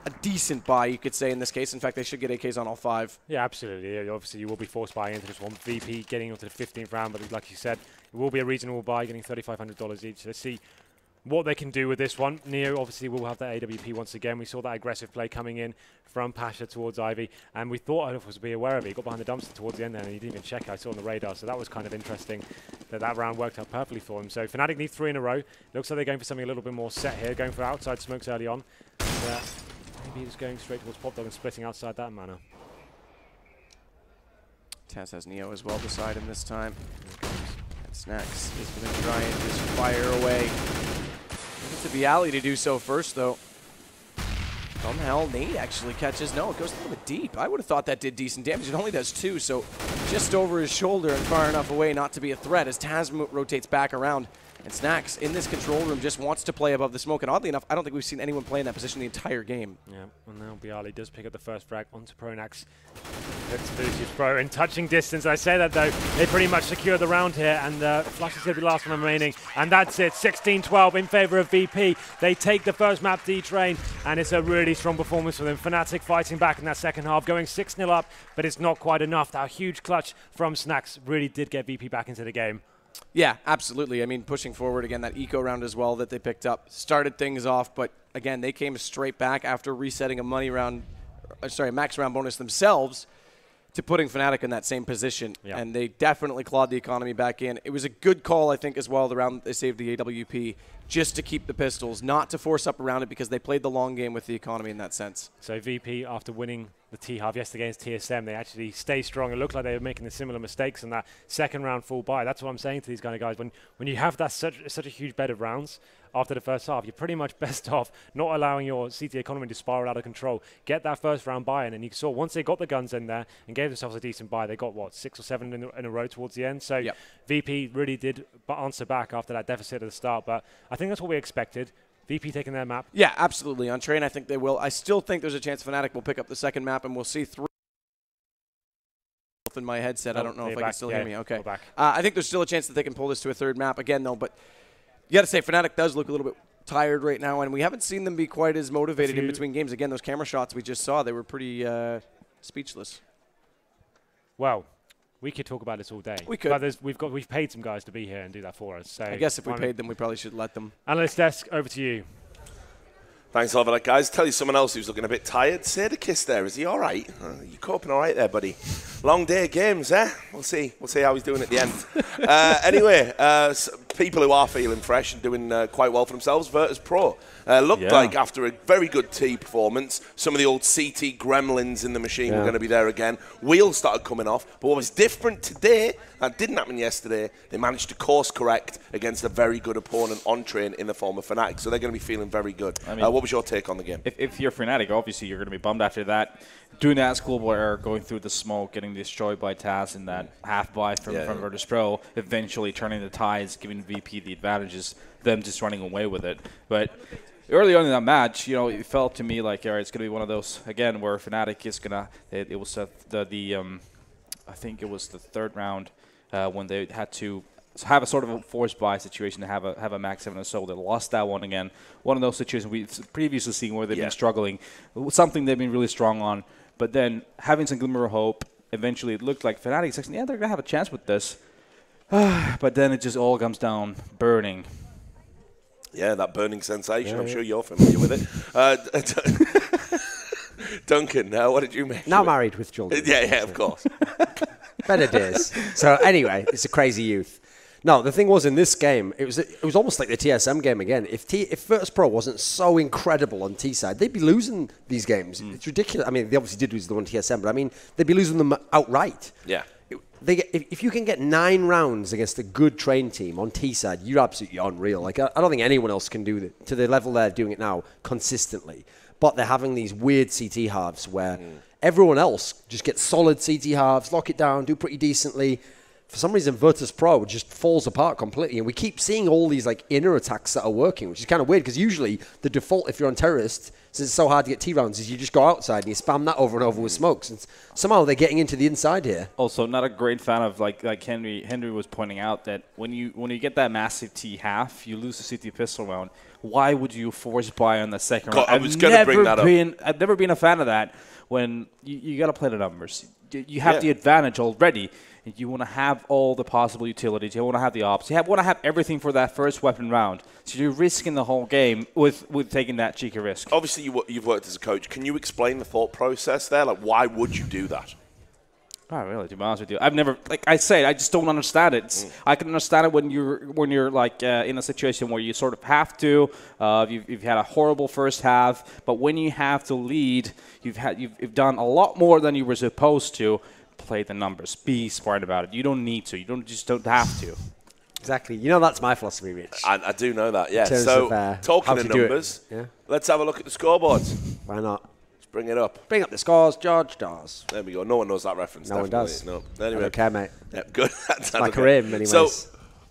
a decent buy, you could say, in this case. In fact, they should get AKs on all 5. Yeah, absolutely. Yeah, obviously, you will be forced buying into this one. VP getting onto the 15th round, but like you said, it will be a reasonable buy, getting $3,500 each. So let's see what they can do with this one. Neo obviously will have that AWP once again. We saw that aggressive play coming in from Pasha towards Ivy, and we thought Olaf was to be aware of it. He got behind the dumpster towards the end there, and he didn't even check. I saw on the radar, so that was kind of interesting that round worked out perfectly for him. So Fnatic need 3 in a row. Looks like they're going for something a little bit more set here, going for outside smokes early on. And, maybe just going straight towards Pop Dog and splitting outside that manner. Taz has Neo as well beside him this time. And Snacks is going to try and just fire away. To Bialy to do so first, though. Somehow Nate actually catches. No, it goes a little bit deep. I would have thought that did decent damage. It only does 2, so just over his shoulder and far enough away not to be a threat as Taz rotates back around. And Snacks in this control room just wants to play above the smoke. And oddly enough, I don't think we've seen anyone play in that position the entire game. Yeah, and now Bialy does pick up the first frag onto Pronax. Virtus.pro in touching distance. I say that, though, they pretty much secure the round here, and Flush is going to be the last one remaining. And that's it, 16-12 in favor of VP. They take the first map D train, and it's a really strong performance for them. Fnatic fighting back in that second half, going 6-0 up, but it's not quite enough. That huge clutch from Snacks really did get VP back into the game. Yeah, absolutely. I mean, pushing forward again, that eco round as well that they picked up started things off, but again, they came straight back after resetting a max round bonus themselves to putting Fnatic in that same position, and they definitely clawed the economy back in. It was a good call, I think, as well, the round they saved the AWP, just to keep the pistols, not to force up around it because they played the long game with the economy in that sense. So VP, after winning the T-half yesterday against TSM, they actually stay strong. It looked like they were making the similar mistakes in that second round full buy. That's what I'm saying to these kind of guys. When you have that such a huge bed of rounds after the first half, you're pretty much best off not allowing your CT economy to spiral out of control. Get that first round buy in, and you saw once they got the guns in there and gave themselves a decent buy, they got, what, 6 or 7 in a row towards the end. So yep. VP really did answer back after that deficit at the start, but I think that's what we expected. VP taking their map. Yeah, absolutely. On Train, I think they will. I still think there's a chance Fnatic will pick up the second map, and we'll see 3 in my headset. I don't know if I can still hear me. Okay. I think there's still a chance that they can pull this to a third map again, though. But you got to say, Fnatic does look a little bit tired right now, and we haven't seen them be quite as motivated in between games. Again, those camera shots we just saw, they were pretty speechless. Well, we could talk about this all day. We could. But we've paid some guys to be here and do that for us. So I guess if we paid them, we probably should let them. Analyst desk, over to you. Thanks a lot for that, guys. Tell you someone else who's looking a bit tired. Sadakis there. Is he all right? You coping all right there, buddy? Long day of games, eh? We'll see. We'll see how he's doing at the end. Anyway, people who are feeling fresh and doing quite well for themselves, Virtus.pro. Looked like after a very good T performance, some of the old CT gremlins in the machine were going to be there again. Wheels started coming off. But what was different today, that didn't happen yesterday, they managed to course correct against a very good opponent on train in the form of Fnatic. So they're going to be feeling very good. I mean, what was your take on the game? If you're Fnatic, obviously you're going to be bummed after that. Doing that schoolboy error, going through the smoke, getting destroyed by Taz in that half buy from Virtus.pro, eventually turning the tides, giving VP the advantages, them just running away with it. But early on in that match, you know, it felt to me like, all right, it's going to be one of those, again, where Fnatic is going to, it was I think it was the third round when they had to have a sort of a forced buy situation to have a max 7 assault. They lost that one again. One of those situations we've previously seen where they've been struggling, something they've been really strong on. But then having some glimmer of hope, eventually it looked like Fnatic said, yeah, they're going to have a chance with this. But then it just all comes down burning. Yeah, that burning sensation. I'm sure you're familiar with it. Duncan, what did you make? Now married with children. Yeah, of course. Better days. So anyway, it's a crazy youth. No, the thing was in this game, it was almost like the TSM game again. If Virtus.pro wasn't so incredible on T side, they'd be losing these games. It's ridiculous. I mean, they obviously did lose the one TSM, but I mean, they'd be losing them outright. Yeah. If you can get 9 rounds against a good trained team on T side, you're absolutely unreal. Like I don't think anyone else can do that to the level they're doing it now consistently. But they're having these weird CT halves where everyone else just gets solid CT halves, lock it down, do pretty decently. For some reason, Virtus.pro just falls apart completely. And we keep seeing all these like inner attacks that are working, which is kind of weird because usually the default, if you're on Terrorist, since it's so hard to get T rounds, is you just go outside and you spam that over and over with smokes. And somehow they're getting into the inside here. Also, not a great fan of like Henry was pointing out that when you get that massive T half, you lose the CT pistol round. Why would you force buy on the second round? I was going to bring that up. I've never been a fan of that. When you got to play the numbers, you have the advantage already. You want to have all the possible utilities. You want to have the ops. You want to have everything for that first weapon round. So you're risking the whole game with taking that cheeky risk. Obviously, you've worked as a coach. Can you explain the thought process there? Like, why would you do that? Not really, to be honest with you. I've never, like I said, I just don't understand it. I can understand it when you're like in a situation where you sort of have to. You've had a horrible first half, but when you have to lead, you've done a lot more than you were supposed to. Play the numbers. Be smart about it. You don't need to. You just don't have to. Exactly. You know that's my philosophy, Rich. I do know that. Yeah. So talking of numbers, let's have a look at the scoreboards. Why not? Let's bring it up. Bring up the scores, George does. There we go. No one knows that reference. No one does. No. Anyway. I don't care, mate. Yeah, good. It's my career, in many ways. So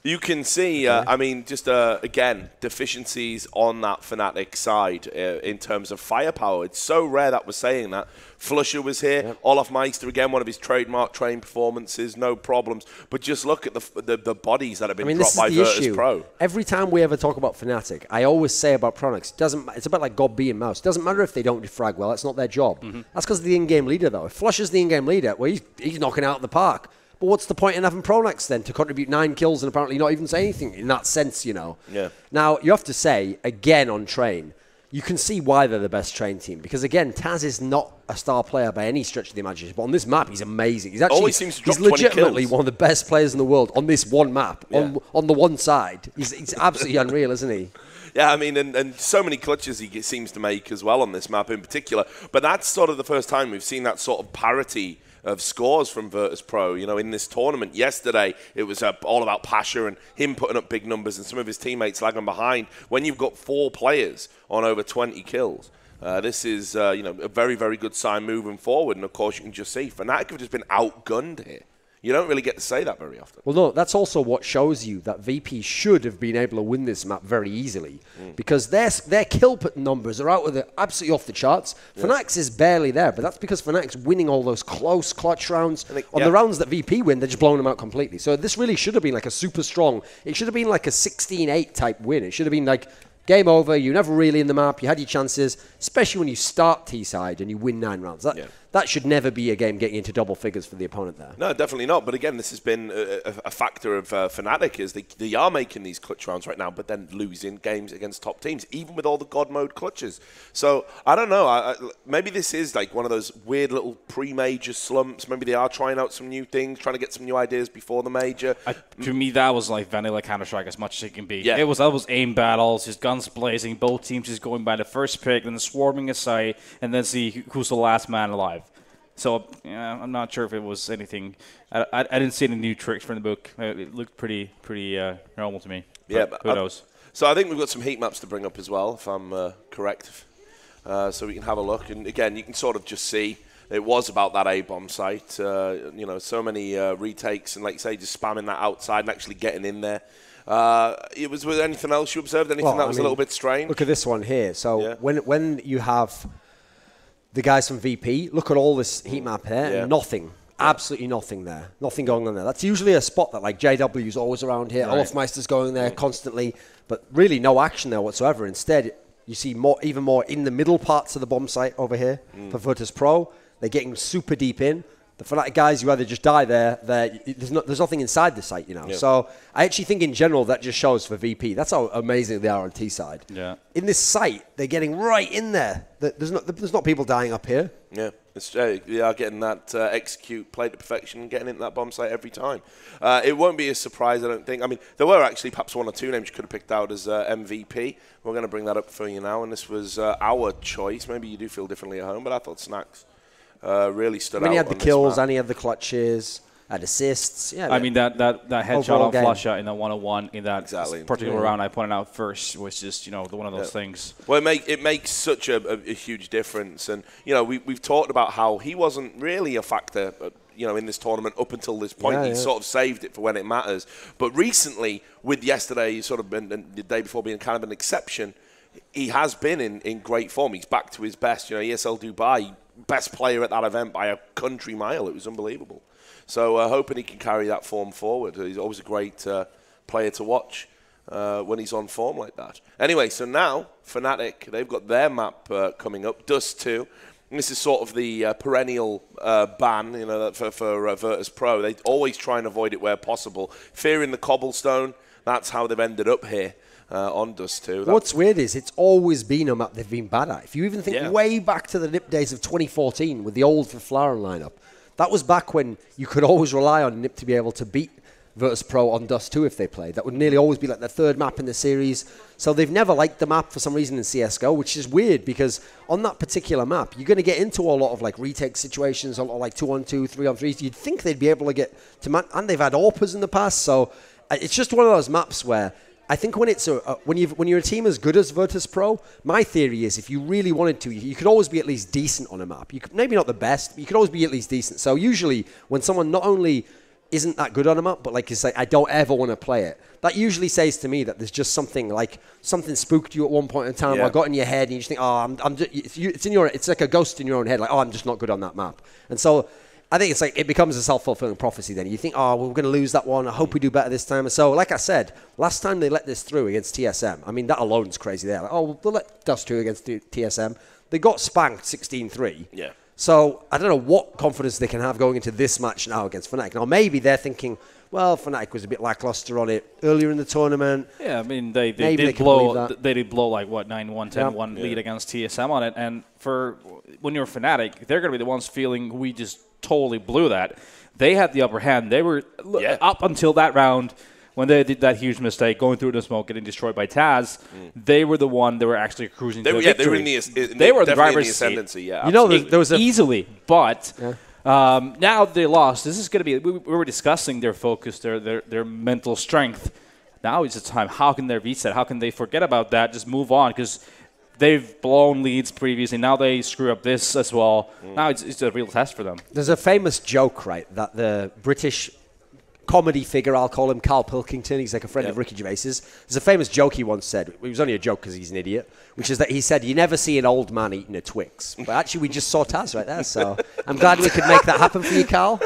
you can see, I mean, just again, deficiencies on that Fnatic side in terms of firepower. It's so rare that we're saying that. Flusher was here. Yep. Olofmeister, again, one of his trademark train performances, no problems. But just look at the bodies that have been dropped by Virtus.pro. Every time we ever talk about Fnatic, I always say about Pronix, it's about like God being mouse. It doesn't matter if they don't defrag well. That's not their job. That's because of the in-game leader, though. If Flusher's the in-game leader, well, he's knocking out the park. But what's the point in having Pronax then to contribute 9 kills and apparently not even say anything in that sense, you know? Yeah. Now, you have to say, again on Train, you can see why they're the best Train team. Because, again, Taz is not a star player by any stretch of the imagination, but on this map, he's amazing. He's actually always seems to drop he's legitimately 20 kills. one of the best players in the world on this one map, on the one side. He's absolutely unreal, isn't he? Yeah, I mean, and so many clutches he seems to make as well on this map in particular. But that's sort of the first time we've seen that sort of parity of scores from Virtus.pro, you know, in this tournament. Yesterday, it was all about Pasha and him putting up big numbers and some of his teammates lagging behind. When you've got 4 players on over 20 kills, this is, you know, a very, very good sign moving forward. And, of course, you can just see Fnatic have just been outgunned here. You don't really get to say that very often. Well, no, that's also what shows you that VP should have been able to win this map very easily because their kill numbers are out of the absolutely off the charts. Fnatic's is barely there, but that's because Fnatic's winning all those close clutch rounds. On the rounds that VP win, they're just blowing them out completely. So this really should have been like a super strong. It should have been like a 16-8 type win. It should have been like game over. You're never really in the map. You had your chances, especially when you start T-side and you win 9 rounds. That should never be a game getting into double figures for the opponent there. No, definitely not. But again, this has been a factor of Fnatic is they are making these clutch rounds right now, but then losing games against top teams, even with all the God mode clutches. So I don't know. Maybe this is like one of those weird little pre-major slumps. Maybe they are trying out some new things, trying to get some new ideas before the major. To me, that was like vanilla Counter-Strike as much as it can be. Yeah. That was aim battles, just guns blazing, both teams just going by the first pick, then swarming aside, and then see who's the last man alive. So I'm not sure if it was anything. I didn't see any new tricks from the book. It looked pretty normal to me. Yeah, but who knows? So I think we've got some heat maps to bring up as well, if I'm correct. So we can have a look. And again, you can sort of just see it was about that A-bomb site. You know, so many retakes and, like you say, just spamming that outside and actually getting in there. Was anything else you observed? Anything that was a little bit strange? Look at this one here. So when you have the guys from VP, look at all this heat map here. Nothing. Absolutely nothing there. Nothing going on there. That's usually a spot that like JW's always around here. Right. Olofmeister's going there constantly, but really no action there whatsoever. Instead, you see even more in the middle parts of the bomb site over here for Virtus.pro. They're getting super deep in. The Fnatic guys, you either just die there. There's nothing inside the site, you know. Yeah. So I actually think in general that just shows for VP. That's how amazing they are on T side. Yeah. In this site, they're getting right in there. There's not people dying up here. Yeah. They are getting that execute, play to perfection, and getting into that bomb site every time. It won't be a surprise, I don't think. I mean, there were actually perhaps 1 or 2 names you could have picked out as MVP. We're going to bring that up for you now, and this was our choice. Maybe you do feel differently at home, but I thought Snacks really stood out. He had the kills and he had the clutches, had assists. Yeah, I mean, that headshot on Flusha in the 101 in that particular round I pointed out first was just, you know, one of those things. Well, it makes such a huge difference. And, you know, we've talked about how he wasn't really a factor, you know, in this tournament up until this point. He sort of saved it for when it matters. But recently, with yesterday sort of been, and the day before being kind of an exception, he has been in great form. He's back to his best. You know, ESL Dubai, best player at that event by a country mile. It was unbelievable. So hoping he can carry that form forward. He's always a great player to watch when he's on form like that. Anyway, so now Fnatic, they've got their map coming up, Dust 2. And this is sort of the perennial ban, you know, for Virtus.pro. They always try and avoid it where possible. Fearing the cobblestone, that's how they've ended up here. On Dust 2. What's weird is it's always been a map they've been bad at. If you even think way back to the NIP days of 2014 with the old Flaren lineup, that was back when you could always rely on NIP to be able to beat Virtus.pro on Dust 2 if they played. That would nearly always be like the 3rd map in the series. So they've never liked the map for some reason in CSGO, which is weird because on that particular map, you're going to get into a lot of like retake situations, a lot of like 2-on-2, 3-on-3s. You'd think they'd be able to get to and they've had AWPers in the past. So it's just one of those maps where I think when it's when you're a team as good as Virtus.pro, my theory is if you really wanted to, you could always be at least decent on a map. You could, maybe not the best, but you could always be at least decent. So usually when someone not only isn't that good on a map, but like you say, I don't ever want to play it, that usually says to me that there's just something spooked you at one point in time or got in your head and you just think, oh, it's like a ghost in your own head, like, oh, I'm just not good on that map. And so I think it's like it becomes a self-fulfilling prophecy then. You think, oh, well, we're going to lose that one. I hope we do better this time. And so, like I said, last time they let this through against TSM, I mean, that alone is crazy there. Like, oh, we'll let Dust 2 against TSM. They got spanked 16-3. Yeah. So I don't know what confidence they can have going into this match now against Fnatic. Now, maybe they're thinking, well, Fnatic was a bit lackluster on it earlier in the tournament. Yeah, I mean, they did blow like, what, 9-1, 10-1 lead against TSM on it. And for when you're Fnatic, they're going to be the ones feeling we just totally blew that. They had the upper hand. They were up until that round when they did that huge mistake, going through the smoke, getting destroyed by Taz. They were the one that were actually cruising to the victory. They were the driver's ascendancy, you know, there was easily, but now they lost. This is going to be. We were discussing their focus, their mental strength. Now it's the time. How can they reset? How can they forget about that? Just move on, because they've blown leads previously. Now they screw up this as well. Now it's a real test for them. There's a famous joke, right, that the British comedy figure, I'll call him, Carl Pilkington, he's like a friend of Ricky Gervais's. There's a famous joke he once said. It was only a joke because he's an idiot, which is that he said, you never see an old man eating a Twix. But actually, we just saw Taz right there, so I'm glad we could make that happen for you, Carl.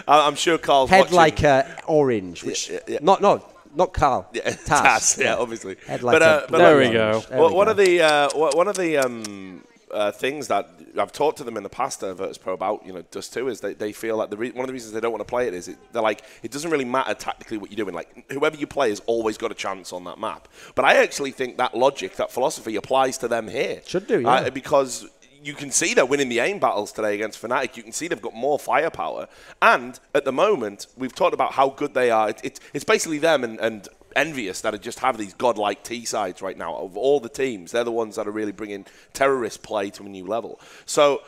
I'm sure Carl's head watching. Like orange, which not Carl. Yeah, Taz. Yeah, obviously. Head like but there we go. One of the things that I've talked to them in the past, Virtus.pro, about, Dust 2, is they feel like one of the reasons they don't want to play it is they're like, it doesn't really matter tactically what you're doing. Like, whoever you play has always got a chance on that map. But I actually think that logic, that philosophy applies to them here. Should do, yeah. Because you can see they're winning the aim battles today against Fnatic. You can see they've got more firepower. And at the moment, we've talked about how good they are. It's basically them and Envious that just have these godlike T-sides right now. Of all the teams, they're the ones that are really bringing terrorist play to a new level. So,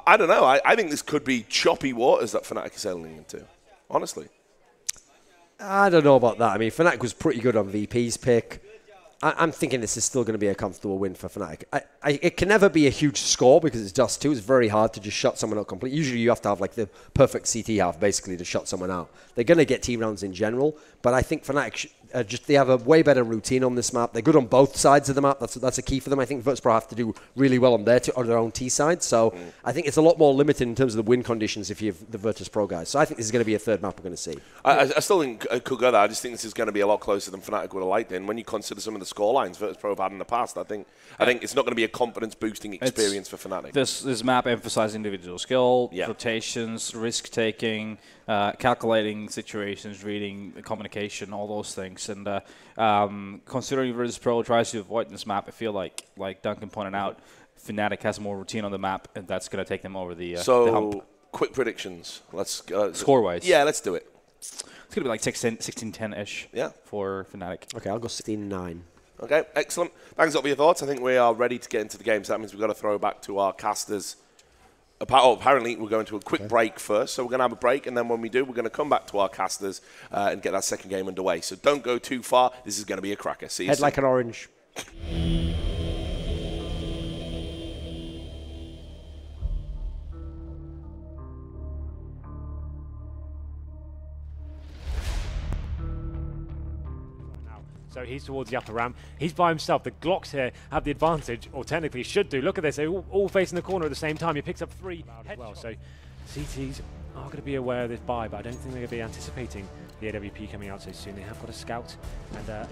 I don't know. I think this could be choppy waters that Fnatic is sailing into, honestly. I don't know about that. I mean, Fnatic was pretty good on VP's pick. I'm thinking this is still going to be a comfortable win for Fnatic. It can never be a huge score because it's Dust 2. It's very hard to just shut someone out completely. Usually you have to have like the perfect CT half basically to shut someone out. They're going to get T rounds in general, but I think Fnatic they have a way better routine on this map. They're good on both sides of the map. That's a key for them. I think Virtus.pro have to do really well on their own T side. So I think it's a lot more limited in terms of the win conditions if you have the Virtus.pro guys. So I think this is going to be a third map we're going to see. I still think it could go there. I just think this is going to be a lot closer than Fnatic would have liked. And when you consider some of the scorelines Virtus.pro have had in the past, I think it's not going to be a confidence boosting experience for Fnatic. This map emphasizes individual skill, rotations, risk taking, calculating situations, reading communication, all those things. And considering Virtus.pro tries to avoid this map, I feel like Duncan pointed out, Fnatic has more routine on the map, and that's going to take them over the hump. Quick predictions. Let's score-wise. Yeah, let's do it. It's going to be like 16-10-ish for Fnatic. Okay, I'll go 16-9. Okay, excellent. Thanks for your thoughts. I think we are ready to get into the game, so that means we've got to throw back to our casters. Apparently, we're going to a quick break first, so we're going to have a break, and then when we do, we're going to come back to our casters and get that second game underway. So don't go too far. This is going to be a cracker. See you soon. Head like an orange. So he's towards the upper ramp. He's by himself. The Glocks here have the advantage, or technically should do. Look at this. They're all facing the corner at the same time. He picks up 3 as well. So CTs are going to be aware of this buy, but I don't think they're going to be anticipating the AWP coming out so soon. They have got a scout and a UMP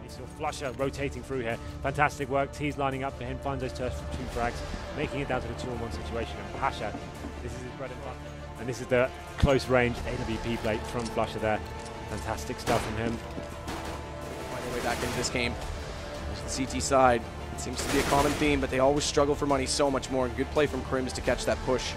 as well. So Flusher rotating through here. Fantastic work. T's lining up for him. Finds those turfs for 2 frags, making it down to the 2-on-1 situation. And Pasha, this is his bread and butter. And this is the close range AWP play from Flusher there. Fantastic stuff from him. Way back into this game. The CT side, it seems to be a common theme, but they always struggle for money so much more. And good play from Crims to catch that push